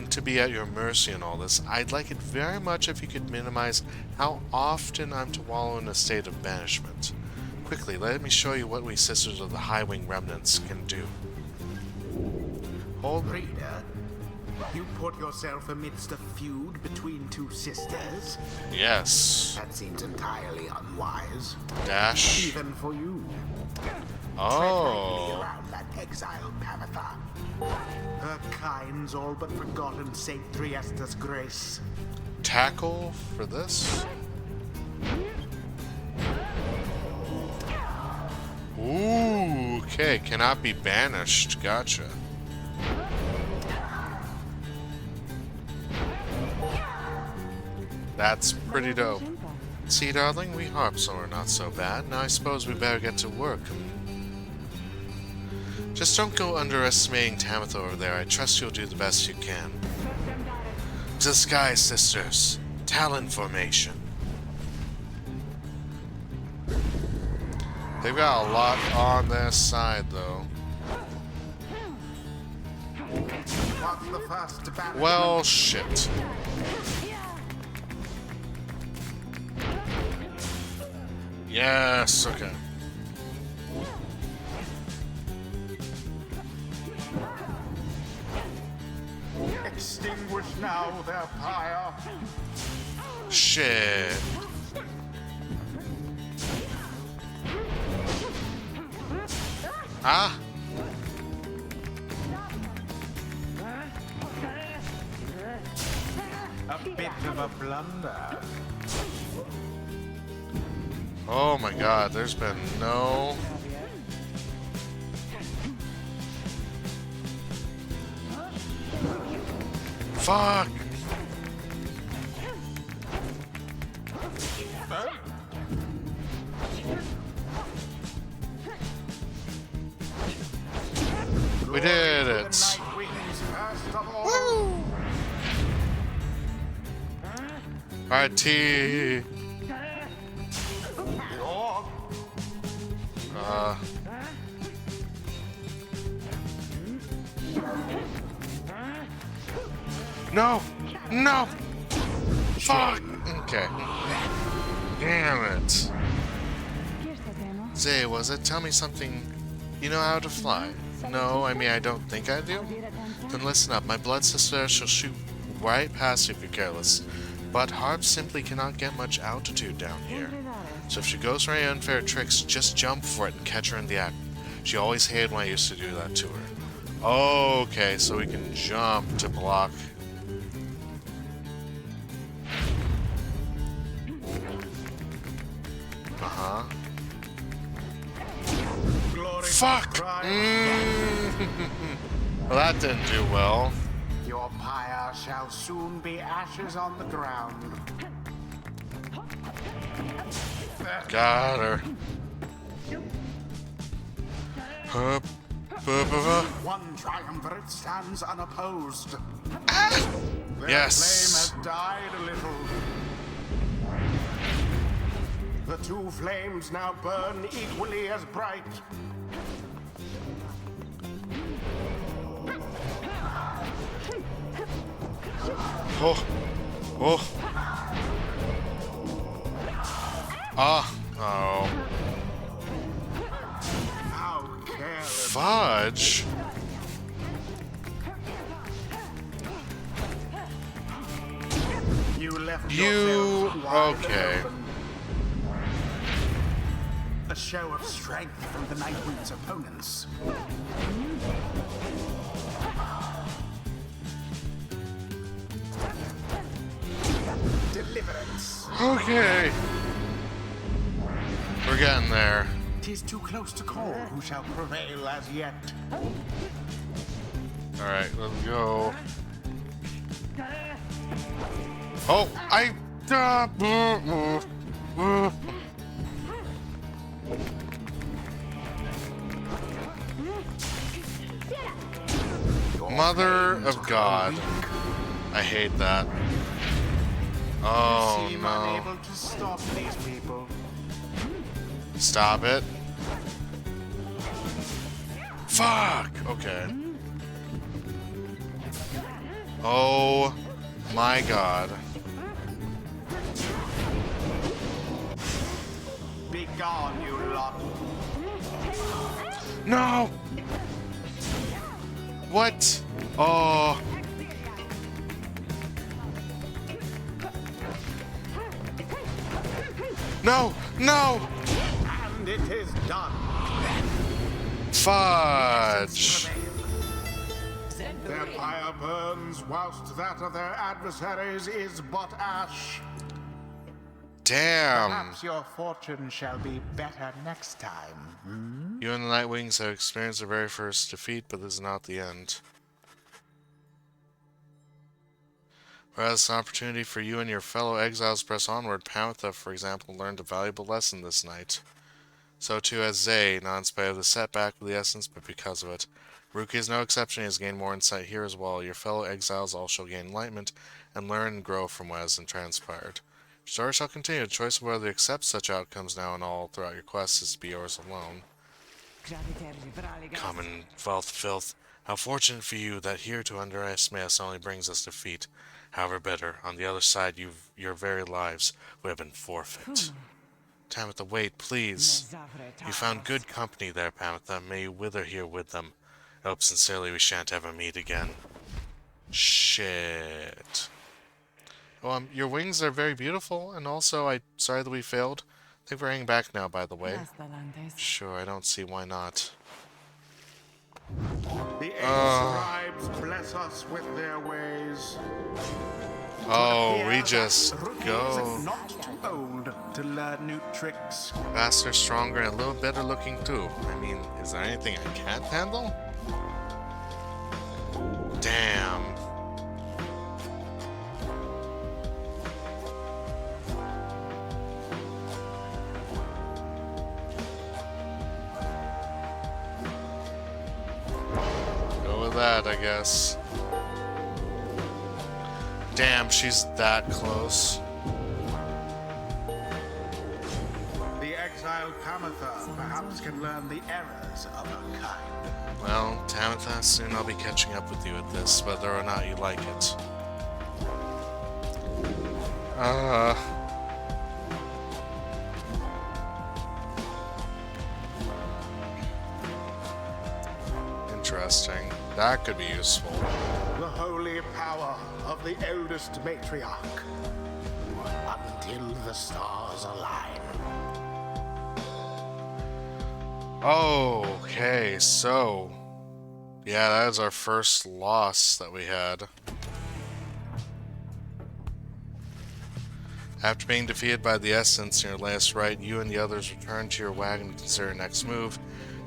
to be at your mercy in all this, I'd like it very much if you could minimize how often I'm to wallow in a state of banishment. Quickly, let me show you what we Sisters of the High Wing Remnants can do. Hold Reader, you put yourself amidst a feud between two sisters? Yes. That seems entirely unwise. Dash. Even for you. Oh. Tread lightly around that exiled Pamitha. Her kind's all but forgotten Saint Triesta's grace. Tackle for this? Ooh, okay, cannot be banished. Gotcha. That's pretty dope. See, darling, we harps are not so bad. Now I suppose we better get to work. Just don't go underestimating Tamitha over there. I trust you'll do the best you can. To the sky, sisters. Talon formation. They've got a lot on their side, though. What's the first battle? Well, shit. Yes, okay. Extinguish now their pyre. Shit. Ah. A bit of a blunder. Oh my god, there's been no... Fuck! We did it! Alright, T. No! No! Fuck! Okay. Damn it. Zay, was it? Tell me something. You know how to fly? No, I mean, I don't think I do. Then listen up. My blood sister shall shoot right past you if you're careless. But harps simply cannot get much altitude down here. So if she goes for any unfair tricks, just jump for it and catch her in the act. She always hated when I used to do that to her. Okay, so we can jump to block. Fuck! Well, that didn't do well. Your pyre shall soon be ashes on the ground. Got her. Hup, hup, hup. One triumvirate stands unopposed. Their Yes. flame has died a little. The two flames now burn equally as bright. Oh. Oh. Ah. Oh. How careless. Fudge. You left You. yourselves wide Okay. open. A show of strength from the Nightwing's opponents. Deliverance. Okay. We're getting there. 'Tis too close to call who shall prevail as yet. Alright, let's go. Oh, I. Mother of God. I hate that. Oh Seem no. unable to stop these people. Stop it. Fuck! Okay. Oh my God. Be gone, you lot. No! What? Oh. No! No! And it is done. Fudge! Their fire burns, whilst that of their adversaries is but ash. Damn! Perhaps your fortune shall be better next time. You and the Nightwings have experienced the very first defeat, but this is not the end. Whereas it's an opportunity for you and your fellow exiles to press onward, Pantha, for example, learned a valuable lesson this night. So too has Zay, not in spite of the setback of the essence, but because of it. Ruki is no exception, he has gained more insight here as well. Your fellow exiles all shall gain enlightenment, and learn and grow from what has been transpired. Your story shall continue. The choice of whether to accept such outcomes now and all throughout your quest is to be yours alone. Commonwealth filth. How fortunate for you that here to underestimate us only brings us defeat. However bitter, on the other side your very lives would have been forfeit. Tamitha, wait, please. You found good company there, Tamitha. May you wither here with them. I hope sincerely we shan't ever meet again. Shit. Well, your wings are very beautiful, and also I'm sorry that we failed. I think we're hanging back now, by the way. Sure, I don't see why not. The eight scribes bless us with their ways. Oh, we just Ruki go. is not too old to learn new tricks. Faster, stronger, and a little better looking too. I mean, is there anything I can't handle? Damn. Go with that, I guess. Damn, she's that close. The exiled Tamitha perhaps can learn the errors of her kind. Well, Tamitha, soon I'll be catching up with you at this, whether or not you like it. Interesting. That could be useful. The holy power of the eldest matriarch. Until the stars align. Okay, so... yeah, that is our first loss that we had. After being defeated by the Essence in your last rite, you and the others return to your wagon to consider your next move.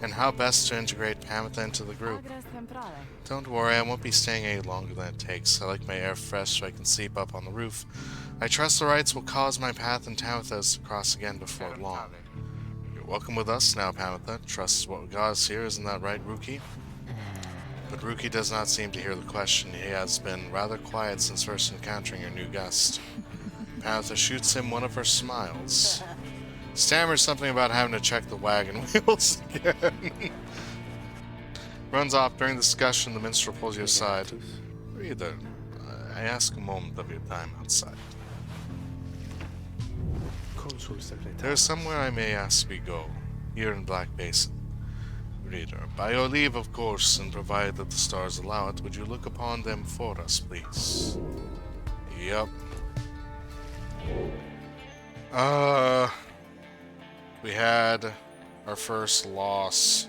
and how best to integrate Pamitha into the group. Don't worry, I won't be staying any longer than it takes. I like my air fresh so I can sleep up on the roof. I trust the rites will cause my path and Tamitha's to cross again before long. You're welcome with us now, Pamitha. Trust what got us here, isn't that right, Rookie? But Rookie does not seem to hear the question. He has been rather quiet since first encountering your new guest. Pamitha shoots him one of her smiles. Stammers something about having to check the wagon wheels again. Runs off. During the discussion, the minstrel pulls you aside. Reader, I ask a moment of your time outside. There is somewhere I may ask we go, here in Black Basin. Reader, by your leave, of course, and provided that the stars allow it, would you look upon them for us, please? Yup. We had our first loss.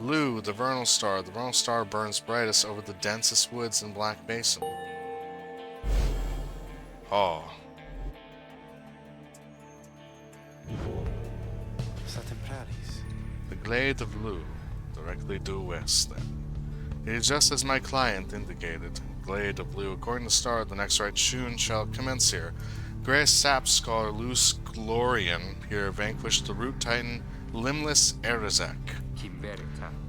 Lou, the vernal star. The vernal star burns brightest over the densest woods in Black Basin. Oh. The glade of Lou, directly due west then. It is just as my client indicated. Glade of Lou. According to Star, the next rite soon shall commence here. Grey Sap Scholar Luce Glorian here vanquished the root titan Limbless Erizek.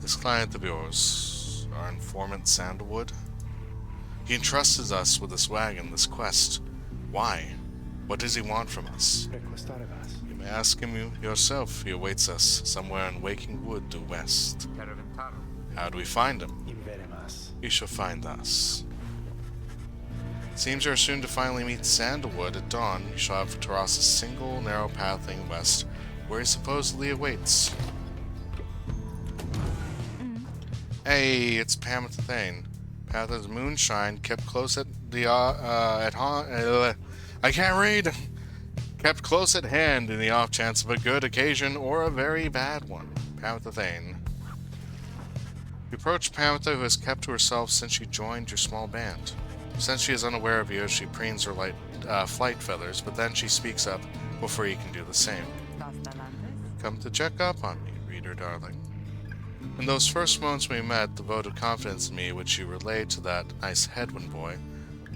This client of yours, our informant Sandalwood, he entrusted us with this wagon, this quest. Why? What does he want from us? You may ask him yourself. He awaits us somewhere in Waking Wood due west. How do we find him? He shall find us. Seems you are soon to finally meet Sandalwood at dawn. You shall have to cross a single narrow pathing west, where he supposedly awaits. Hey, it's Pamitha Thane. Pamitha's moonshine kept close at the I can't read. Kept close at hand in the off chance of a good occasion or a very bad one. Pamitha Thane. You approach Pamitha, who has kept to herself since she joined your small band. Since she is unaware of you, she preens her light flight feathers, but then she speaks up before you can do the same. Come to check up on me, reader darling. In those first moments we met, the vote of confidence in me which you relayed to that nice Headwind boy,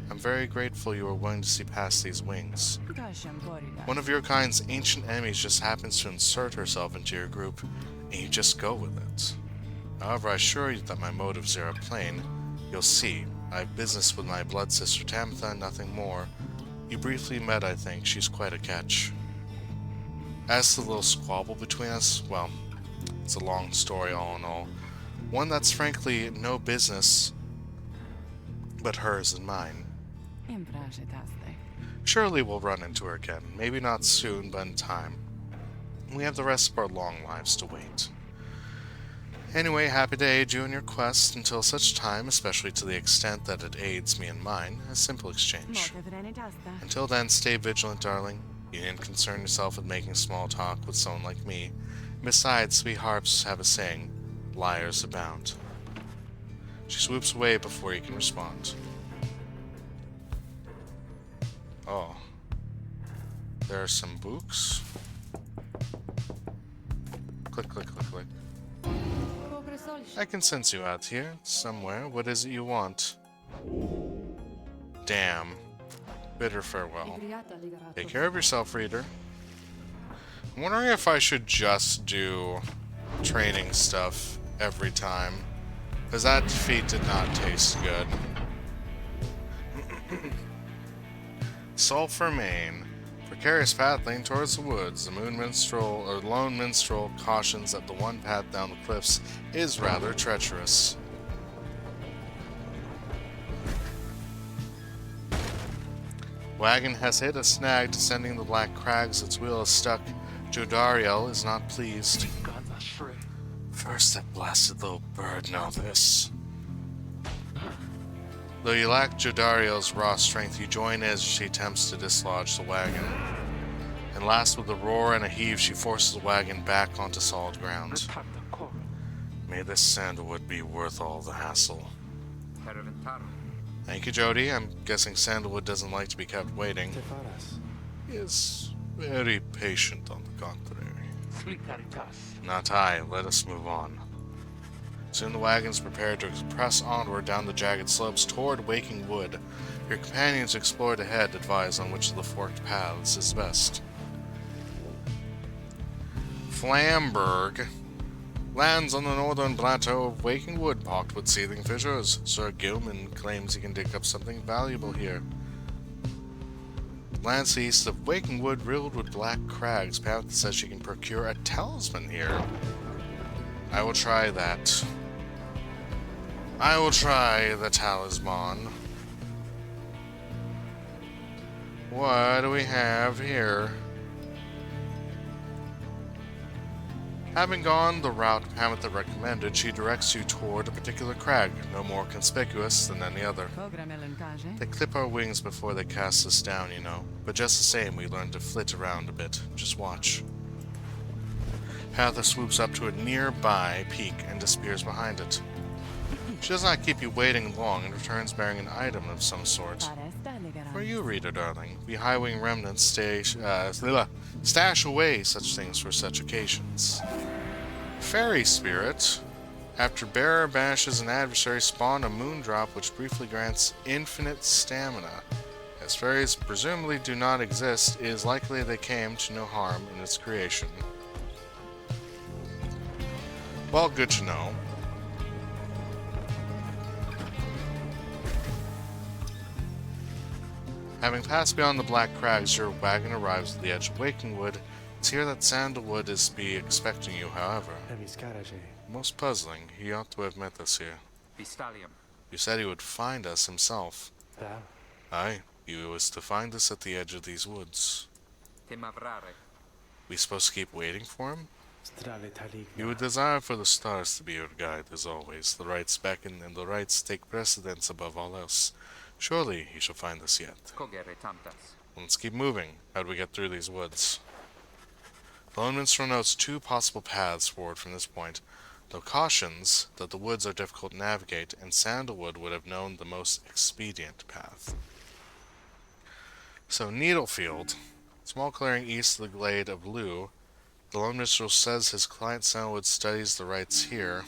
I'm very grateful you were willing to see past these wings. One of your kind's ancient enemies just happens to insert herself into your group, and you just go with it. However, I assure you that my motives are plain. You'll see. I have business with my blood sister Tamitha, nothing more. You briefly met, I think. She's quite a catch. As to the little squabble between us, well, it's a long story all in all. One that's frankly no business but hers and mine. Surely we'll run into her again. Maybe not soon, but in time. We have the rest of our long lives to wait. Anyway, happy to aid you in your quest until such time, especially to the extent that it aids me in mine, a simple exchange. Until then, stay vigilant, darling. You needn't concern yourself with making small talk with someone like me. Besides, we harps have a saying, liars abound. She swoops away before you can respond. Oh. There are some books. Click, click, click, click. I can sense you out here, somewhere. What is it you want? Damn. Bitter farewell. Take care of yourself, reader. I'm wondering if I should just do training stuff every time. Because that defeat did not taste good. Sulphur Main. Precarious path leading towards the woods. The lone minstrel cautions that the one path down the cliffs is rather treacherous. Wagon has hit a snag descending the black crags. Its wheel is stuck. Jodariel is not pleased. First that blasted little bird, now this. Though you lack Jodariel's raw strength, you join as she attempts to dislodge the wagon. And last, with a roar and a heave, she forces the wagon back onto solid ground. May this sandalwood be worth all the hassle. Thank you, Jody. I'm guessing Sandalwood doesn't like to be kept waiting. He is very patient, on the contrary. Not I. Let us move on. Soon the wagons prepared to press onward down the jagged slopes toward Waking Wood. Your companions explored ahead, advise on which of the forked paths is best. Flamberg lands on the northern plateau of Waking Wood, pocked with seething fissures. Sir Gilman claims he can dig up something valuable here. Lands east of Waking Wood, riddled with black crags. Panther says she can procure a talisman here. I will try that. I will try the talisman. What do we have here? Having gone the route Panther recommended, she directs you toward a particular crag, no more conspicuous than any other. They clip our wings before they cast us down, you know. But just the same, we learn to flit around a bit. Just watch. Panther swoops up to a nearby peak and disappears behind it. She does not keep you waiting long and returns bearing an item of some sort. For you, reader darling, we high-wing remnants stash away such things for such occasions. Fairy Spirit. After bearer banishes an adversary, spawn a moondrop which briefly grants infinite stamina. As fairies presumably do not exist, it is likely they came to no harm in its creation. Well, good to know. Having passed beyond the Black Crags, your wagon arrives at the edge of Waking Wood. It's here that Sandalwood is to be expecting you, however. Most puzzling. He ought to have met us here. You said he would find us himself. Aye, he was to find us at the edge of these woods. We supposed to keep waiting for him? You would desire for the stars to be your guide, as always. The rites beckon, and the rites take precedence above all else. Surely he shall find us yet. Let's keep moving. How do we get through these woods? The Lone Minstrel notes two possible paths forward from this point, though cautions that the woods are difficult to navigate, and Sandalwood would have known the most expedient path. So, Needlefield, small clearing east of the glade of Loo. The Lone Minstrel says his client Sandalwood studies the rites here.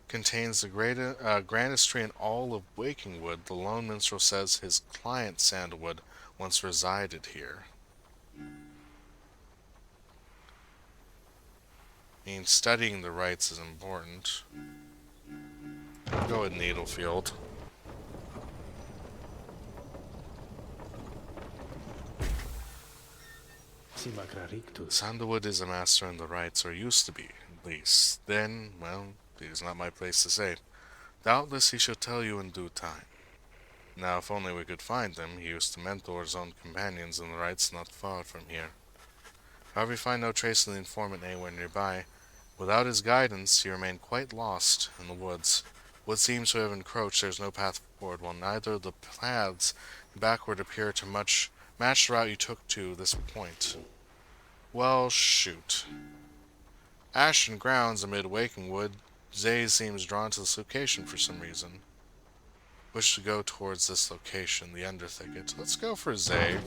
Contains the grandest tree in all of Waking Wood. The Lone Minstrel says his client Sandalwood once resided here. I mean, studying the rites is important. I'll go with Needlefield. Sandalwood is a master in the rites, or used to be, at least. Then, well, it is not my place to say. Doubtless he shall tell you in due time. Now, if only we could find him. He used to mentor his own companions in the rites not far from here. However, we find no trace of the informant anywhere nearby. Without his guidance, he remained quite lost in the woods. What seems to have encroached, there is no path forward, while neither of the paths backward appear to match the route you took to this point. Well, shoot. Ashen grounds amid Waking Wood. Zay seems drawn to this location for some reason. Wish to go towards this location, the Underthicket. Let's go for Zay,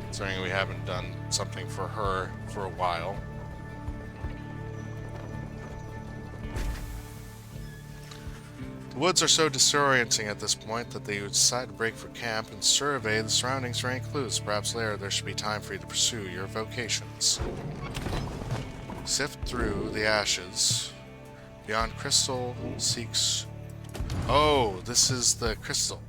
considering we haven't done something for her for a while. The woods are so disorienting at this point that they decide to break for camp and survey the surroundings for any clues. Perhaps later there should be time for you to pursue your vocations. Sift through the ashes. Beyond crystal seeks... Oh, this is the crystal.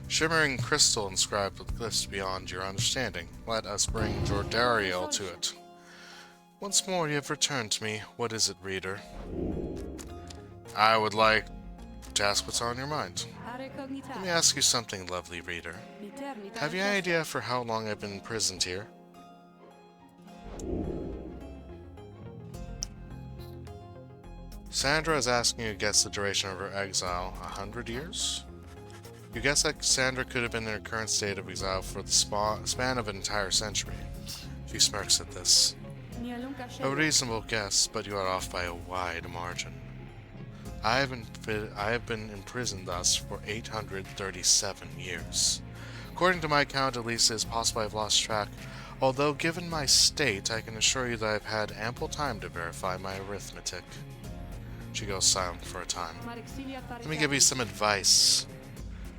Shimmering crystal inscribed with glyphs beyond your understanding. Let us bring Jordariel to it. Once more you have returned to me. What is it, reader? I would like to ask what's on your mind. Let me ask you something, lovely reader. Have you any idea for how long I've been imprisoned here? Sandra is asking you to guess the duration of her exile. 100 years? You guess that Sandra could have been in her current state of exile for the span of an entire century. She smirks at this. A reasonable guess, but you are off by a wide margin. I have been imprisoned thus for 837 years. According to my account, at least, it is possible I have lost track Although, given my state, I can assure you that I've had ample time to verify my arithmetic. She goes silent for a time. Let me give you some advice.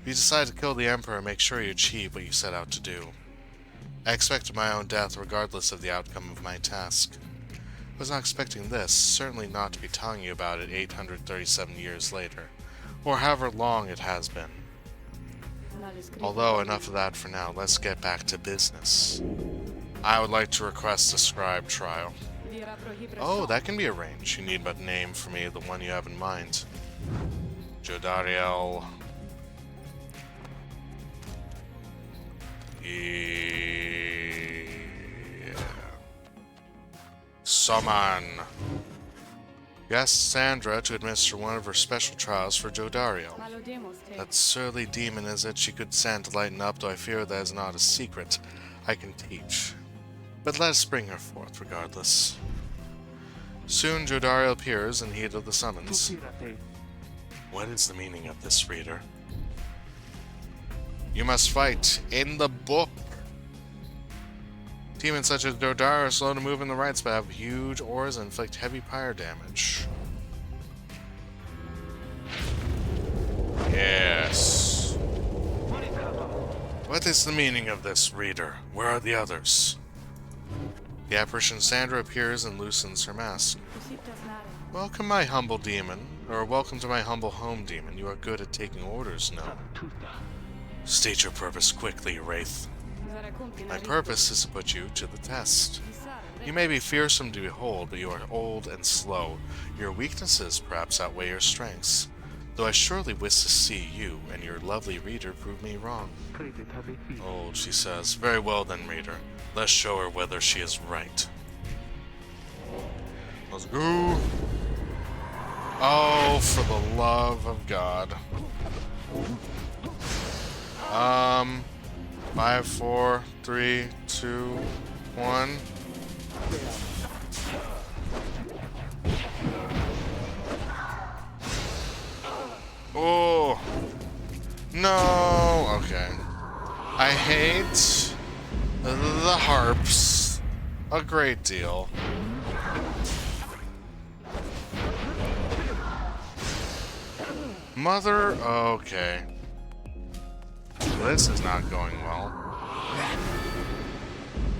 If you decide to kill the Emperor, make sure you achieve what you set out to do. I expected my own death regardless of the outcome of my task. I was not expecting this, certainly not to be telling you about it 837 years later, or however long it has been. Although, enough of that for now, let's get back to business. I would like to request a scribe trial. Oh, that can be arranged. You need but name for me the one you have in mind. Jodariel. Yeah. Summon. Yes, Sandra to administer one of her special trials for Jodariel. That surly demon is it she could send to lighten up, though I fear that is not a secret I can teach. But let us bring her forth regardless. Soon Jodariel appears in heed of the summons. What is the meaning of this, reader? You must fight in the book. Demons such as Jodariel are slow to move in the rites, but have huge auras and inflict heavy pyre damage. Yes. What is the meaning of this, reader? Where are the others? The apparition Sandra appears and loosens her mask. Welcome, my humble demon. Or welcome to my humble home, demon. You are good at taking orders, no? State your purpose quickly, Wraith. My purpose is to put you to the test. You may be fearsome to behold, but you are old and slow. Your weaknesses perhaps outweigh your strengths. Though I surely wish to see you and your lovely reader prove me wrong. Old, she says. Very well then, reader. Let's show her whether she is right. Let's go. Oh, for the love of God. 5, 4, 3, 2, 1. Oh no. Okay. I hate the harps a great deal. Mother. Okay. This is not going well.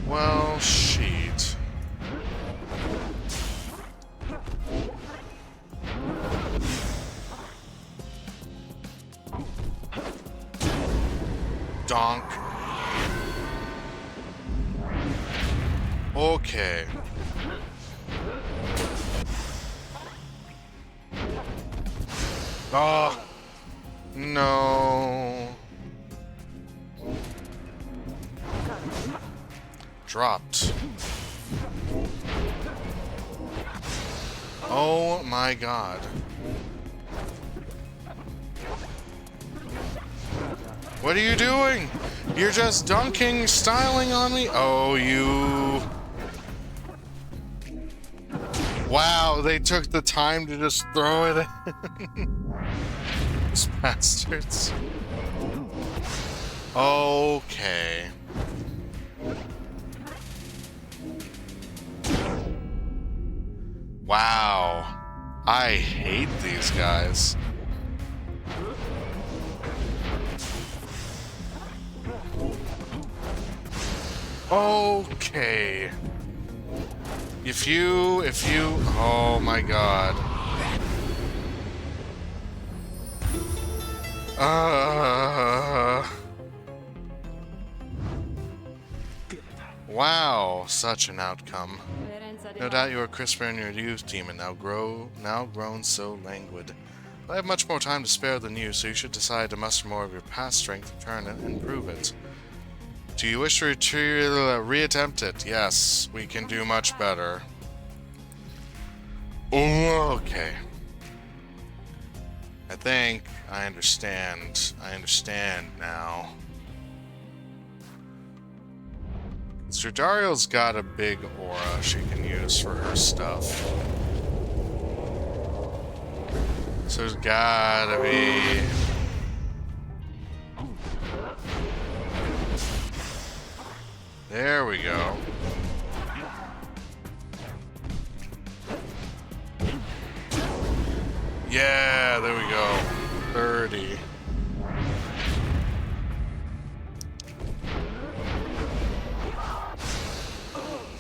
Well, sheet. Donk. Okay. Oh. No. Dropped. Oh my God. What are you doing? You're just dunking, styling on me? Oh, you... Wow, they took the time to just throw it in. These bastards. Okay. Wow. I hate these guys. Okay. If you, oh my God. Wow, such an outcome. No doubt you are crisper in your youth, demon, now grown so languid. I have much more time to spare than you, so you should decide to muster more of your past strength to turn it and prove it. Do you wish to reattempt it? Yes, we can do much better. Okay. I think I understand. I understand now. Jodariel's got a big aura she can use for her stuff. So there's gotta be... There we go. Yeah, there we go. 30.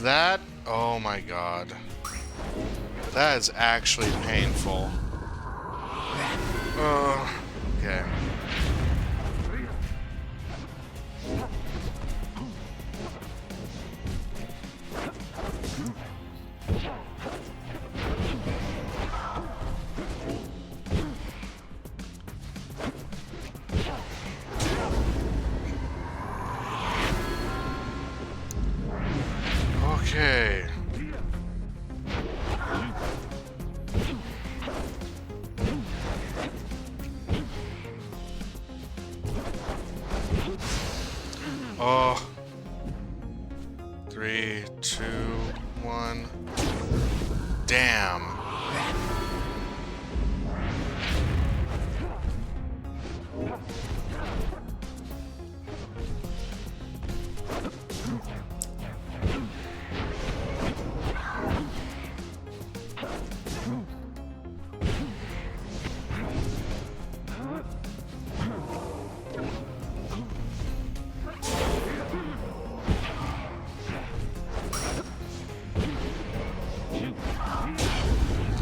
That, oh my god. That is actually painful. Okay. Okay. Oh. 3, 2, 1. Damn.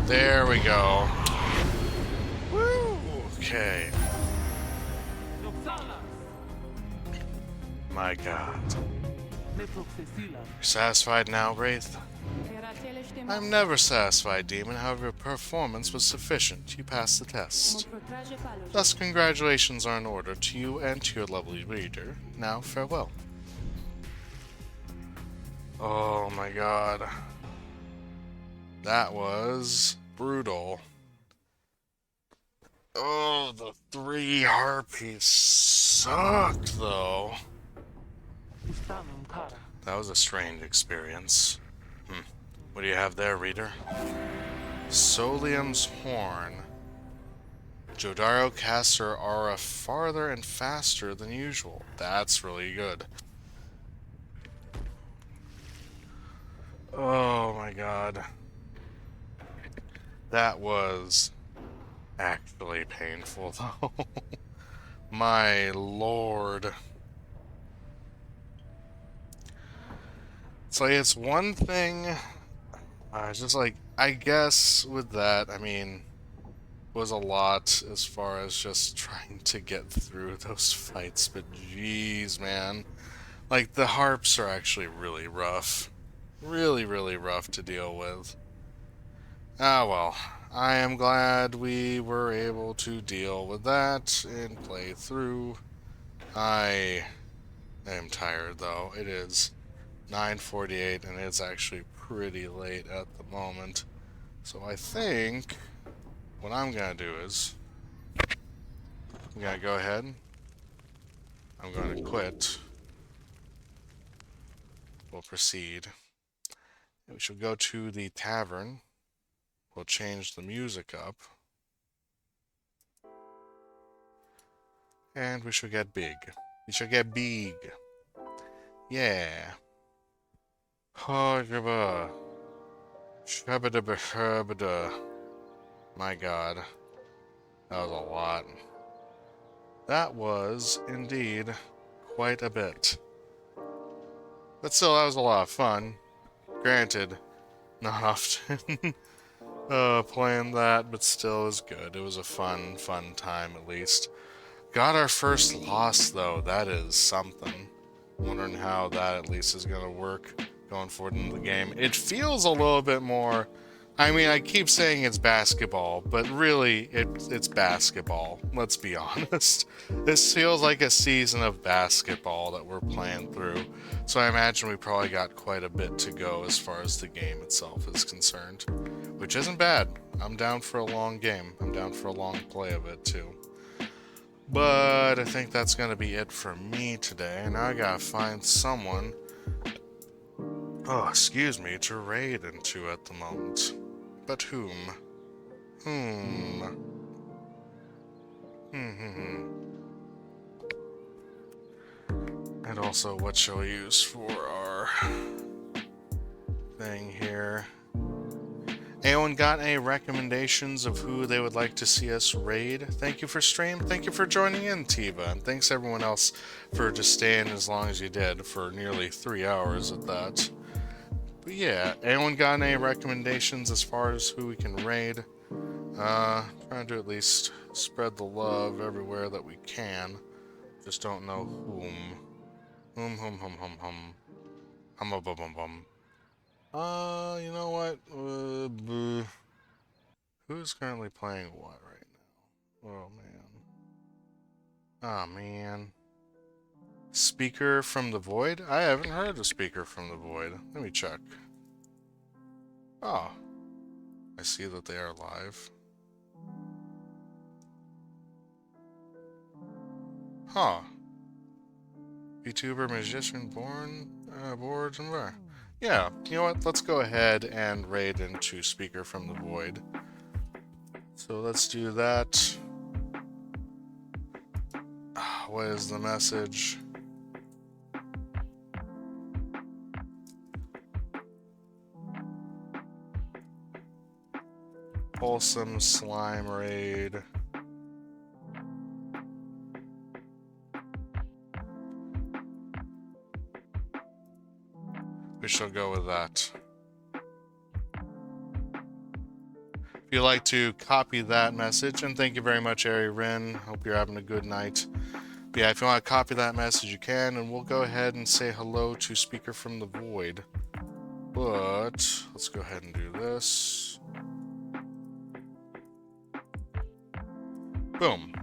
There we go. Woo! Okay. My god. You're satisfied now, Wraith? I'm never satisfied, Demon. However, your performance was sufficient. You passed the test. Thus, congratulations are in order to you and to your lovely reader. Now, farewell. Oh my god. That was brutal. Oh, the 3 harpies sucked, though. That was a strange experience. What do you have there, reader? Solium's Horn. Jodaro casts her aura farther and faster than usual. That's really good. Oh my god. That was actually painful, though. My lord. It's like, it's one thing, just like, I guess with that, I mean, was a lot as far as just trying to get through those fights, but jeez, man. Like, the harps are actually really rough. Really, really rough to deal with. Ah, well. I am glad we were able to deal with that and play through. I am tired, though. It is 9:48, and it's actually pretty late at the moment. So I think what I'm gonna do is I'm gonna go ahead. I'm gonna quit. We'll proceed. We shall go to the tavern. We'll change the music up. And we shall get big. We shall get big. Yeah. Hogaba. Shabada. My god. That was a lot. That was, indeed, quite a bit. But still, that was a lot of fun. Granted, not often playing that, but still is good. It was a fun time at least. Got our first loss, though. That is something. Wondering how that at least is going to work going forward in the game. It feels a little bit more... I mean, I keep saying it's basketball, but really, it's basketball. Let's be honest. This feels like a season of basketball that we're playing through. So I imagine we probably got quite a bit to go as far as the game itself is concerned. Which isn't bad. I'm down for a long game. I'm down for a long play of it, too. But I think that's going to be it for me today. Now I gotta find someone, oh, excuse me, to raid into at the moment. But whom? I don't also, what shall we use for our thing here? Anyone got any recommendations of who they would like to see us raid? Thank you for stream. Thank you for joining in, Tiva. And thanks everyone else for just staying as long as you did, for nearly 3 hours at that. But yeah, anyone got any recommendations as far as who we can raid? Trying to at least spread the love everywhere that we can. Just don't know whom. Hum. Hum. You know what? Who's currently playing what right now? Oh, man. Oh, man. Speaker from the Void? I haven't heard of Speaker from the Void. Let me check. Oh. I see that they are live. Huh. VTuber, magician, boards, and where? Yeah, you know what? Let's go ahead and raid into Speaker from the Void. So let's do that. What is the message? Wholesome slime raid. We shall go with that. If you'd like to copy that message, and thank you very much, Ari Rin. Hope you're having a good night. But yeah, if you want to copy that message, you can, and we'll go ahead and say hello to Speaker from the Void. But let's go ahead and do this. Boom.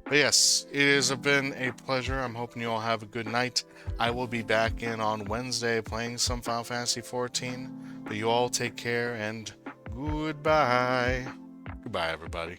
But yes, it has been a pleasure. I'm hoping you all have a good night. I will be back in on Wednesday playing some Final Fantasy XIV. But you all take care and goodbye. Goodbye, everybody.